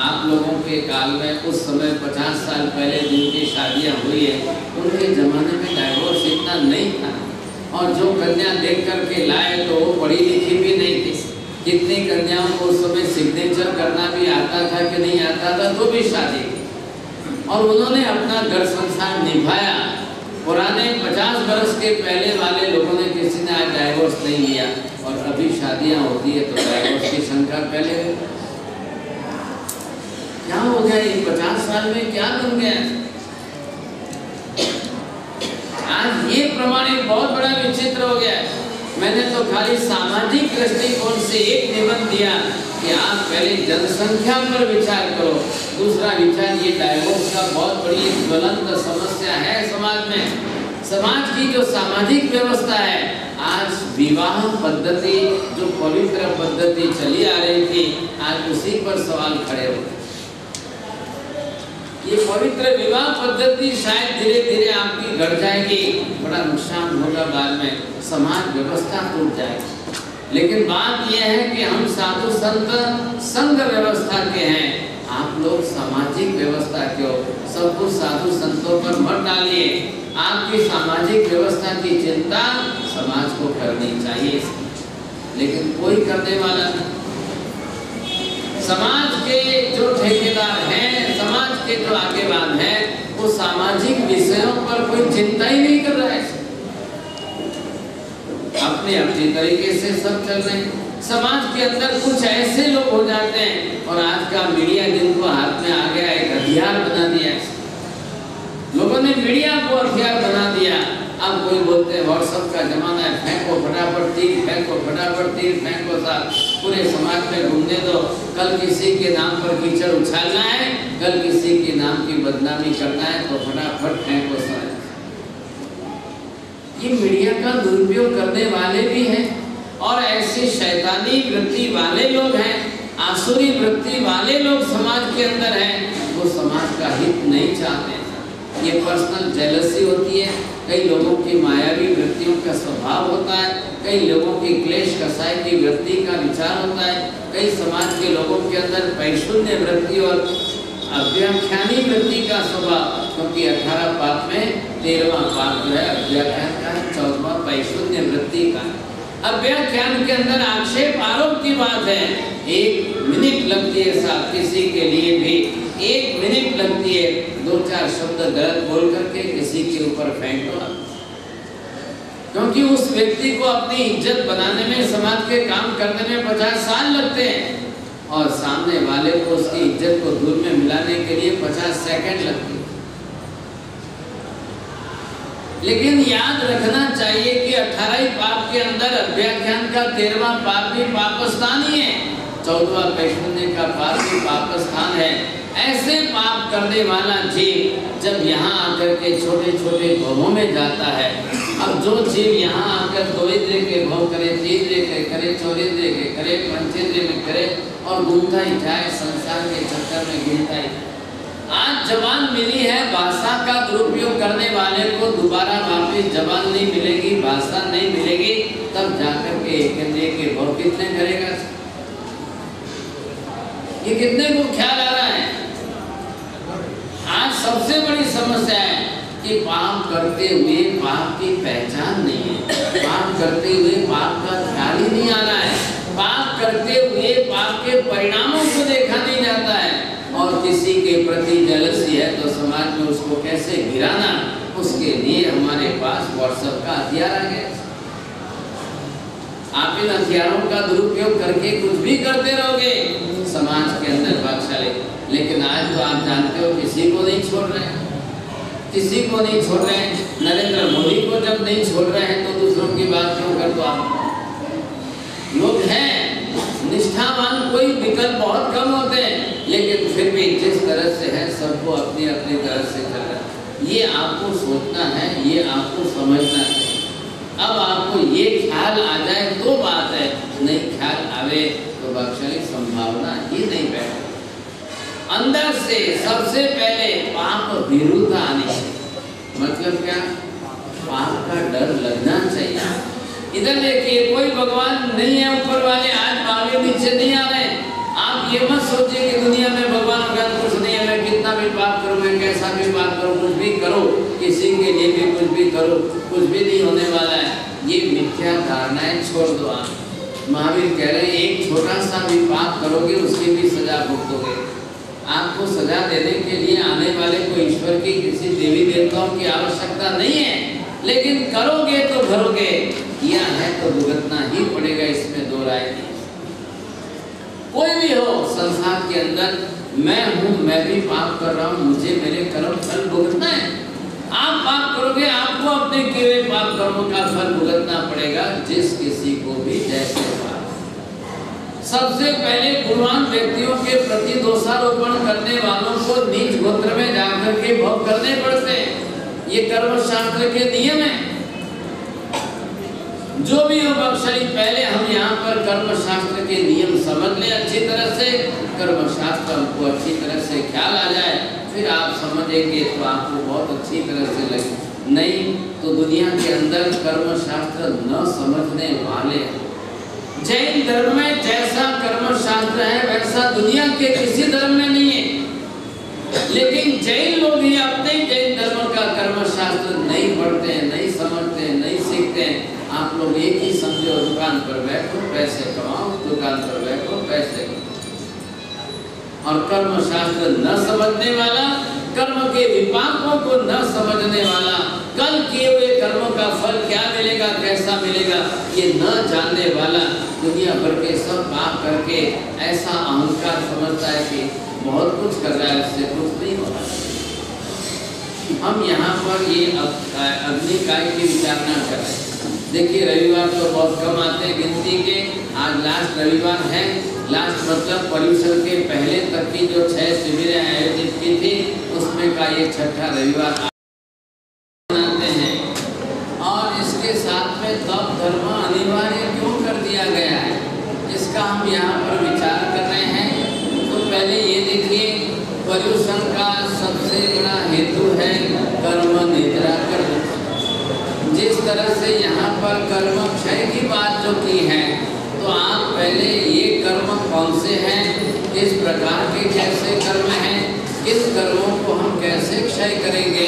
आप लोगों के काल में उस समय 50 साल पहले जिनकी शादियां हुई है उनके ज़माने में डाइवोर्स इतना नहीं था। और जो कन्या देख करके लाए तो वो पढ़ी लिखी भी नहीं थी। कितनी कन्याओं को उस समय सिग्नेचर करना भी आता था कि नहीं आता था, तो भी शादी, और उन्होंने अपना घर संसार निभाया। पुराने 50 बरस के पहले वाले लोगों ने किसी ने आज डाइवोर्स नहीं लिया, और अभी शादियां होती है तो डाइवोर्स की संख्या पहले। क्या हो गया ये 50 साल में, क्या बन गया? आज ये प्रमाणित बहुत बड़ा विचित्र हो गया है। मैंने तो खाली सामाजिक दृष्टिकोण से एक निबंध दिया कि आप पहले जनसंख्या पर विचार करो, दूसरा विचार ये डाइवोर्स का बहुत बड़ी ज्वलंत समस्या है समाज में। समाज की जो सामाजिक व्यवस्था है, आज विवाह पद्धति जो पवित्र पद्धति चली आ रही थी, आज उसी पर सवाल खड़े हो। ये पवित्र विवाह पद्धति शायद धीरे धीरे आपकी घट जाएगी, बड़ा नुकसान होगा, बाद में समाज व्यवस्था टूट जाएगी। लेकिन बात यह है कि हम साधु संत संघ व्यवस्था के हैं, आप लोग सामाजिक व्यवस्था के हो। सब कुछ साधु संतों पर मत डालिए, आपकी सामाजिक व्यवस्था की चिंता समाज को करनी चाहिए, लेकिन कोई करने वाला नहीं। समाज के जो ठेकेदार हैं, समाज के जो आगेवान हैं, वो सामाजिक विषयों पर कोई चिंता ही नहीं कर रहा है। अपने अपने तरीके से सब चल रहे हैं। समाज के अंदर कुछ ऐसे लोग हो जाते हैं, और आज का मीडिया जिनको हाथ में आ गया, एक हथियार बना दिया। लोगों ने मीडिया को हथियार बना दिया। अब कोई बोलते हैं व्हाट्सएप का जमाना है, फेंको फटाफट तीर, फेंको फटाफट तीर, फेंको साथ, पूरे समाज में घूमने दो। कल किसी के नाम पर कीचड़ उछालना है, कल किसी के नाम की बदनामी करना है, तो फटाफट फेंको साथ। ये मीडिया का दुरुपयोग करने वाले भी हैं, और ऐसे शैतानी वृत्ति वाले लोग हैं, आसुरी वृत्ति वाले लोग समाज के अंदर हैं, वो समाज का हित नहीं चाहते। ये पर्सनल जेलसी होती है, कई लोगों की मायावी वृत्तियों का स्वभाव होता है, कई लोगों की क्लेश कसाई की वृत्ति का विचार होता है, कई समाज के लोगों के अंदर पैशून्य वृत्ति और अव्याख्यानी वृत्ति का स्वभाव। क्योंकि 18 पाप में 13वां पाप जो है अव्याख्यान का है, 14वां पैशून्य वृत्ति का है। अव्याख्यान के अंदर आक्षेप आरोप की बात है। 1 मिनट लगती है साहब, किसी के लिए भी 1 मिनट लगती है 2-4 शब्द गलत बोल करके किसी के ऊपर फेंक दो, क्योंकि उस व्यक्ति को अपनी इज्जत बनाने में, समाज के काम करने में 50 साल लगते हैं, और सामने वाले को उसकी इज्जत को धूल में मिलाने के लिए 50 सेकंड लगते हैं। लेकिन याद रखना चाहिए कि 18 पाप के अंदर अभ्याख्यान का 13वां पाप भी पापस्थान ही है, 14वां पैशुन्य का पाप भी पापस्थान है। ऐसे पाप करने वाला जीव जब यहाँ आकर के छोटे छोटे भवों में जाता है, अब जो जीव यहाँ आकर 2 इंद्रिय के भव करे, 3 इंद्रिय के करे, 4 इंद्रिय के करे, 5 इंद्रिय में करे और घूमता ही जाए, संसार के चक्कर में गिरता ही जाए। आज जबान मिली है, भाषा का दुरुपयोग करने वाले को दोबारा वापस जबान नहीं मिलेगी, भाषा नहीं मिलेगी, तब जाकर के एक इंद्रिय के भव कितने करेगा? ये कितने को ख्याल आ रहा है? आज सबसे बड़ी समस्या है कि पाप करते हुए पाप की पहचान नहीं है, पाप करते हुए पाप का ख्याल ही नहीं आ रहा है, पाप करते हुए पाप के परिणामों को देखा नहीं जाता है, और किसी के प्रति जेलसी है तो समाज में उसको कैसे गिराना, उसके लिए हमारे पास व्हाट्सएप का हथियार आ गया। आप इन हथियारों का दुरुपयोग करके कुछ भी करते रहोगे समाज के अंदर भागशाली। लेकिन आज तो आप जानते हो किसी को नहीं छोड़ रहे हैं, किसी को नहीं छोड़ रहे हैं। नरेंद्र मोदी को जब नहीं छोड़ रहे हैं तो दूसरों की बात क्यों कर दो आप? लोग हैं निष्ठावान, कोई विकल्प बहुत कम होते हैं, लेकिन फिर भी जिस तरह से है सबको अपनी अपनी तरह से कर रहा है। ये आपको सोचना है, ये आपको समझना है। अब आपको ये ख्याल आ जाए तो बात है, नहीं ख्याल आवे तो भागशाली संभावना ही नहीं बैठे। अंदर से सबसे पहले पाप विरुद्ध आनी चाहिए। मतलब क्या? पाप का डर लगना चाहिए। इधर देखिए, कोई भगवान नहीं है ऊपर वाले, आज महावीर नीचे नहीं आ रहे। आप ये मत सोचिए कि दुनिया में भगवान का कुछ नहीं है, मैं कितना भी पाप करूं, मैं कैसा भी पाप करूं, कुछ भी करो, किसी के लिए भी कुछ भी करो, कुछ भी नहीं होने वाला है। ये मिथ्या धारणाएं छोड़ दो आप। महावीर कह रहे हैं एक छोटा सा भी पाप करोगे उसकी भी सजा भुगतोगे। आपको सजा देने के लिए आने वाले को ईश्वर की किसी देवी देवताओं की आवश्यकता नहीं है, लेकिन करोगे तो भरोगे, किया है तो भुगतना ही पड़ेगा, इसमें दो राय नहीं। कोई भी हो संसार के अंदर, मैं हूं, मैं भी पाप कर रहा हूं, मुझे मेरे कर्म फल भुगतना है। आप पाप करोगे, आपको अपने किए हुए पाप कर्मों का फल भुगतना पड़ेगा, जिस किसी को भी जैसे पाप। सबसे पहले गुणवान व्यक्तियों के प्रति दोषारोपण करने वालों को नीच गोत्र में जाकर के भोग करने पड़ते हैं। ये कर्म शास्त्र के नियम है। जो भी हो बख्शाली, पहले हम यहाँ पर कर्म शास्त्र के नियम समझ लें अच्छी तरह से, कर्म शास्त्र हमको अच्छी तरह से ख्याल आ जाए, फिर आप समझेंगे तो आपको बहुत अच्छी तरह से लगे। नहीं तो दुनिया के अंदर कर्म शास्त्र न समझने वाले, जैन धर्म में जैसा कर्म शास्त्र है वैसा दुनिया के किसी धर्म में नहीं है, लेकिन जैन लोग ही अपने जैन धर्म का कर्म शास्त्र नहीं पढ़ते हैं, नहीं समझते हैं, नहीं सीखते हैं। आप लोग एक ही समझो, दुकान पर बैठो पैसे कमाओ, दुकान पर बैठो पैसे कमाओ। और कर्म शास्त्र न समझने वाला, कर्म के विपाकों को न समझने वाला, कल किए हुए कर्मों का फल क्या मिलेगा, कैसा मिलेगा, ये न जानने वाला, दुनिया भर के सब पाप करके ऐसा अहंकार समझता है कि बहुत कुछ कर रहा है, उससे कुछ नहीं होता। हम यहाँ पर ये अग्निकाय की विचारणा कर रहे हैं। देखिए रविवार तो बहुत कम आते हैं गिनती के, आज लास्ट रविवार है। लास्ट मतलब पर्यूषण के पहले तक की जो 6 शिविरें आयोजित की थी उसमें का ये 6ठा रविवार मनाते हैं। और इसके साथ में तप धर्म अनिवार्य क्यों कर दिया गया है, इसका हम यहाँ पर विचार कर रहे हैं। तो पहले ये देखिए, पर्यूषण का सबसे बड़ा हेतु है कर्म निद्रा कर। जिस तरह से यहाँ पर कर्म क्षय की बात जो की है, तो आप पहले ये कर्म कौन से हैं, किस प्रकार के कैसे कर्म हैं, किस कर्मों को हम कैसे क्षय करेंगे।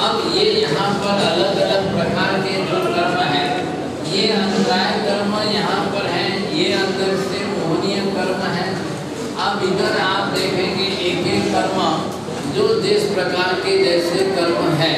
अब ये यहाँ पर अलग अलग प्रकार के जो कर्म हैं, ये अंतराय कर्म यहाँ पर हैं, ये अंदर से मोहनीय कर्म है। अब इधर आप देखेंगे एक एक कर्म जो जिस प्रकार के जैसे कर्म है,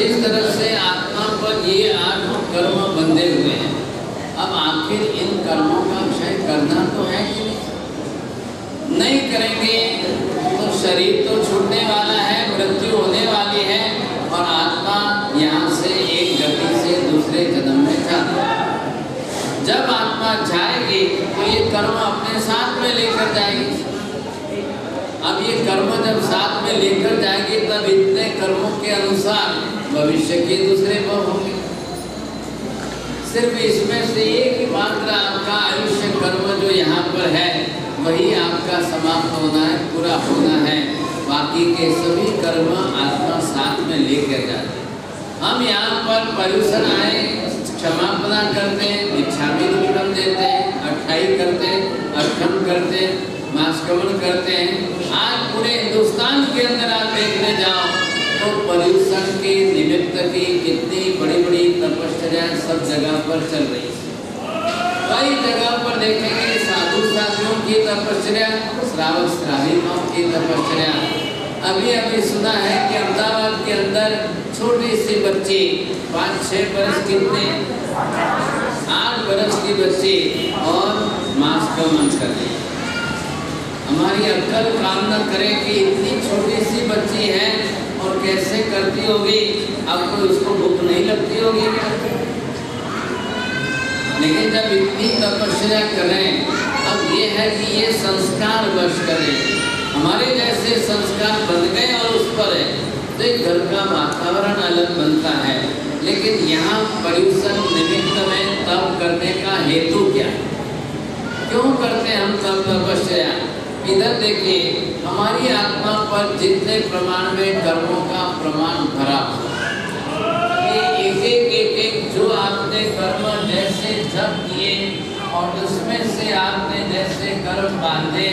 जिस तरह से आत्मा पर ये 8 कर्म बंधे हुए हैं, अब आखिर इन कर्मों का क्षय करना तो है कि नहीं करेंगे तो शरीर तो छूटने वाला है, मृत्यु होने वाली है और आत्मा यहाँ से एक गति से दूसरे जन्म में जाती है। जब आत्मा जाएगी तो ये कर्म अपने साथ में लेकर जाएगी। अब ये कर्म जब साथ में लेकर जाएगी तब इतने कर्मों के अनुसार भविष्य के दूसरे भव होंगे। सिर्फ इसमें से एक ही मात्र आपका आयुष्य कर्म जो यहाँ पर है वही आपका समाप्त होना है, पूरा होना है। बाकी के सभी कर्म आत्मा साथ में लेकर जाते हैं। हम यहाँ पर पर्युषण आए, क्षमापना करते हैं, भिक्षामी दुष्टम देते हैं, अट्ठाई करते हैं, अर्थम करते हैं, मास्कमन करते हैं। आज पूरे हिंदुस्तान के अंदर आप देखने जाओ तो पर्युषण के निमित्त की कितनी बड़ी बड़ी तपस्या सब जगह पर चल रही है। कई जगह पर देखेंगे साधु साधुओं की तपस्या, श्रावक श्राविकों की तपस्या। अभी अभी सुना है कि अहमदाबाद के अंदर छोटी सी बच्ची 5-6 बरस कितने 8 बरस की बच्ची और मास्कमन कर रही है। हमारी अक्ल काम न करे कि इतनी छोटी सी बच्ची है और कैसे करती होगी। अब कोई उसको भूख नहीं लगती होगी क्या? लेकिन जब इतनी तपस्या करें, अब ये है कि ये संस्कार वश करें। हमारे जैसे संस्कार बन गए और उस पर है तो एक घर का वातावरण अलग बनता है। लेकिन यहाँ पर्युषण निमित्त में तप करने का हेतु क्या है? क्यों करते हैं हम तप तपस्या? इधर देखिए, हमारी आत्मा पर जितने प्रमाण में कर्मों का प्रमाण भरा, एक जो आपने कर्म जैसे जप किए और उसमें से आपने जैसे कर्म बांधे,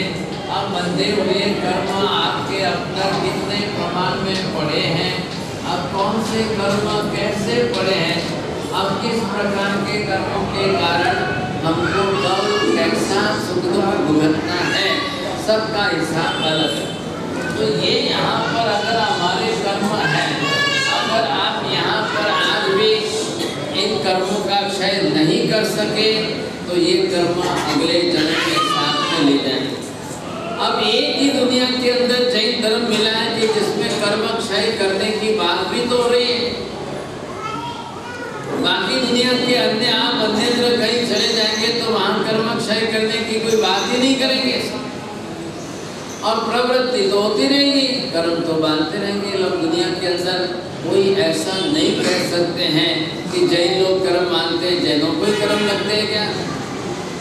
अब बंधे हुए कर्म आपके अब तक कितने प्रमाण में पड़े हैं, अब कौन से कर्म कैसे पड़े हैं, अब किस प्रकार के कर्मों के कारण हमको कब कैसा सुख दुख भुगतना है, सबका हिसाब अलग है। तो ये यहाँ पर अगर हमारे कर्म है, अगर आप यहाँ पर आज भी इन कर्मों का क्षय नहीं कर सके तो ये कर्म अगले जन्म के साथ में ले जाएंगे। अब एक ही दुनिया के अंदर जैन धर्म मिला है कि जिसमें कर्म क्षय करने की बात भी तो हो रही है। बाकी दुनिया के अन्य आप अन्यत्र कहीं चले जाएंगे तो वहाँ कर्म क्षय करने की कोई बात ही नहीं करेंगे और प्रवृत्ति तो होती रहेगी, कर्म तो बांधते रहेंगे लोग। दुनिया के अंदर कोई ऐसा नहीं कह सकते हैं कि जैन लोग कर्म मानते हैं, जैनों को ही कर्म लगते हैं क्या?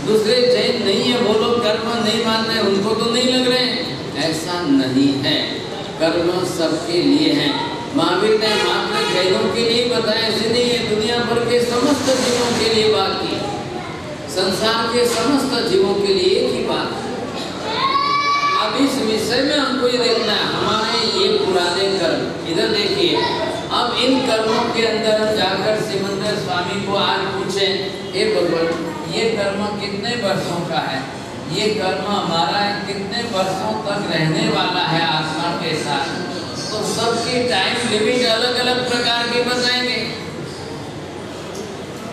दूसरे जैन नहीं है वो लोग कर्म नहीं मान रहे, उनको तो नहीं लग रहे हैं, ऐसा नहीं है। कर्म सबके लिए है। महावीर ने मात्र जैनों के लिए बताया, ऐसे नहीं है, दुनिया भर के समस्त जीवों के लिए बात की, संसार के समस्त जीवों के लिए एक ही बात है। अब इस विषय में हमको ये देखना है, हमारे ये पुराने कर्म। इधर देखिए, अब इन कर्मों के अंदर हम जाकर सिमंदर स्वामी को आज पूछे, हे भगवान ये कर्म कितने वर्षों का है, ये कर्म हमारा कितने वर्षों तक रहने वाला है आत्मा के साथ, तो सबकी टाइम लिमिट अलग अलग प्रकार की बताएंगे।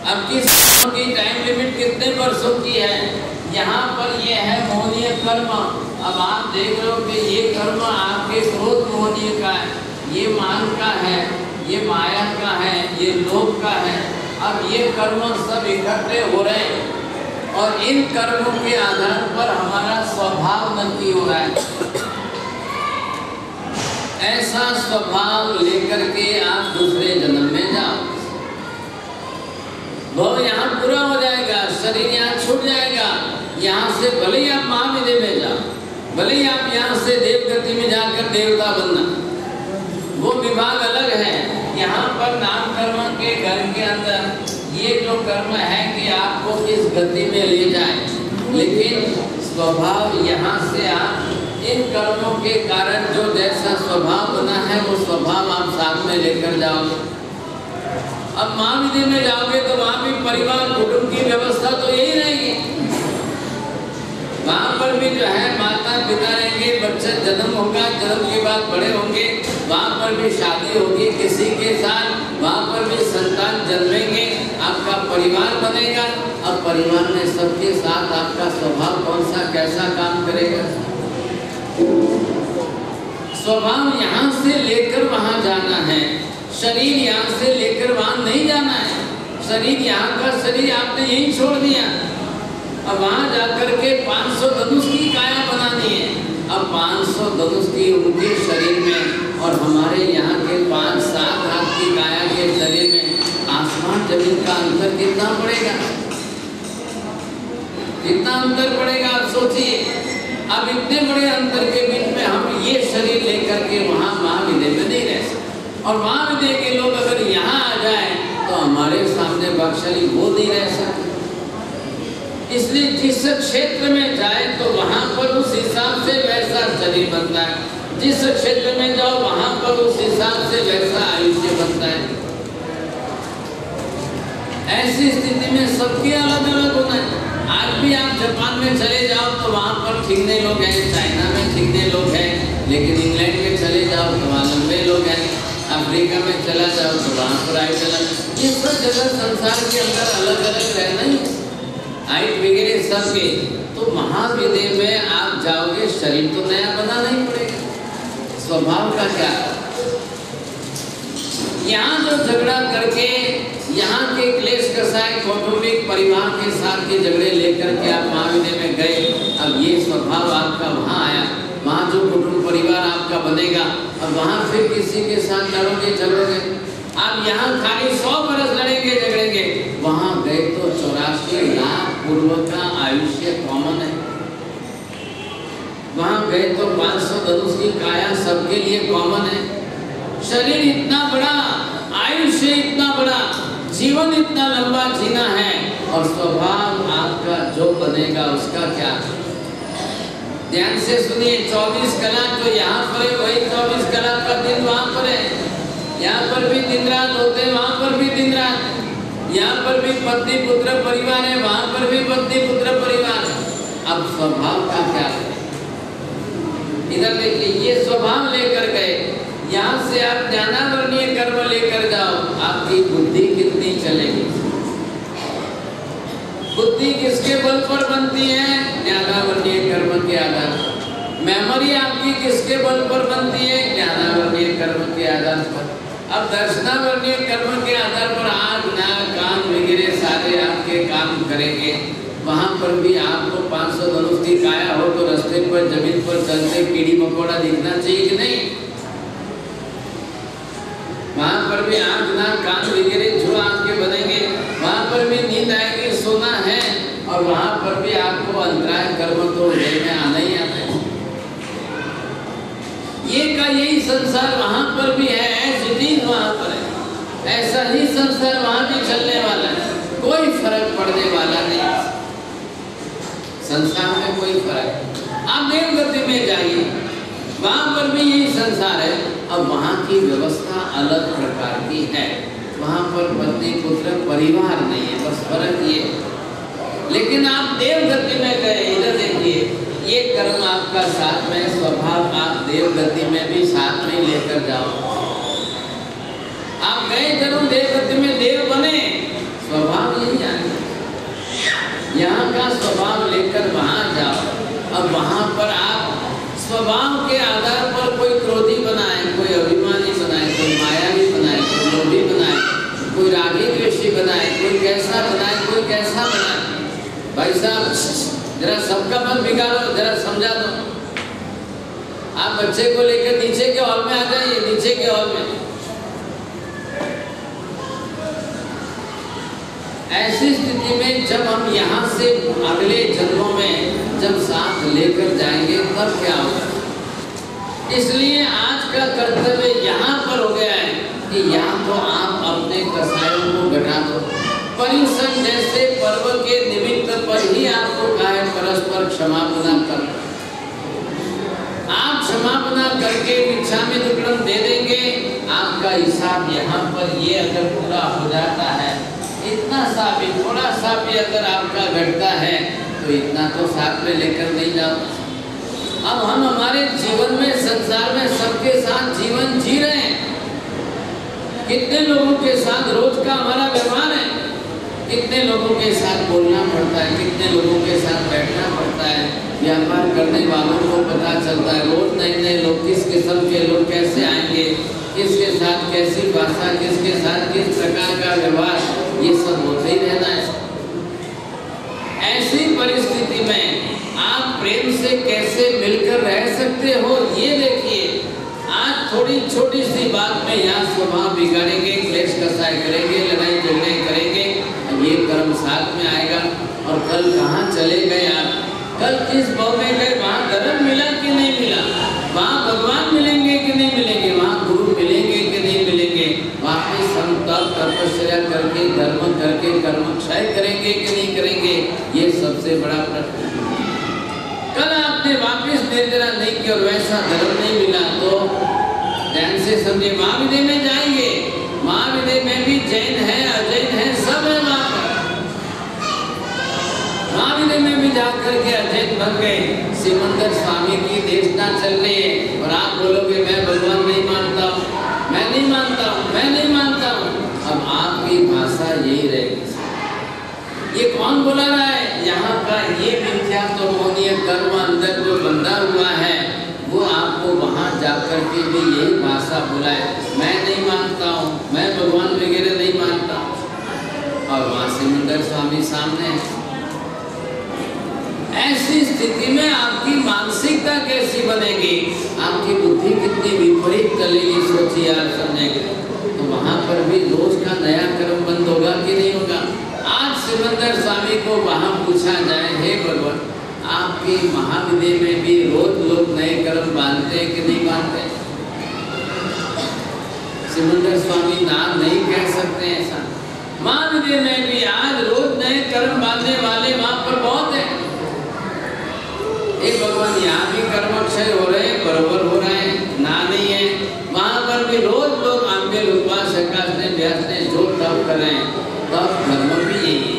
अब किस की टाइम लिमिट कितने वर्षों की है? यहाँ पर ये है मोहनीय कर्म। अब आप देख रहे हो कि ये कर्म आपके क्रोध मोहनीय का है, ये मान का है, ये माया का है, ये लोभ का है। अब ये कर्म सब इकट्ठे हो रहे हैं और इन कर्मों के आधार पर हमारा स्वभाव नक्की हो रहा है। ऐसा स्वभाव लेकर के आप दूसरे जन्म में जाओ, वो यहाँ पूरा हो जाएगा, शरीर यहाँ छूट जाएगा। यहाँ से भले ही आप महाविद्य में जाओ, भले ही आप यहाँ से देवगति में जाकर देवता बनना, वो विभाग अलग है। यहाँ पर नाम कर्म के घर के अंदर ये जो कर्म है कि आपको किस गति में ले जाए, लेकिन स्वभाव यहाँ से आप इन कर्मों के कारण जो जैसा स्वभाव बना है वो स्वभाव आप साथ में लेकर जाओगे। अब महाविद्य में जाओगे तो वहाँ भी परिवार कुटुंब की व्यवस्था तो यही रहेगी। वहाँ पर भी जो है माता पिता रहेंगे, बच्चे जन्म होगा, जन्म के बाद बड़े होंगे, वहाँ पर भी शादी होगी किसी के साथ, वहाँ पर भी संतान जन्मेंगे, आपका परिवार बनेगा। अब परिवार में सबके साथ आपका स्वभाव कौन सा कैसा काम करेगा? स्वभाव यहाँ से लेकर वहाँ जाना है, शरीर यहाँ से लेकर वहाँ नहीं जाना है। शरीर यहाँ का शरीर आपने यहीं छोड़ दिया, अब वहाँ जाकर के 500 धनुष की काया बनानी है। अब 500 धनुष की उनके शरीर में और हमारे यहाँ के 5-7 हाथ की काया के शरीर में आसमान जमीन का अंतर कितना पड़ेगा? कितना अंतर पड़ेगा आप सोचिए। अब इतने बड़े अंतर के बीच में हम ये शरीर लेकर के वहाँ महाविद्या में नहीं रह सकते, और महाविद्या के लोग अगर यहाँ आ जाए तो हमारे सामने बख्शली वो नहीं रह सकते। इसलिए जिस क्षेत्र में जाए तो वहाँ पर उस हिसाब से वैसा शरीर बनता है, जिस क्षेत्र में जाओ वहाँ पर उस हिसाब से वैसा आयुष्य बनता है। ऐसी स्थिति में सबके अलग अलग होना है। आज भी आप जापान में चले जाओ तो वहाँ पर ठिकने लोग हैं, चाइना में ठिकने लोग हैं, लेकिन इंग्लैंड में चले जाओ तो वहाँ लंबे लोग हैं, अफ्रीका में चला जाओ तो वहाँ पर हाइट अलग। ये सब जगह संसार के अंदर अलग अलग रहना ही, हाइट वगैरह सब के। तो महाविद्या में आप जाओगे, शरीर तो नया बनाना ही पड़ेगा। स्वभाव का क्या? यहाँ जो झगड़ा करके यहाँ के क्लेश कसाय कौटुंबिक परिवार के साथ के झगड़े लेकर के आप महाविद्या में गए, अब ये स्वभाव आपका वहाँ आया, वहाँ जो कुटुंब परिवार आपका बनेगा, अब वहाँ फिर किसी के साथ लड़ोगे झगड़ोगे। आप यहाँ खाली 100 बरस लड़ेंगे झगड़ेंगे, वहाँ गए तो 84 लाख पूर्व का आयुष्य कॉमन है। वहाँ गए तो 500 धनुष की काया सबके लिए कॉमन है। शरीर इतना बड़ा, आयुष्य इतना बड़ा, जीवन इतना लंबा जीना है, और स्वभाव आपका जो बनेगा उसका क्या? ध्यान से सुनिए, 24 कला जो यहाँ पर है वही 24 कला का दिन वहाँ पर है। यहाँ पर भी दिन रात होते हैं, वहाँ पर भी दिन रात। यहाँ पर भी पत्नी पुत्र परिवार है, वहाँ पर भी पत्नी पुत्र परिवार है। अब स्वभाव का क्या है? इधर देखिए, ये स्वभाव लेकर गए, यहाँ से आप ज्ञानावरणीय कर्म लेकर जाओ, आपकी बुद्धि कितनी चलेगी? बुद्धि किसके बल पर बनती है? ज्ञानावरणीय कर्म के आधार पर। मेमोरी आपकी किसके बल पर बनती है? ज्ञानावरणीय कर्म के आधार पर। अब दर्शनावरणीय कर्म के आधार पर आँख नाक कान वगैरह सारे आपके काम करेंगे। वहाँ पर भी आपको 500 धनुष की काया हो तो रास्ते पर जमीन पर चलते कीड़ी मकोड़ा दिखना चाहिए कि नहीं? वहाँ पर भी आँख नाक कान वगैरह जो आपके बनेंगे, वहाँ पर भी नींद आएगी, सोना है, और वहाँ पर भी आपको अंतराय कर्म तो हृदय में आना ही आता है। ये का यही संसार वहाँ पर भी है, ऐसी वहाँ पर है, ऐसा ही संसार वहाँ भी चलने वाला है, कोई फर्क पड़ने वाला नहीं। संसार में कोई फर्क। आप देवगति में जाइए, वहाँ पर भी यही संसार है। अब वहाँ की व्यवस्था अलग प्रकार की है, वहाँ पर पत्नी पुत्र परिवार नहीं है, बस फर्क ये। लेकिन आप देवगति में गए, इधर देखिए, ये कर्म आपका साथ में, स्वभाव आप देवगति में भी साथ में लेकर जाओ। आप गए जरूर देवगति में, देव बने, स्वभाव यही आएगा। यहाँ का स्वभाव लेकर वहाँ जाओ। अब वहाँ पर आप स्वभाव के आधार पर कोई क्रोधी बनाए, कोई अभिमानी बनाए, कोई मायावी बनाए, कोई लोभी बनाए, कोई रागी द्वेषी बनाए, कोई कैसा बनाए, कोई कैसा बनाए। भाई साहब जरा सबका मन बिगाड़ो, जरा समझा दो। आप बच्चे को लेकर नीचे के हॉल में आ जाइए, नीचे के हॉल में। ऐसी स्थिति में जब हम यहाँ से अगले जन्मों में जब साथ लेकर जाएंगे तब क्या होगा? इसलिए आज का कर्तव्य यहाँ पर हो गया है कि या तो आप अपने कसायों को घटा दो, परिसंग जैसे पर्व के निमित्त पर ही आपको कहा है परस्पर क्षमापना कर। आप क्षमापना करके मिच्छामि दुक्कडम दे देंगे, आपका हिसाब यहाँ पर ये अगर पूरा हो जाता है, इतना सा भी, थोड़ा सा भी अगर आपका घटता है तो इतना तो साथ में लेकर नहीं जाओ। अब हम हमारे जीवन में, संसार में सबके साथ जीवन जी रहे हैं, कितने लोगों के साथ रोज का हमारा व्यवहार है, कितने लोगों के साथ बोलना पड़ता है, कितने लोगों के साथ बैठना पड़ता है। व्यापार करने वालों को पता चलता है रोज नए नए लोग, किस किस्म के लोग कैसे आएंगे, किसके साथ कैसी भाषा, किसके साथ किस प्रकार का व्यवहार, ये सब होते ही रहना है। ऐसी परिस्थिति में आप प्रेम से कैसे मिलकर रह सकते हो, ये देखिए। आज थोड़ी छोटी सी बात में यहाँ स्वभाव बिगाड़ेंगे, क्लेश कसाय करेंगे, लड़ाई झगड़े करेंगे, ये कर्म साथ में आएगा। और कल कहाँ चले गए आप, कल किस भाव में गए, वहाँ धर्म मिला कि नहीं मिला, वहाँ भगवान मिलेंगे कि नहीं मिलेंगे, वहाँ गुरु मिलेंगे कि नहीं मिलेंगे, वहाँ पे संकल्प तपस्या करके धर्म करके कर्म क्षय करेंगे कि नहीं करेंगे, ये सबसे बड़ा प्रश्न। कल आपने वापिस निर्जरा नहीं किया और वैसा धर्म नहीं मिला तो ध्यान से समझे, महाविद्य में जाएंगे, महाविद्य में भी जैन है, अजैन है, सब है वहाँ पर। महाविद्य में भी जाकर के अजैन बन गए। सिमंदर स्वामी की देशना चल रही है और आप बोलोगे मैं भगवान नहीं मानता हूँ, मैं नहीं मानता हूँ, मैं नहीं मानता हूँ। अब आपकी भाषा यही रहेगी। ये कौन बुला रहा है, यहाँ का ये मिथ्या तो मोहनीय कर्म अंदर जो बंधा हुआ है वो आपको वहाँ जाकर के भी यही भाषा बुलाए, मैं नहीं मानता हूँ, मैं भगवान वगैरह नहीं मानता हूँ। और वहाँ सिमंदर स्वामी सामने है। ऐसी स्थिति में आपकी मानसिकता कैसी बनेगी, आपकी बुद्धि कितनी विपरीत चलेगी, सोचिए आप समझेंगे। तो वहाँ पर भी रोज का नया कर्म बंद होगा कि नहीं होगा। आज सिमंदर स्वामी को वहाँ पूछा जाए, हे भगवान आपके महाविद्य में भी रोज लोग नए कर्म बांधते कि नहीं बांधते। सिमंदर स्वामी नाम नहीं कह सकते ऐसा। महाविद्य में भी आज रोज नए कर्म बांधने वाले वहाँ पर बहुत है। एक भगवान यहाँ भी कर्म क्षय हो रहे हैं, बरोबर हो रहे हैं, ना नहीं है। वहाँ पर भी रोज लोग आंबे लुकवा शकाशने व्यासने जो तप कर रहे हैं, तब धर्म भी यही है।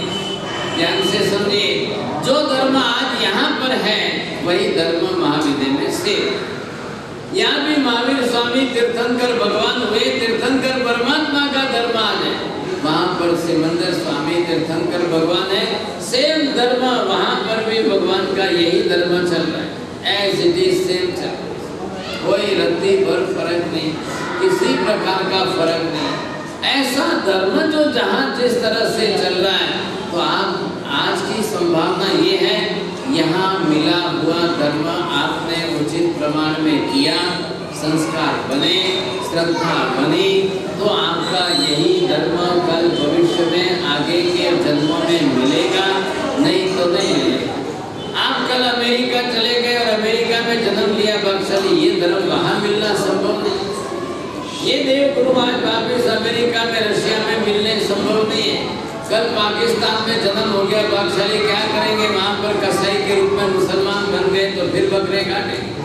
ध्यान से समझिए, जो धर्म आज यहाँ पर है वही धर्म महाविद्य में से। यहाँ भी महावीर स्वामी तीर्थंकर भगवान हुए, तीर्थंकर परमात्मा का धर्म आज है। वहाँ पर सिमंदर स्वामी तीर्थंकर भगवान है, सेम धर्म वहाँ पर भी भगवान का यही धर्म चल रहा है। एज इट इज सेम चल रहा है, कोई रत्ती भर फर्क नहीं, किसी प्रकार का फर्क नहीं। ऐसा धर्म जो जहाँ जिस तरह से चल रहा है, तो आप आज की संभावना ये है, यहाँ मिला हुआ धर्म आपने उचित प्रमाण में किया, संस्कार बने, श्रद्धा बनी, तो आपका यही धर्म कल भविष्य में आगे के जन्मों में मिलेगा, नहीं तो नहीं मिलेगा। आप कल अमेरिका चले गए और अमेरिका में जन्म लिया बख्शली, ये धर्म वहाँ मिलना संभव नहीं। ये देव गुरु आज वापिस अमेरिका में रशिया में मिलने संभव नहीं है। कल पाकिस्तान में जन्म हो गया बख्शली, क्या करेंगे, वहाँ पर कसाई के रूप में मुसलमान बन गए तो फिर बकरे काटेंगे।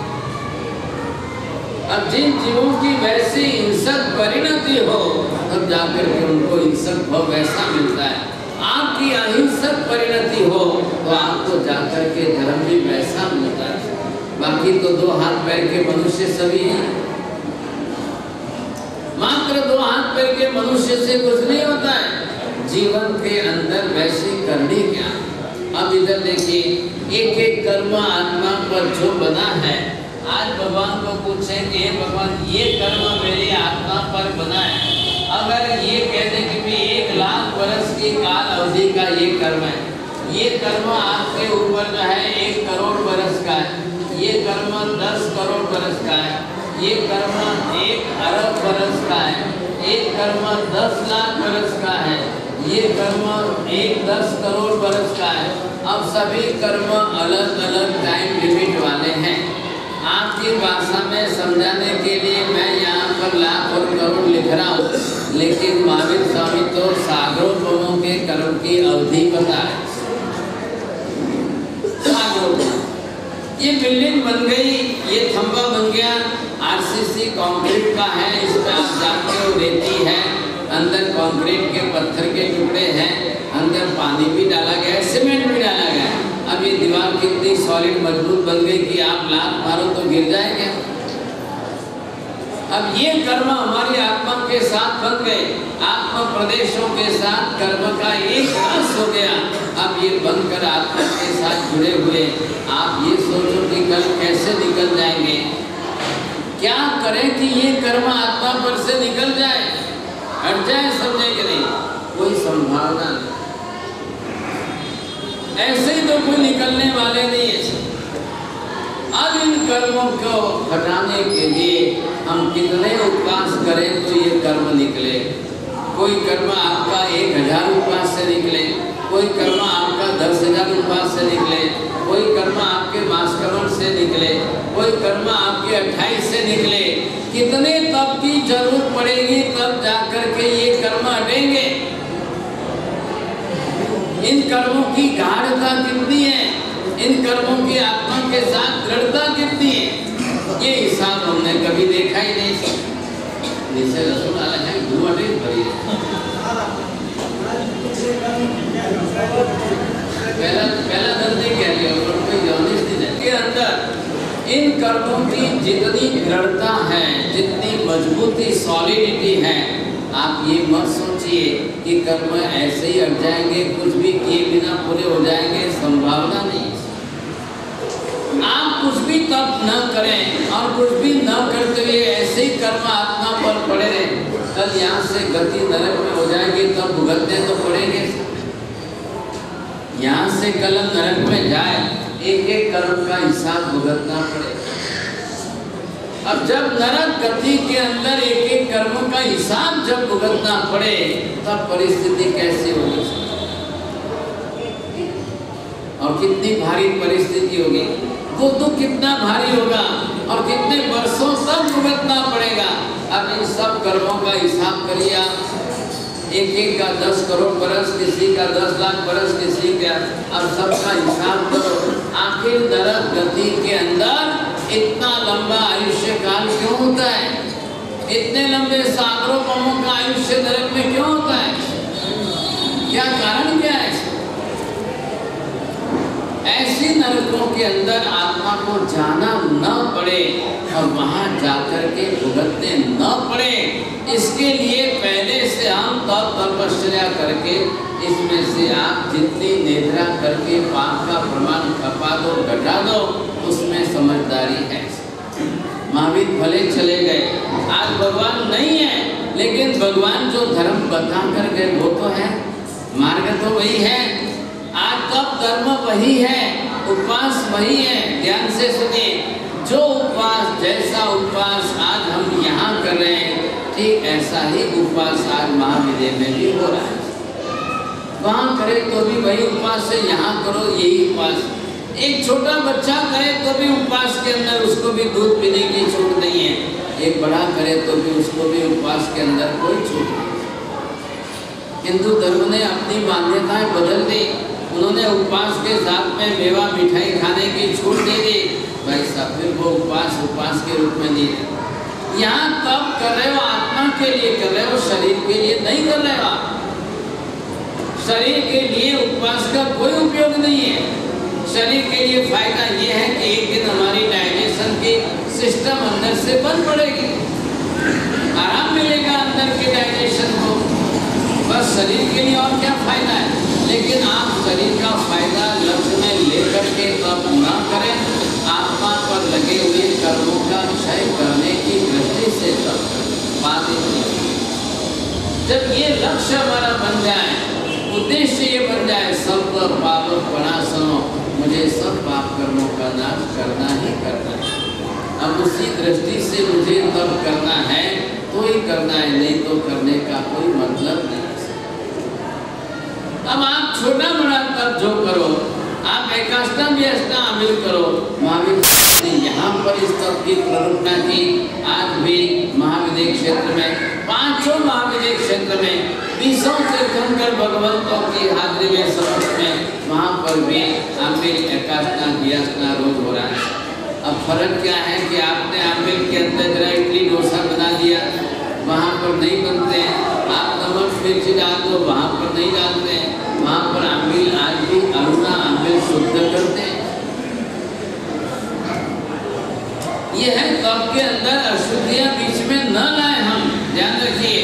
अब जिन जीवों की वैसी हिंसक परिणति हो तब जाकर के उनको हिंसक भाव वैसा मिलता है। आपकी अहिंसक परिणति हो तो आपको जाकर के धर्म भी वैसा मिलता है। बाकी तो दो हाथ पैर के मनुष्य सभी हैं, मात्र दो हाथ पैर के मनुष्य से कुछ नहीं होता है। जीवन के अंदर वैसी करनी क्या। अब इधर देखिए, एक एक कर्म आत्मा पर जो बना है, आज भगवान को पूछें कि भगवान ये कर्म मेरी आत्मा पर बना है, अगर ये कहते कि भी 1 लाख वर्ष की काल अवधि का ये कर्म है, ये कर्म आपके ऊपर जो है 1 करोड़ वर्ष का है, ये कर्म 10 करोड़ वर्ष का है, ये कर्म 1 अरब वर्ष का है, एक कर्म 10 लाख वर्ष का है, ये कर्म 10 करोड़ वर्ष का है। अब सभी कर्म अलग अलग टाइम लिमिट वाले हैं। आपकी भाषा में समझाने के लिए मैं यहाँ पर लाख और करोड़ लिख रहा हूँ, लेकिन महावीर स्वामी तो सागरों के कर्म की अवधि बता है। ये बिल्डिंग बन गई, ये खंबा बन गया, आरसीसी कंक्रीट का है, इस पर आप जानते हो रेती है, अंदर कंक्रीट के पत्थर के टुकड़े हैं, अंदर पानी भी डाला गया है, सीमेंट भी डाला गया है। अब ये दीवार कितनी सॉलिड मजबूत बन गई कि आप लात मारो तो गिर जाएगा। अब ये कर्म हमारी आत्मा के साथ बन गए, आत्मा प्रदेशों के साथ कर्म का एक रस हो गया। अब ये बनकर आत्मा के साथ जुड़े हुए, आप ये सोचो कि कल कैसे निकल जाएंगे, क्या करें कि ये कर्म आत्मा पर से निकल जाए, हट जाए, समझे कि नहीं? कोई संभावना नहीं, ऐसे ही तो कोई निकलने वाले नहीं है। अब इन कर्मों को हटाने के लिए हम कितने उपवास करें तो ये कर्म निकले। कोई कर्म आपका 1000 उपवास से निकले, कोई कर्म आपका 10,000 उपवास से निकले, कोई कर्म आपके मासकरण से निकले, कोई कर्म आपके 28 से निकले। कितने तप की जरूरत पड़ेगी तब जाकर के ये कर्म हटेंगे। इन कर्मों की गाढ़ता कितनी है, इन कर्मों की आत्मा के साथ दृढ़ता कितनी है, ये हिसाब हमने कभी देखा ही नहीं। नीचे रसूल आला है धुआंटे भरी है। पहला दर्जे क्या लिया और कोई जौनिस नहीं के अंदर इन कर्मों की जितनी दृढ़ता है, जितनी मजबूती, सॉलिडिटी है, आप ये मत सोचिए कि कर्म ऐसे ही हट जाएंगे, कुछ भी किए बिना पूरे हो जाएंगे, संभावना नहीं। आप कुछ भी तप न करें और कुछ भी न करते हुए ऐसे ही कर्म आत्मा पर पड़े रहे, कल यहाँ से गति नरक में हो जाएगी, तब भुगतने तो पड़ेंगे। यहाँ से कल नरक में जाए, एक एक कर्म का हिसाब भुगतना पड़ेगा। अब जब नरक गति के अंदर एक एक कर्मों का हिसाब जब भुगतना पड़े, तब परिस्थिति कैसी होगी और कितनी भारी परिस्थिति होगी, वो तो कितना भारी होगा और कितने वर्षों तक भुगतना पड़ेगा। अब इन सब कर्मों का हिसाब करिए आप, एक एक का 10 करोड़ बरस, किसी का 10 लाख बरस, किसी का, अब सबका हिसाब करो। आखिर नरक गति के अंदर इतना लंबा आयुष्य काल क्यों होता है? इतने लंबे सागरों पमों का आयुष्य नरक में क्यों होता है? क्या कारण क्या है? ऐसी नरकों के अंदर आत्मा को जाना न पड़े और वहां जाकर के भुगतने न पड़े, इसके लिए पहले से हम तपस्या करके इसमें से आप जितनी निद्रा करके पाप का प्रमाण खपा दो, घटा दो, उसमें समझदारी है। महावीर भले चले गए, आज भगवान नहीं है, लेकिन भगवान जो धर्म बता कर गए वो तो है, मार्ग तो वही है। आज तब धर्म वही है, उपवास वही है। ध्यान से सुनिए, जो उपवास, जैसा उपवास आज हम यहाँ कर रहे हैं, ठीक ऐसा ही उपवास आज महाविद्या में भी हो रहा है। वहाँ करे तो भी वही उपवास है, यहाँ करो यही उपवास। एक छोटा बच्चा करे तो भी उपवास के अंदर उसको भी दूध पीने की छूट नहीं है, एक बड़ा करे तो भी उसको भी उपवास के अंदर कोई छूट नहीं। हिंदू धर्म ने अपनी मान्यताएं बदल दी, उन्होंने उपवास के साथ में मेवा मिठाई खाने की छूट दे दी। भाई साहब, फिर वो उपवास के रूप में नहीं है। यहाँ तब कर रहे हो, आत्मा के लिए कर रहे हो, शरीर के लिए नहीं कर रहे हो। शरीर के लिए उपवास का कोई उपयोग नहीं है। शरीर के लिए फायदा ये है कि एक दिन हमारी डाइजेशन की सिस्टम अंदर से बंद पड़ेगी, आराम मिलेगा अंदर के डाइजेशन को, बस शरीर के लिए और क्या फायदा है। लेकिन आप शरीर का फायदा लक्ष्य में लेकर के तब न करें, आत्मा पर लगे हुए कर्मों का क्षय करने की दृष्टि से तब बात नहीं। जब ये लक्ष्य हमारा बन जाए, उद्देश्य ये बन जाए, सब पाप प्रणाशनो, मुझे सब पाप कर्मों का नाश करना ही करना है, अब उसी दृष्टि से मुझे तब करना है तो ही करना है, नहीं तो करने का कोई मतलब नहीं। अब आप छोटा बड़ा तब जो करो, आप एकाष्टम व्यस्ता अमिल करो। महावीर ने यहाँ पर इस तब की प्ररूपना की। आज भी महाविद्य क्षेत्र में, 5 महाविद्य क्षेत्र में 20 तीर्थंकर भगवंतों की हाजिरी में समस्त में, वहाँ पर भी अमिल एकाष्टा व्यस्ता रोज हो रहा है। अब फर्क क्या है कि आपने अमिल के अंदर जरा इडली डोसा बना दिया, वहाँ पर नहीं बनते हैं। आप नमक मिर्च डाल दो, वहाँ पर नहीं डालते हैं। वहाँ पर अमिल आज भी अरुणा अमिल शुद्ध करते हैं। ये है तप के अंदर अशुद्धियां बीच में न लाए हम। ध्यान रखिए,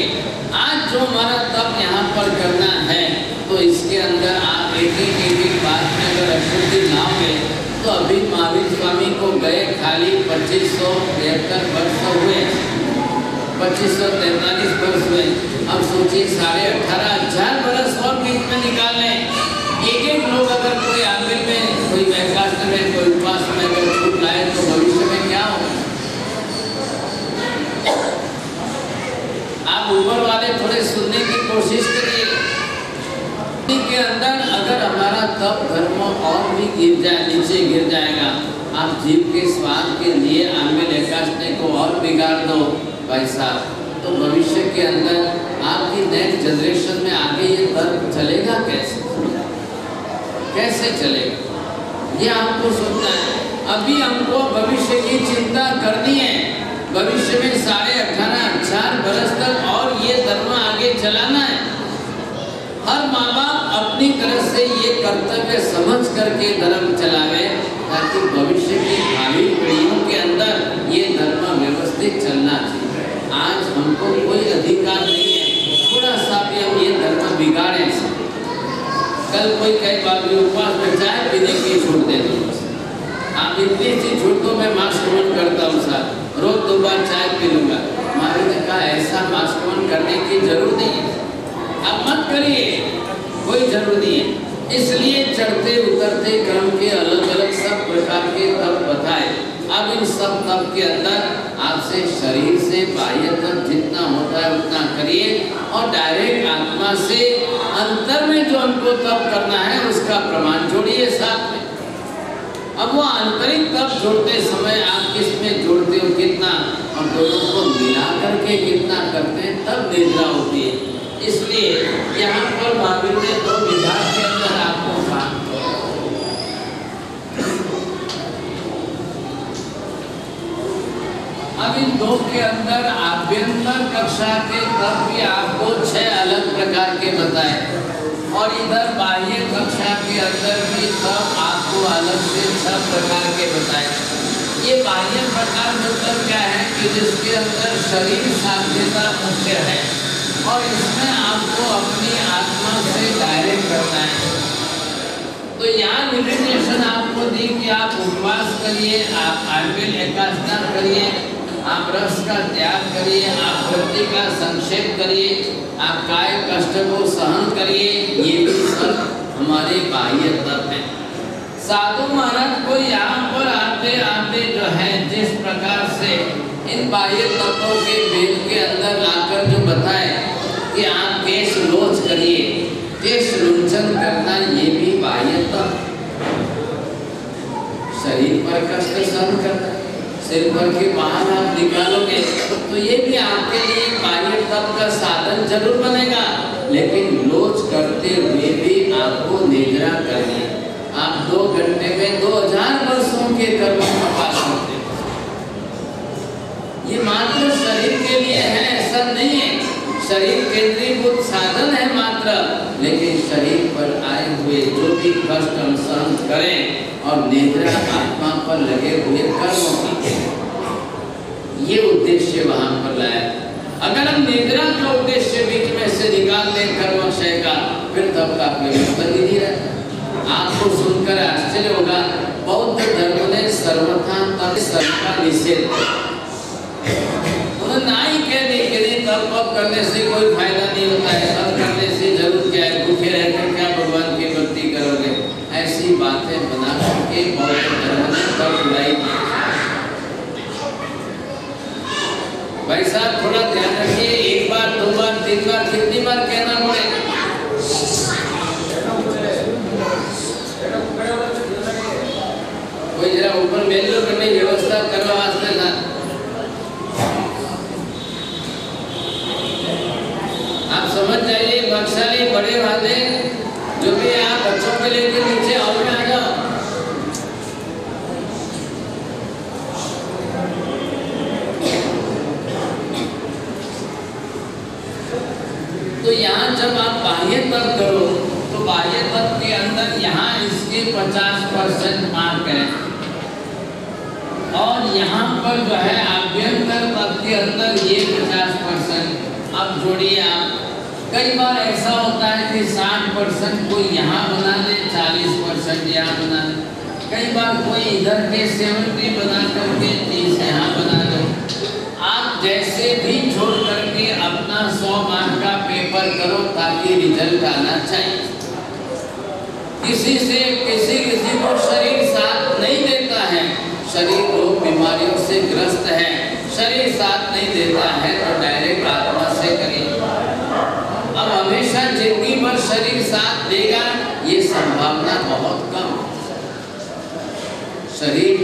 आज जो हमारा तप यहाँ पर करना है तो इसके अंदर आप एक एक बात में अगर अशुद्धि लाओगे तो अभी महावीर स्वामी को गए खाली 2573 वर्ष हुए, 2543 वर्ष हुए। अब सोचिए 18,500 वर्ष और बीच में निकाल लें। एक लोग अगर कोई आमिल में, कोई वैकाष्ट में, कोई उपवास में अगर छूट लाए तो भविष्य में क्या हो? आप ऊपर वाले थोड़े सुनने की कोशिश करिए। के अंदर अगर हमारा तप धर्म और भी गिर जाए, नीचे गिर जाएगा। आप जीव के स्वाद के लिए आमिल एकाष्टने को और बिगाड़ दो भाई साहब, तो भविष्य के अंदर आपकी नेक्स्ट जनरेशन में आगे ये तर्क चलेगा कैसे? कैसे चलेगा? ये आपको सोचना है। अभी हमको भविष्य की चिंता करनी है। भविष्य में 18,500 वर्ष तक और ये धर्म आगे चलाना है। हर माँ बाप अपनी तरह से ये कर्तव्य समझ करके धर्म चलावे, ताकि भविष्य की भावी पीढ़ियों के अंदर ये धर्म व्यवस्थित चलना चाहिए। आज हमको कोई अधिकार नहीं है थोड़ा सा भी हम ये धर्म बिगाड़े। कल कोई कई बार भी उपवास में चाय पीने की छूट दे दो, आप इतनी सी छूट तो मैं मास्कमन करता हूँ सर, रोज 2 बार चाय पी लूँगा। हमारे ने कहा ऐसा मास्कमन करने की जरूरत नहीं है, आप मत करिए, कोई जरूरत नहीं है। इसलिए चढ़ते उतरते क्रम के अलग अलग सब प्रकार के तप बताए। अब इन सब तप के अंदर आपसे शरीर से बाह्य तक जितना होता है उतना करिए, और डायरेक्ट आत्मा से अंतर में जो हमको तप करना है उसका प्रमाण जोड़िए साथ में। अब वो आंतरिक तप जोड़ते समय आप किस में जोड़ते हो, कितना, और दोनों को मिला करके कितना करते हैं, तब निद्रा होती है। इसलिए यहाँ पर महावीर ने 2 विभाग के अंदर आपको कहा। अब इन 2 के अंदर आभ्यंतर कक्षा के तप भी आपको 6 अलग प्रकार के बताए, और इधर बाह्य कक्षा के अंदर भी तप आपको अलग से 6 प्रकार के बताए। ये बाह्य प्रकार मतलब क्या है कि जिसके अंदर शरीर साध्यता मुख्य है, और इसमें आपको अपनी आत्मा से डायरेक्ट करना है। तो यहाँ निर्देशन आपको दी कि आप उपवास करिए, आप आमिल एकाष्टना करिए, आप रस का त्याग करिए, आप वृत्ति का संक्षेप करिए, आप काय कष्ट को सहन करिए। ये भी सब हमारे बाह्य तप हैं। साधु महाराज को यहाँ पर आते आते जो है जिस प्रकार से इन बाह्य तत्वों के वेद के अंदर लाकर जो बताए कि आप केश लोच करिए, केश लुंचन करना, ये भी बाह्य तप। शरीर पर कष्ट सहन करना, सिर पर के बाहर आप निकालोगे तो ये भी आपके लिए बाह्य तप का साधन जरूर बनेगा, लेकिन लोच करते हुए भी आपको निद्रा करनी है। आप 2 घंटे में 2000 वर्षों के कर्मों का पास करते हैं। ये मात्र शरीर के लिए है ऐसा नहीं है, शरीर केंद्रीभूत साधन है मात्र, लेकिन शरीर पर आए हुए जो भी कष्ट हम सहन करें और निद्रा आत्मा पर लगे हुए कर्मों की, ये उद्देश्य वहां पर लाया। अगर हम निद्रा का उद्देश्य बीच में से निकाल दें कर्मक्षय का, फिर तब का कोई मतलब ही नहीं रहता। आपको सुनकर आश्चर्य होगा, बौद्ध धर्म ने सर्वथा तप का निषेध, उन्होंने ना ही कह दी कि नहीं तप करने से कोई फायदा नहीं होता है, तप करने से जरूर क्या है, भूखे रहकर क्या भगवान की भक्ति करोगे, ऐसी बातें बना करके बौद्ध धर्म ने तप लाई। भाई साहब थोड़ा ध्यान रखिए, 1 बार 2 बार 3 बार कितनी बार कहना पड़ेगा? कोई जरा ऊपर मेल करने की व्यवस्था करो वास्ते ना। आप समझ जाइए, बख्शाली बड़े वाले जो भी आप बच्चों को लेकर नीचे हॉल में आ जाओ। तो यहाँ जब आप बाह्य तप करो तो बाह्य तप के अंदर यहाँ इसके 50% मार्क है। और यहाँ पर जो है आभ्यंतर तप के अंदर ये 50%। अब जोड़िए आप, कई बार ऐसा होता है कि 60% कोई यहाँ बना दे, 40% यहाँ बना दे। कई बार कोई इधर के 70 बना करके 30 यहाँ बना दो। आप जैसे भी छोड़ करके अपना 100 मार्क का पेपर करो ताकि रिजल्ट आना चाहिए। किसी को शरीर साथ नहीं देता है, शरीर रोग बीमारियों से ग्रस्त है, शरीर साथ नहीं देता है तो डायरेक्ट आत्मा से करिए। अब हमेशा जिंदगी भर शरीर साथ देगा ये संभावना बहुत कम। शरीर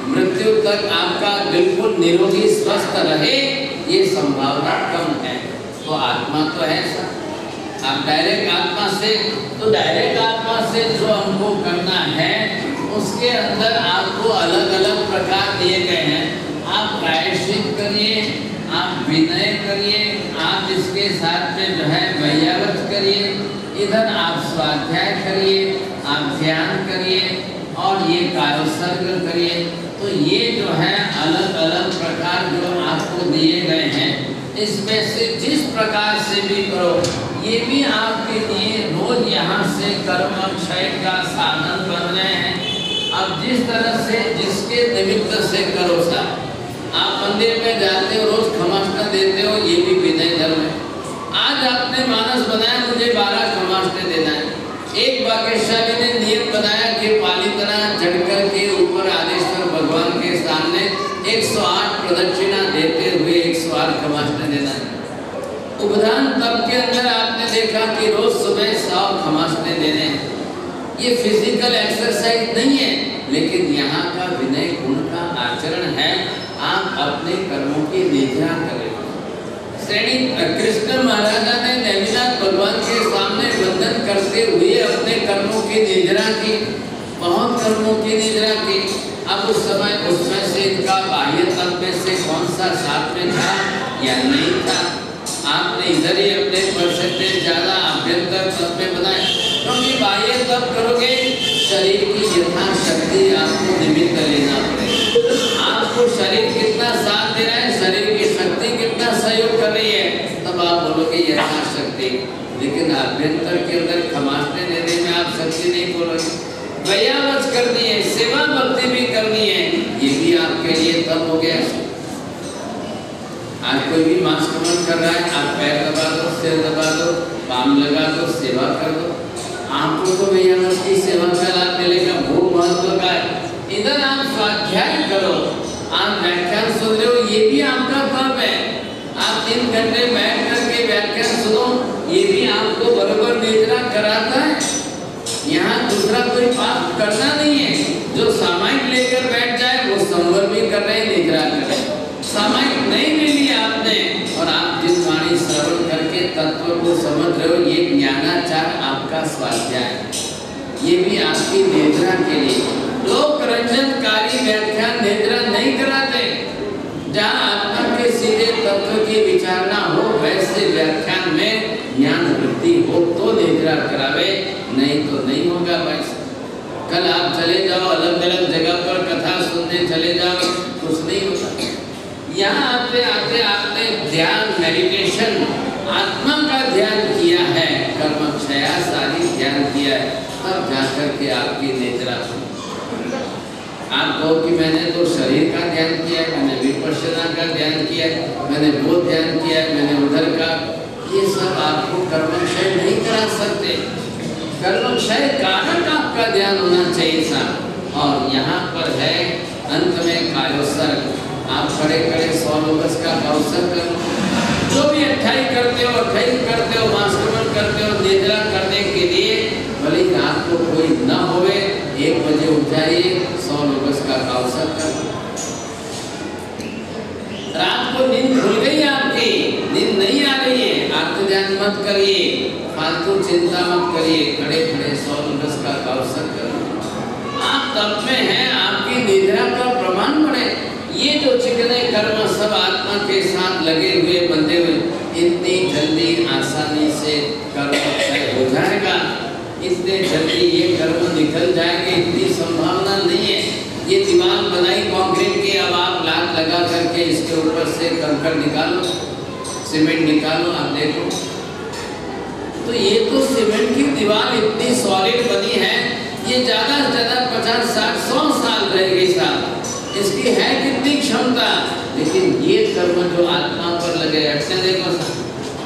मृत्यु तक आपका बिल्कुल निरोगी स्वस्थ रहे ये संभावना कम है। तो आत्मा तो है सर, आप डायरेक्ट आत्मा से, तो डायरेक्ट आत्मा से जो हमको करना है उसके अंदर आपको अलग अलग प्रकार दिए गए हैं। आप प्रायश्चित करिए, आप विनय करिए, आप इसके साथ में जो है वैयावत करिए, इधर आप स्वाध्याय करिए, आप ध्यान करिए और ये कायोत्सर्ग करिए। तो ये जो है अलग अलग प्रकार जो आपको दिए गए हैं, इसमें से जिस प्रकार से भी करो, ये भी आपके लिए रोज यहाँ से कर्म क्षय का साधन बन रहे हैं। अब जिस तरह से जिसके निमित्त से करो सर, आप मंदिर में जाते हो रोज खमाष्टा देते हो, ये भी विनय धर्म है। आज आपने मानस बनाया मुझे 12 खमाष्टे देना है। एक भाग्यशाली ने नियत बनाया कि पालितना झटकर के ऊपर आदेश्वर भगवान के सामने 108 प्रदक्षिणा देते हुए 108 खमाष्टे देना है। उपदान तब के अंदर आपने देखा कि रोज सुबह 100 खमाष्टे देने हैं। ये फिजिकल एक्सरसाइज नहीं है, लेकिन यहाँ का विनय गुण का आचरण है। आप अपने कर्मों की निद्रा करें। श्रेणी कृष्ण महाराजा ने नेमिनाथ भगवान के सामने वंदन करते हुए अपने कर्मों की निद्रा की, बहुत कर्मों की निद्रा की। अब उस समय उसमें से इनका बाह्य तत्व में से कौन सा साथ में था या नहीं था, आपने इधर ही अपने परसेंटेज ज्यादा आभ्यंतर तत्व में बनाए। क्योंकि बाह्य तब करोगे शरीर की यथाशक्ति आपको निमित्त लेना पड़ेगा। आपको शरीर कितना साथ दे रहा है, शरीर की शक्ति कितना सहयोग कर रही है, तब आप बोलोगे यथाशक्ति। लेकिन आभ्यंतर के अंदर खमाष्टे देने में आप शक्ति नहीं बोलोगे। वैयावच करनी है, सेवा भक्ति भी करनी है, ये भी आपके लिए तब हो गया। आज कोई भी मांसकमन कर रहा है, आप पैर दबा दो, सिर दबा दो, पाम लगा दो, सेवा कर दो। आपको तो वैयावच की सेवा का लाभ मिलेगा, वो महत्व का है। इधर आप स्वाध्याय करो, आप व्याख्यान सुन रहे हो, ये भी आपका कर्म है। आप 3 घंटे बैठ करके व्याख्यान सुनो, ये भी आपको बराबर निद्रा कराता है। यहाँ दूसरा कोई पाप करना नहीं है। जो सामायिक लेकर बैठ जाए वो संवर भी कर रहे, निद्रा कर रहे। सामायिक नहीं ले लिया आपने और आप जिस वाणी श्रवण करके तत्व को समझ रहे हो, ये ज्ञानाचार आपका स्वाध्याय, ये भी आपकी निद्रा के लिए। लोक रंजनकारी व्याख्यान निद्रा नहीं कराते। जहाँ आत्मा के सीधे तत्व की विचारणा हो वैसे व्याख्यान में ज्ञान वृद्धि हो तो निद्रा करावे, नहीं तो नहीं होगा भाई। कल आप चले जाओ अलग अलग जगह पर कथा सुनने चले जाओ, कुछ नहीं होता। यहाँ आते आते आपने ध्यान मेडिटेशन आत्मा का ध्यान किया है, कर्म क्षया सारी ध्यान किया है, तब जाकर के आपकी निद्रा। आप कहो कि मैंने तो शरीर का ध्यान किया है, मैंने विपश्यना का ध्यान किया है, मैंने वो ध्यान किया है, मैंने उधर का, ये सब आपको कर्म क्षय नहीं करा सकते। कर्म क्षय कारक आपका ध्यान होना चाहिए साहब। और यहाँ पर है अंत में कायोत्सर्ग। आप खड़े खड़े 100 लोगस का कायोत्सर्ग करो। जो भी 28 करते हो, 28 करते हो, मांसकमन करते हो, निद्रा करने के लिए भले रात को कोई न होवे, 1 बजे उठ जाइए, 100 लोगस का कायोत्सर्ग करो। रात को नींद खुल गई आपकी, नींद नहीं आ रही है, आप तो ध्यान मत करिए, फालतू चिंता मत करिए, खड़े खड़े 100 लोगस का कायोत्सर्ग करो। आप तब में हैं, आपकी निद्रा का प्रमाण बढ़े। ये जो चिकने कर्म सब आत्मा के साथ लगे हुए बंधे हुए, इतनी जल्दी आसानी से कर्म क्षय हो जाएगा, इतने जल्दी ये कर्म निकल जाएंगे, इतनी संभावना नहीं है। ये दीवार बनाई कंक्रीट की लगा करके इसके ऊपर से कंकड़ निकालो, सीमेंट निकालो, आप देखो तो ये तो सीमेंट की दीवार इतनी सॉलिड बनी है, ये ज़्यादा से ज़्यादा 50, 60, 100 साल रहेगी साहब। इसकी है कितनी क्षमता, लेकिन ये कर्म जो आत्मा पर लगे, अच्छा देखो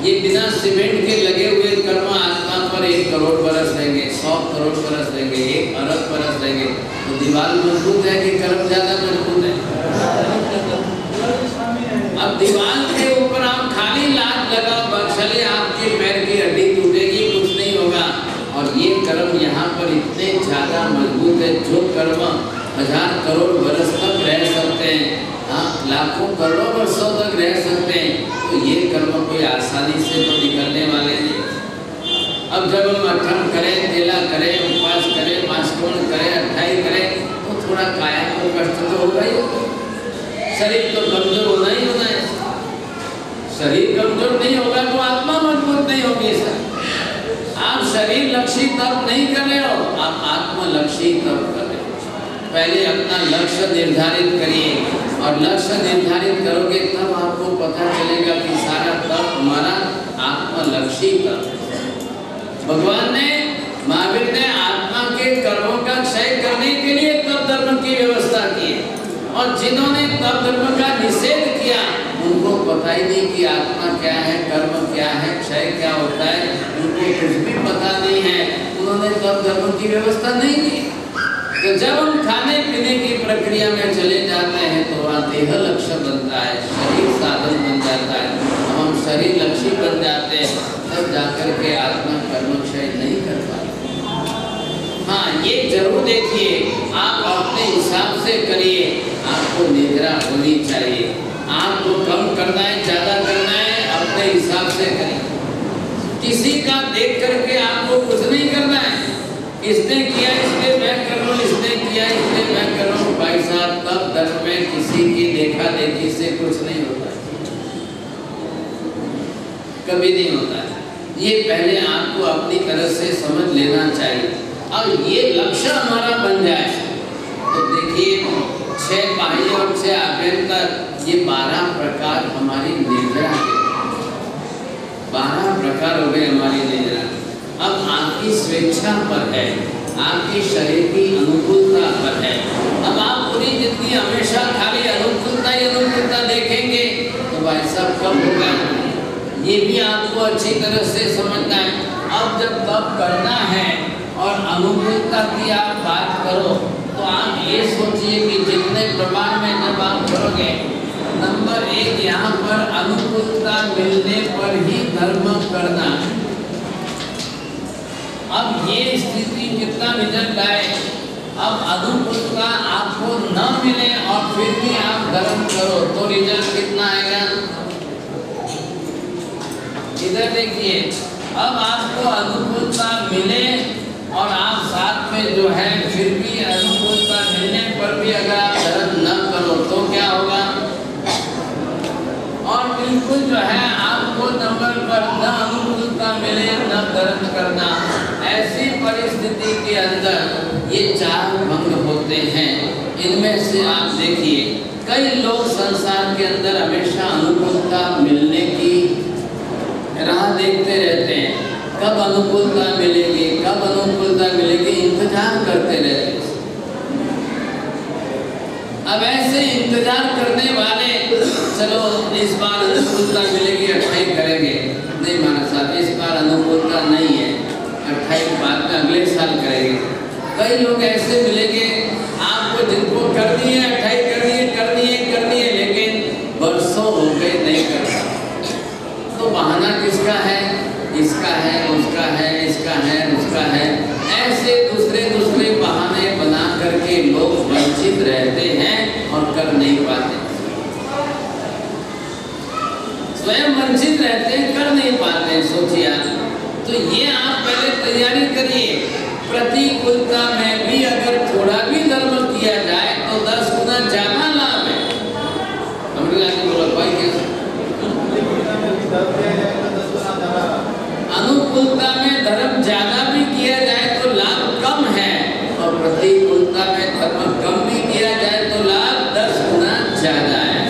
ये बिना सीमेंट के लगे हुए कर्म आत्मा पर 1 करोड़ बरस रहेंगे, 100 करोड़ बरस रहेंगे, 1 अरब बरस रहेंगे, तो दीवार मजबूत है कि कर्म ज़्यादा मजबूत है? अब दीवार के ऊपर आप खाली लात लगाओ, चलिए आपके पैर की हड्डी टूटेगी, कुछ नहीं होगा। और ये कर्म यहाँ पर इतने ज़्यादा मजबूत है, जो कर्म 1000 करोड़ बरस तक रह सकते हैं, हाँ लाखों करोड़ों वर्षों तक रह सकते हैं, तो ये कर्म कोई आसानी से तो निकलने वाले नहीं। अब जब हम अठम करें, तेला करें, उपवास करें, मास्कोण करें, अट्ठाई करें, तो थोड़ा काया को कष्ट तो होगा ही, शरीर तो कमजोर होना ही होना है। शरीर कमजोर नहीं होगा तो आत्मा मजबूत नहीं होगी सर। आप शरीर लक्ष्य तप नहीं कर रहे हो, आप आत्मा लक्ष्य तप कर रहे हो। पहले अपना लक्ष्य निर्धारित करिए, और लक्ष्य निर्धारित करोगे तब आपको पता चलेगा कि सारा तप हमारा आत्मा लक्ष्य तप। भगवान ने, महावीर ने आत्मा के कर्मों का क्षय करने के लिए तप धर्म की व्यवस्था की है, और जिन्होंने तप धर्म का निषेध किया उनको पता ही नहीं कि आत्मा क्या है, कर्म क्या है, क्षय क्या होता है, उनको कुछ भी पता नहीं है, उन्होंने तप धर्म की व्यवस्था नहीं की। तो जब हम खाने पीने की प्रक्रिया में चले जाते हैं तो वहाँ देह लक्ष्य बनता है, शरीर साधन बन जाता है, हम शरीर लक्ष्य बन जाते हैं, तब जाकर के आत्मा कर्म क्षय नहीं कर पाते। हाँ ये जरूर देखिए, आप अपने हिसाब से करिए, आपको निद्रा होनी चाहिए, आपको कम करना है ज़्यादा करना है अपने हिसाब से करिए। किसी का देख करके आपको कुछ नहीं करना है, इसने किया इसलिए मैं कर लूँ, इसने किया इसलिए मैं कर लूँ। भाई साहब तब धर्म में किसी की देखा देखी से कुछ नहीं होता, कभी नहीं होता है। ये पहले आपको अपनी तरह से समझ लेना चाहिए। अब ये लक्ष्य हमारा बन जाए तो देखिए 6 बाह्य और 6 आभ्यंतर, ये 12 प्रकार हमारी निद्रा के 12 प्रकार हो गए हमारी निद्रा। अब आपकी स्वेच्छा पर है, आपकी शरीर की अनुकूलता पर है। अब आप पूरी जिंदगी हमेशा खाली अनुकूलता ही अनुकूलता देखेंगे तो भाई साहब कब होगा, ये भी आपको अच्छी तरह से समझना है। अब जब तब करना है और अनुकूलता की आप बात करो तो आप ये सोचिए कि जितने प्रमाण में जब आप करोगे, नंबर 1 यहाँ पर अनुकूलता मिलने पर ही धर्म करना। अब ये स्थिति कितना रिजल्ट आए, अब अनुकूलता आपको न मिले और फिर भी आप धर्म करो तो रिजल्ट कितना आएगा। इधर देखिए, अब आपको अनुकूलता मिले और आप साथ में जो है फिर भी अनुकूलता मिलने पर भी अगर आप धर्म न करो तो क्या होगा। और बिल्कुल जो है आपको नंबर पर न अनुकूलता मिले न धर्म करना, ऐसी परिस्थिति के अंदर ये 4 भंग होते हैं। इनमें से आप देखिए कई लोग संसार के अंदर हमेशा अनुकूलता मिलने की राह देखते रहते हैं, कब अनुकूलता मिलेगी, कब अनुकूलता मिलेगी, इंतजार करते रहते हैं। अब ऐसे इंतजार करने वाले, चलो इस बार अनुकूलता मिलेगी 28 करेंगे, नहीं माना साहब इस बार अनुकूलता नहीं है, 28 बाद में अगले साल करेंगे। कई लोग ऐसे मिलेंगे आपको जिनको करनी है 28 करनी है, लेकिन वर्षों हो गए नहीं करता। तो बहाना किसका है, इसका है, उसका है, इसका है, उसका है, ऐसे दूसरे बहाने बना करके लोग वंचित रहते हैं और कर नहीं पाते। स्वयं वंचित रहते हैं, कर नहीं पाते। सोचिए तो ये आप पहले तैयारी करिए, प्रतिकूलता में भी अगर थोड़ा भी धर्म किया जाए तो 10 गुना ज्यादा लाभ है। अनुकूलता में धर्म ज्यादा भी किया जाए तो लाभ कम है, और प्रतिकूलता में धर्म कम भी किया जाए तो लाभ 10 गुना ज्यादा है।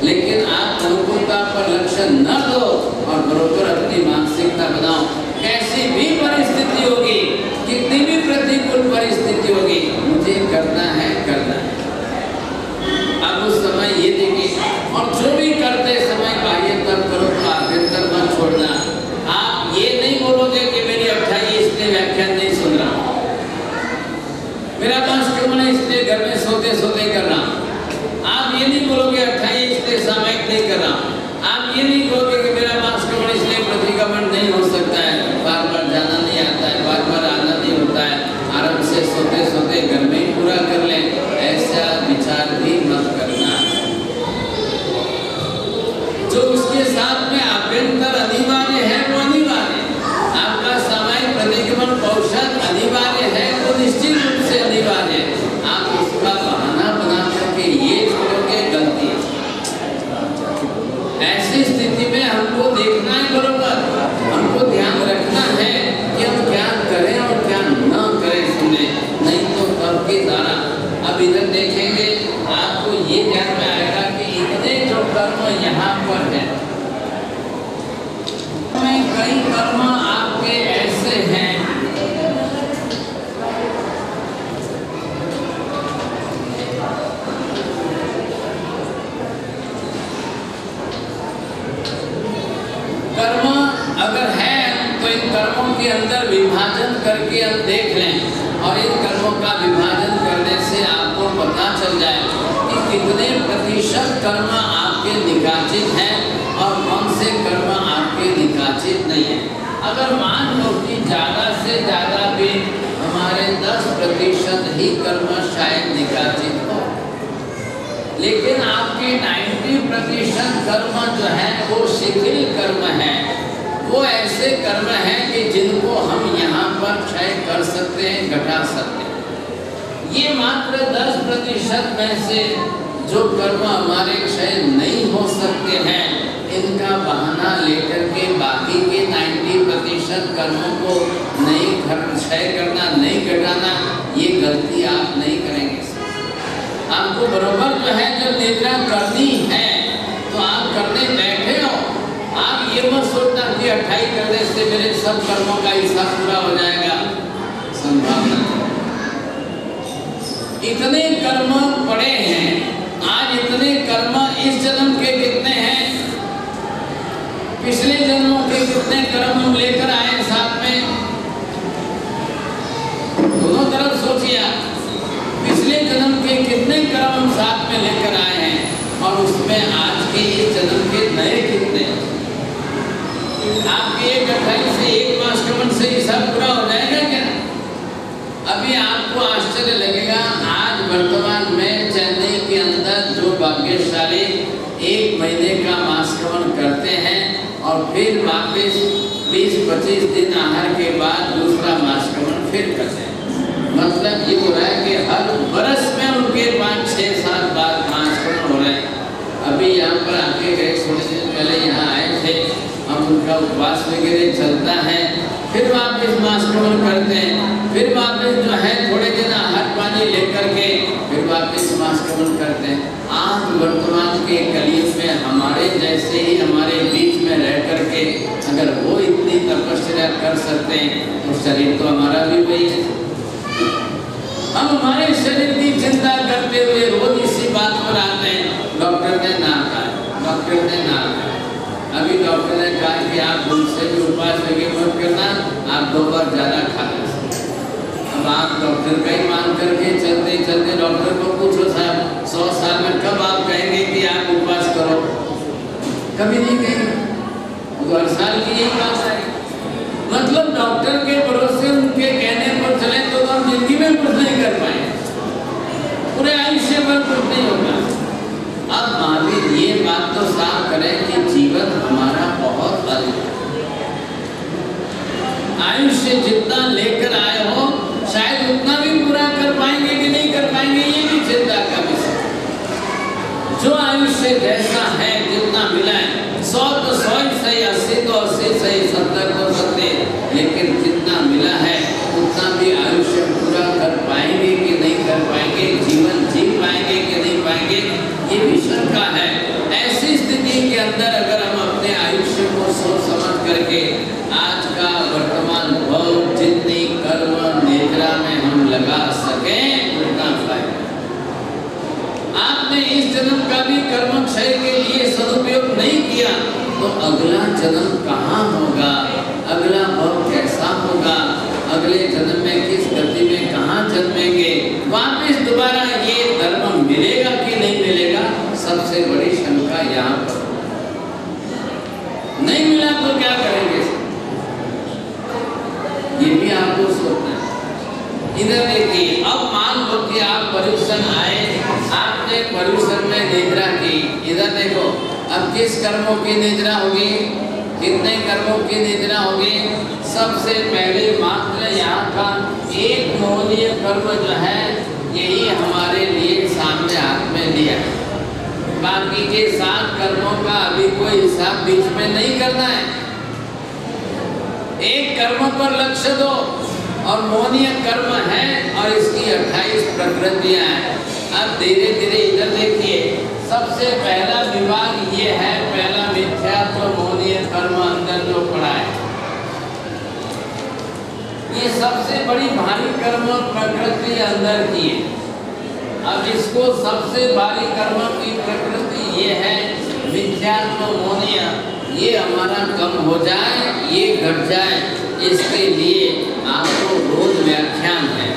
लेकिन आप अनुकूलता पर लक्ष्य न दो और बरोबर अपनी मानसिकता बनाओ। कैसी भी परिस्थिति होगी, कितनी भी प्रतिकूल परिस्थिति होगी, मुझे करना है, करना है। अब उस समय ये देखिए, और जो भी करते समय बाह्य तर्क करो, आभ्यंतर मत छोड़ना। आप ये नहीं बोलोगे कि मेरी 28 इसलिए व्याख्यान नहीं सुन रहा, मेरा मास्क्रमण इसलिए घर में सोते सोते कर रहा। आप ये नहीं बोलोगे 28 इसलिए सामयिक नहीं कर रहा। आप ये नहीं बोलोगे कि मेरा मास्क्रमण इसलिए प्रतिक्रमण नहीं हो सकता है, बार बार जाना नहीं आता है, बार बार आना नहीं होता है, आराम से सोते सोते घर में ही पूरा कर ले। ऐसा विचार भी मत करना। जो उसके साथ में आभ्यंतर अनिवार्य है वो अनिवार्य है। आपका सामयिक प्रतिक्रमण कौशल अनिवार्य है, वो निश्चित रूप से अनिवार्य है। आप उसका बहाना बना करके ये छोड़ोगे, गलती है। ऐसी स्थिति में हमको देखना है बरोबर, हमको ध्यान रखना है कि हम क्या करें और क्या न करें सुने, नहीं तो तब के द्वारा। अब इधर देखेंगे, आपको ये ध्यान में आएगा कि इतने जो कर्म यहाँ पर है, कई कर्म आपके ऐसे हैं कर्म अगर है तो इन कर्मों के अंदर विभाजन करके हम देख लें, और इन कर्मों का विभाजन करने से आपको पता चल जाए कि कितने प्रतिशत कर्म आपके निकाचित हैं और कौन से कर्म आपके निकाचित नहीं है। अगर मान लो कि ज़्यादा से ज़्यादा भी हमारे 10% ही कर्म शायद निकाचित हो, लेकिन आपके 90% कर्म जो है वो शिथिल कर्म है। वो ऐसे कर्म हैं कि जिनको हम यहाँ पर क्षय कर सकते हैं, घटा सकते हैं। ये मात्र 10% में से जो कर्म हमारे क्षय नहीं हो सकते हैं, इनका बहाना लेकर के बाकी के 90% कर्मों को नहीं क्षय करना, नहीं घटाना, ये गलती आप नहीं करेंगे। आपको बरोबर जो है जब निद्रा करनी है तो आप करने बैठे हो। आप ये मत सोचना कि 28 करने से मेरे सब कर्मों का हिस्सा पूरा हो जाएगा, संभावना नहीं। इतने कर्म पड़े हैं, आज इतने कर्म इस जन्म के कितने हैं, पिछले जन्मों के कितने कर्म हम लेकर आए साथ में, दोनों तरफ सोचिए। पिछले जन्म के कितने कर्म हम साथ में लेकर आए हैं, और उसमें आज के इस जन्म के नए कितने। आपके 28 से 1 मासक्रमण से ये सब पूरा हो जाएगा क्या? अभी आपको आश्चर्य लगेगा, आज वर्तमान में चेन्नई के अंदर जो भाग्यशाली 1 महीने का मासक्रमण करते हैं और फिर वापस 20-25 दिन आहार के बाद दूसरा मासक्रमण फिर करते हैं। मतलब ये हो रहा है कि हर बरस में उनके 5-6-7 बार मासक्रमण हो रहे हैं। अभी यहाँ पर आके गए, थोड़े दिन पहले यहाँ आए थे, हम उनका उपवास वगैरह चलता है, फिर वापस मासक्रमण करते हैं, फिर वापस जो है थोड़े दिन आहार पानी लेकर के फिर वापस मासक्रमण करते हैं। आज वर्तमान के कलयुग में हमारे जैसे ही हमारे बीच में रह करके अगर वो इतनी तपस्या कर सकते हैं तो शरीर तो हमारा भी वही है। हम हमारे शरीर की चिंता करते हुए रोज इसी बात पर आते हैं, डॉक्टर ने ना कहा, डॉक्टर ने ना कहा। अभी डॉक्टर ने कहा कि आप उनसे भी उपवास वगैरह मत करना, आप 2 बार ज़्यादा खा लें। अब आप डॉक्टर का ही मान करके चलते चलते डॉक्टर को पूछो, साहब 100 साल में कब आप कहेंगे कि आप उपवास करो? कभी नहीं कहेंगे, वो हर साल की यही बात है। मतलब डॉक्टर के भरोसे उनके कहने पर चले तो हम जिंदगी में कुछ नहीं कर पाए, पूरे आयुष्य भर कुछ नहीं होगा। अब महावीर ये बात तो साफ करें कि जीवन हमारा बहुत अधिक है। आयुष्य जितना लेकर आए हो शायद उतना भी पूरा कर पाएंगे कि नहीं कर पाएंगे, ये भी चिंता का विषय। जो आयुष्य जैसा है, जितना मिला है, 100 तो 100 ही सही, 80 तो 80 सही, 70 तो 70, लेकिन जितना मिला है उतना भी आयुष्य पूरा कर पाएंगे कि नहीं कर पाएंगे, जीवन जी पाएंगे कि नहीं पाएंगे, ये विषय का है। ऐसे अगला जन्म कहाँ होगा, अगला भव कैसा होगा, अगले जन्म में किस गति में कहाँ जन्मेंगे, वापस दोबारा ये धर्म मिलेगा कि नहीं मिलेगा, सबसे बड़ी शंका यहाँ पर। नहीं मिला तो क्या करेंगे, ये भी आपको सोचना है। इधर देखिए, अब मान लो कि आप पर्यूषण आए, आपने पर्यूषण में निद्रा की, इधर देखो अब किस कर्मों की निद्रा होगी, कितने कर्मों की निद्रा होगी। सबसे पहले मात्र यहाँ का एक मोहनीय कर्म जो है यही हमारे लिए सामने हाथ में लिया है। बाकी के 7 कर्मों का अभी कोई हिसाब बीच में नहीं करना है। एक कर्म पर लक्ष्य दो और मोहनीय कर्म है और इसकी 28 प्रकृतियां हैं। अब धीरे धीरे इधर देखिए, सबसे पहला विभाग ये है, पहला मिथ्यात्व मोहनीय कर्म अंदर जो पड़ा है, ये सबसे बड़ी भारी कर्म प्रकृति अंदर की है। अब इसको सबसे भारी कर्म की प्रकृति ये है मिथ्यात्व मोहनीय, ये हमारा कम हो जाए, ये घट जाए, इसके लिए आपको रोज व्याख्यान है।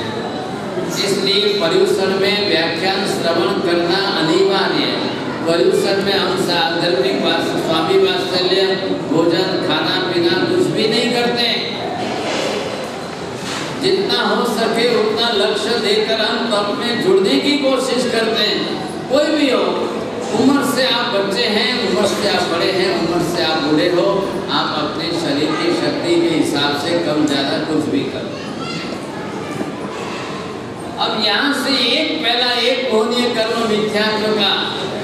इसलिए पर्यूषण में व्याख्यान श्रवण करना अनिवार्य है। पर्यूषण में हम साधर्मिक स्वामी वात्सल्य, भोजन, खाना पीना कुछ भी नहीं करते। जितना हो सके उतना लक्ष्य देकर हम तप में जुड़ने की कोशिश करते हैं। कोई भी हो, उम्र से आप बच्चे हैं, उम्र से आप बड़े हैं, उम्र से आप बूढ़े हो, आप अपने शरीर की शक्ति के हिसाब से कम ज्यादा कुछ भी करो। अब यहाँ से पहला एक मोहनीय कर्म मिथ्यात्व का,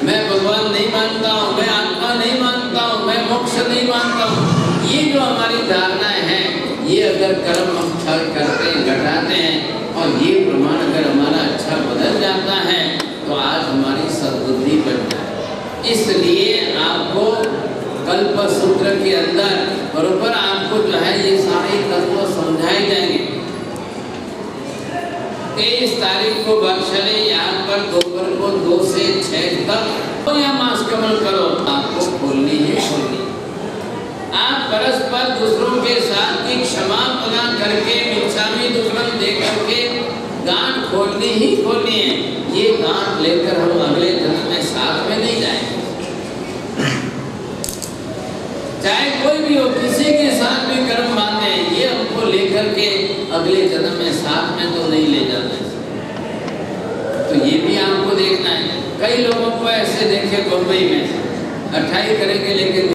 मैं भगवान नहीं मानता हूँ, मैं आत्मा नहीं मानता हूँ, मैं मोक्ष नहीं मानता हूँ, ये जो हमारी धारणाएं हैं, ये अगर कर्म हम करते हैं, घटाते हैं और ये प्रमाण अगर हमारा अच्छा बदल जाता है तो आज हमारी सद्बुद्धि बन जाए। इसलिए आपको कल्प सूत्र के अंदर बरोबर आपको जो है ये सारे तत्व समझाए जाएंगे। 23 तारीख को बख्शले यहाँ पर दोपहर को 2 से 6 तक तो यह मास कमल करो, आपको खोलनी ही खोलनी। आप परस्पर दूसरों के साथ की क्षमा पना करके मिच्छामी दुक्कड़म दे करके गांठ खोलनी ही खोलनी है। ये गांठ लेकर हम अगले जन्म में साथ में नहीं जाएंगे। चाहे कोई भी हो, किसी के साथ भी कर्म बांधे, ये हमको लेकर के अगले जन्म में साथ में तो नहीं ले जाते। तो ये भी आपको देखना है। कई लोगों को ऐसे देखे बम्बई में 28 करेंगे लेकिन